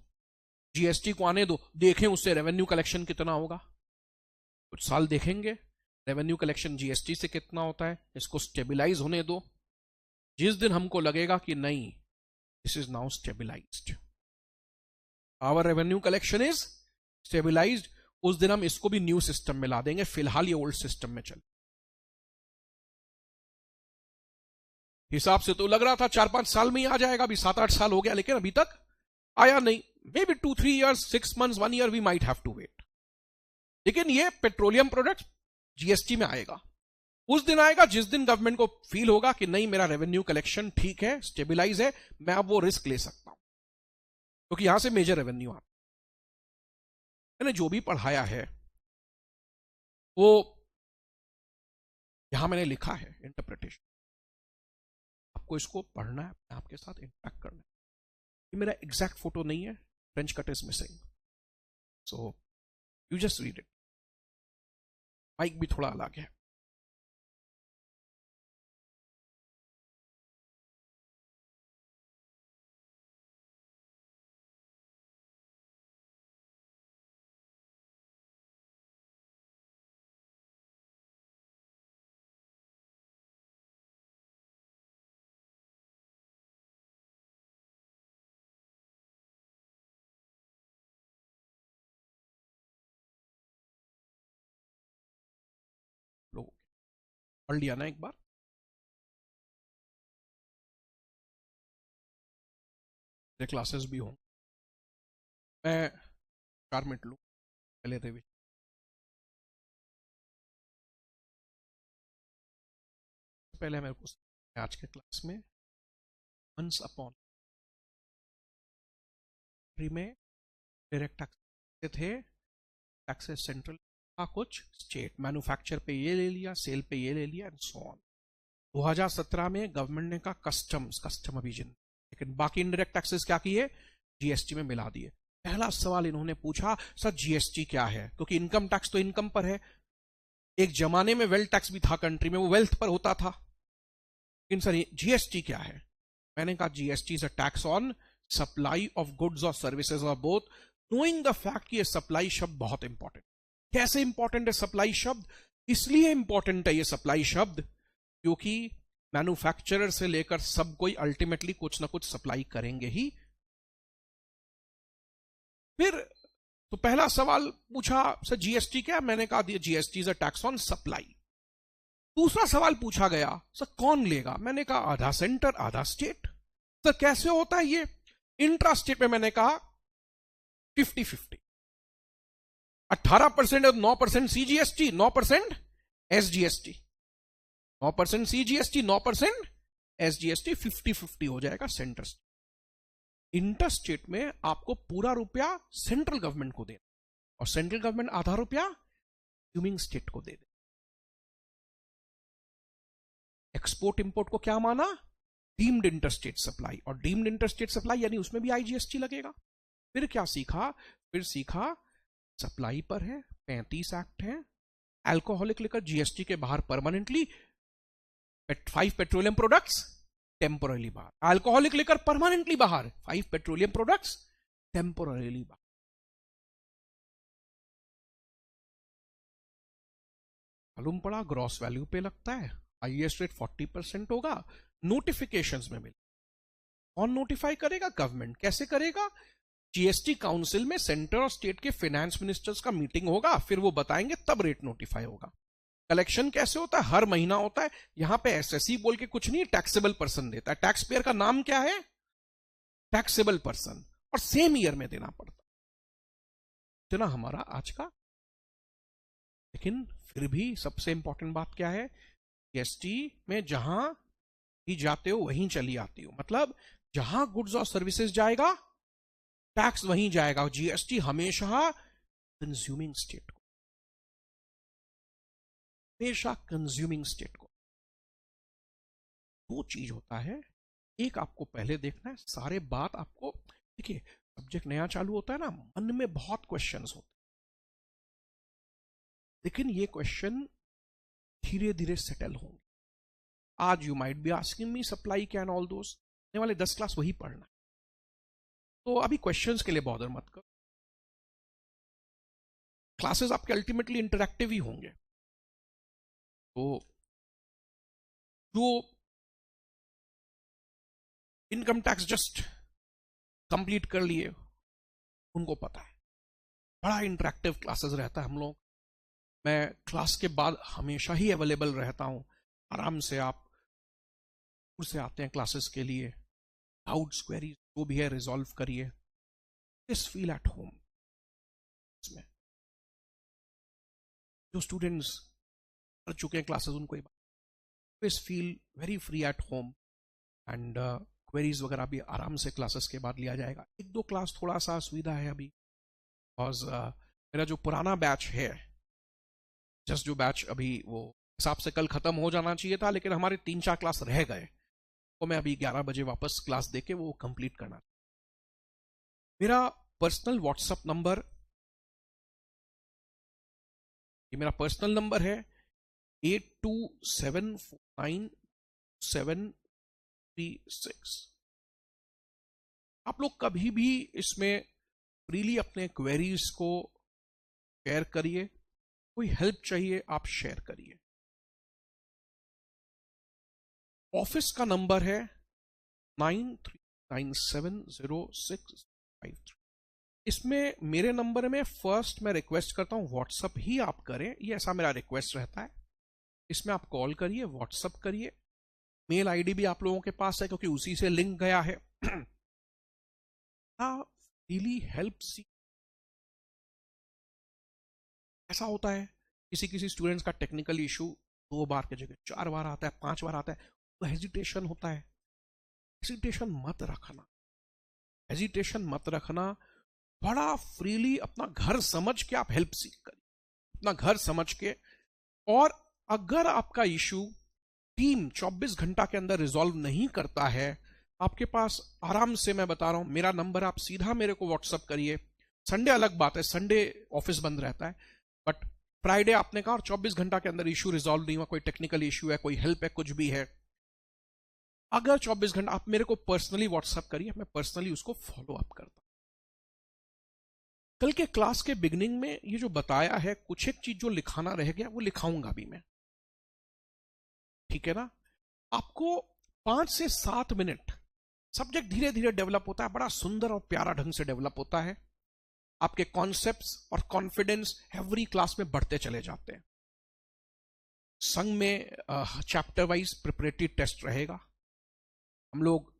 जीएसटी को आने दो, देखें उससे रेवेन्यू कलेक्शन कितना होगा, कुछ साल देखेंगे रेवेन्यू कलेक्शन जीएसटी से कितना होता है, इसको स्टेबलाइज होने दो। जिस दिन हमको लगेगा कि नहीं this is now stabilized, our revenue collection is stabilized, उस दिन हम इसको भी न्यू सिस्टम में ला देंगे, फिलहाल ये ओल्ड सिस्टम में चल। हिसाब से तो लग रहा था 4-5 साल में ही आ जाएगा, अभी 7-8 साल हो गया लेकिन अभी तक आया नहीं। May be 2-3 years, 6 months, 1 year we might have to wait. लेकिन ये पेट्रोलियम प्रोडक्ट जीएसटी में आएगा, उस दिन आएगा जिस दिन गवर्नमेंट को फील होगा कि नहीं मेरा रेवेन्यू कलेक्शन ठीक है, स्टेबलाइज है, मैं अब वो रिस्क ले सकता हूं, क्योंकि तो यहां से मेजर रेवेन्यू आता। मैंने जो भी पढ़ाया है वो यहां मैंने लिखा है इंटरप्रिटेशन, आपको इसको पढ़ना है, अपने आपके साथ इंटरेक्ट करना है। ये मेरा एग्जैक्ट फोटो नहीं है, French cut is missing, so you just read it. Mike भी थोड़ा अलग है। लोग पढ़ लिया ना एक बार, क्लासेस भी हों, मैं 4 मिनट लूँ पहले रिविजन। पहले मेरे को आज के क्लास में वंस अपॉन में डायरेक्ट टैक्स थे, टैक्सेस सेंट्रल का, कुछ स्टेट, मैन्युफैक्चर पे ये ले लिया, सेल पे ये ले लिया एंड सो ऑन। 2017 में गवर्नमेंट ने कहा कस्टम अभिजन, लेकिन बाकी इनडायरेक्ट टैक्सेस क्या किए, जीएसटी में मिला दिए। पहला सवाल इन्होंने पूछा सर जीएसटी क्या है, क्योंकि इनकम टैक्स तो इनकम पर है, एक जमाने में वेल्थ टैक्स भी था कंट्री में, वो वेल्थ पर होता था, लेकिन सर जीएसटी क्या है। मैंने कहा GST is a tax on supply of goods और सर्विसेज और बोथ, नोइंग द फैक्ट कि ये सप्लाई शब्द बहुत इंपॉर्टेंट। कैसे इंपॉर्टेंट है सप्लाई शब्द, इसलिए इंपॉर्टेंट है ये सप्लाई शब्द क्योंकि मैन्युफैक्चरर से लेकर सब कोई अल्टीमेटली कुछ ना कुछ सप्लाई करेंगे ही। फिर तो पहला सवाल पूछा सर जीएसटी क्या, मैंने कहा GST is a tax on supply. दूसरा सवाल पूछा गया सर कौन लेगा, मैंने कहा आधा सेंटर आधा स्टेट। सर कैसे होता है ये, इंट्रा स्टेट में मैंने कहा 50-50, 18% और 9% सीजीएसटी, 9% एसजीएसटी, 9% सीजीएसटी, 9% एसजीएसटी, 50-50 हो जाएगा सेंटर स्टेट। इंटर स्टेट में आपको पूरा रुपया सेंट्रल गवर्नमेंट को देना और सेंट्रल गवर्नमेंट आधा रुपया कंज्यूमिंग स्टेट को दे दे। एक्सपोर्ट इंपोर्ट को क्या माना, डीम्ड इंटरस्टेट सप्लाई, और डीम्ड इंटरस्टेट सप्लाई यानी उसमें भी आईजीएसटी लगेगा। फिर क्या सीखा, फिर सीखा सप्लाई पर है 35 एक्ट है, अल्कोहलिक लिकर जीएसटी के बाहर परमानेंटली, 5 पेट्रोलियम प्रोडक्ट्स टेम्पोरली बाहर। अल्कोहलिक लिकर परमानेंटली बाहर। 5 पेट्रोलियम प्रोडक्ट्स टेम्पोरली बाहर। मालूम पड़ा ग्रॉस वैल्यू पे लगता है, हाईएस्ट रेट 40% होगा, नोटिफिकेशंस में मिले। कौन नोटिफाई करेगा? गवर्नमेंट। कैसे करेगा? जीएसटी काउंसिल में सेंटर और स्टेट के फाइनेंस मिनिस्टर्स का मीटिंग होगा, फिर वो बताएंगे, तब रेट नोटिफाई होगा। कलेक्शन कैसे होता है? हर महीना होता है। यहां पे एसएससी बोल के कुछ नहीं, टैक्सेबल पर्सन देता है। टैक्स पेयर का नाम क्या है? टैक्सेबल पर्सन, और सेम ईयर में देना पड़ता है। इतना हमारा आज का। लेकिन फिर भी सबसे इंपॉर्टेंट बात क्या है? जीएसटी में जहां भी जाते हो वहीं चली आती हो, मतलब जहां गुड्स और सर्विसेज जाएगा टैक्स वहीं जाएगा। जीएसटी हमेशा कंज्यूमिंग स्टेट को, हमेशा कंज्यूमिंग स्टेट को। दो चीज होता है, एक आपको पहले देखना है, सारे बात आपको देखिए, सब्जेक्ट नया चालू होता है ना, मन में बहुत क्वेश्चंस होते हैं, लेकिन ये क्वेश्चन धीरे धीरे सेटल होंगे। आज you might be asking me supply can all those, आने वाले 10 क्लास वही पढ़ना है, तो अभी क्वेश्चंस के लिए बॉदर मत करो। क्लासेस आपके अल्टीमेटली इंटरैक्टिव ही होंगे। तो जो इनकम टैक्स जस्ट कंप्लीट कर लिए उनको पता है, बड़ा इंटरैक्टिव क्लासेस रहता है हम लोग। मैं क्लास के बाद हमेशा ही अवेलेबल रहता हूं, आराम से आप से आते हैं क्लासेस के लिए, डाउट्स क्वेरीज जो भी है रिजॉल्व करिए, दिस फील एट होम। इसमें जो स्टूडेंट्स कर चुके हैं क्लासेस उनको this feel very free at home, and queries वगैरह भी आराम से क्लासेस के बाद लिया जाएगा। एक दो क्लास थोड़ा सा असुविधा है अभी, बिकॉज मेरा जो पुराना बैच है, जस्ट जो बैच अभी वो हिसाब से कल खत्म हो जाना चाहिए था, लेकिन हमारे 3-4 क्लास रह गए, तो मैं अभी 11 बजे वापस क्लास देके वो कंप्लीट करना। मेरा पर्सनल व्हाट्सएप नंबर, ये मेरा पर्सनल नंबर है 82749736। आप लोग कभी भी इसमें फ्रीली अपने क्वेरीज को शेयर करिए, कोई हेल्प चाहिए आप शेयर करिए। ऑफिस का नंबर है 93970653। इसमें मेरे नंबर में फर्स्ट मैं रिक्वेस्ट करता हूं व्हाट्सएप ही आप करें, ये ऐसा मेरा रिक्वेस्ट रहता है। इसमें आप कॉल करिए, व्हाट्सएप करिए, मेल आईडी भी आप लोगों के पास है क्योंकि उसी से लिंक गया है। रियली हेल्प सी। ऐसा होता है किसी किसी स्टूडेंट्स का टेक्निकल इशू 2 बार की जगह 4 बार आता है, 5 बार आता है, तो हेजिटेशन होता है। हेजिटेशन मत रखना, हेजिटेशन मत रखना। बड़ा फ्रीली अपना घर समझ के आप हेल्प सीख करिए, अपना घर समझ के। और अगर आपका इशू टीम 24 घंटा के अंदर रिजॉल्व नहीं करता है, आपके पास आराम से, मैं बता रहा हूं, मेरा नंबर, आप सीधा मेरे को व्हाट्सएप करिए। संडे अलग बात है, संडे ऑफिस बंद रहता है, बट फ्राइडे आपने कहा और 24 घंटा के अंदर इशू रिजॉल्व नहीं हुआ, कोई टेक्निकल इशू है, कोई हेल्प है, कुछ भी है, अगर 24 घंटा आप मेरे को पर्सनली व्हाट्सएप करिए, मैं पर्सनली उसको फॉलो अप करता हूं। कल के क्लास के बिगिनिंग में ये जो बताया है, कुछ एक चीज जो लिखाना रह गया वो लिखाऊंगा भी मैं, ठीक है ना। आपको 5 से 7 मिनट, सब्जेक्ट धीरे धीरे डेवलप होता है, बड़ा सुंदर और प्यारा ढंग से डेवलप होता है। आपके कॉन्सेप्ट्स और कॉन्फिडेंस एवरी क्लास में बढ़ते चले जाते हैं। संघ में चैप्टर वाइज प्रिपरेटरी टेस्ट रहेगा। हम लोग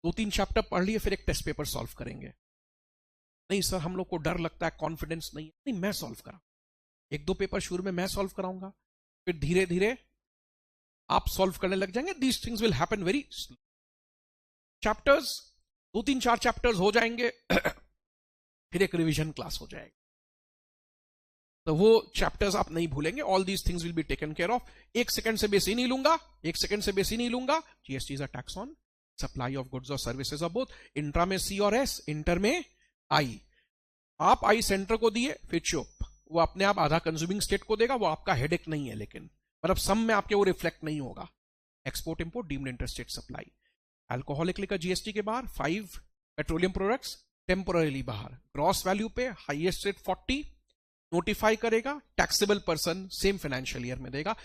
2-3 चैप्टर पढ़ लिए, फिर एक टेस्ट पेपर सॉल्व करेंगे। नहीं सर, हम लोग को डर लगता है, कॉन्फिडेंस नहीं, नहीं, मैं सॉल्व करा, 1-2 पेपर शुरू में मैं सॉल्व कराऊंगा, फिर धीरे धीरे आप सॉल्व करने लग जाएंगे। These things will happen very slow. Chapters 2-3-4 chapters हो जाएंगे, फिर एक रिवीजन क्लास हो जाएगी, तो वो चैप्टर्स आप नहीं भूलेंगे। All these things will be taken care of. 1 second से बेसी नहीं लूंगा, 1 सेकंड से बेसी नहीं लूंगा। GST is a tax on supply of goods और सर्विसेज ऑफ बोथ। इंट्रा में सी और एस, इंटर में आई। आप आई सेंटर को दिए, फिर चुप, वो अपने आप आधा कंज्यूमिंग स्टेट को देगा, वो आपका हेडेक नहीं है, लेकिन मतलब सम में आपके वो रिफ्लेक्ट नहीं होगा। Export import deemed interstate supply. Alcoholic liquor GST के बाहर, 5 पेट्रोलियम प्रोडक्ट्स टेम्पोररीली बाहर। ग्रॉस वैल्यू पे हाईएस्ट रेट 40 नोटिफाई करेगा, taxable person same financial year में देगा।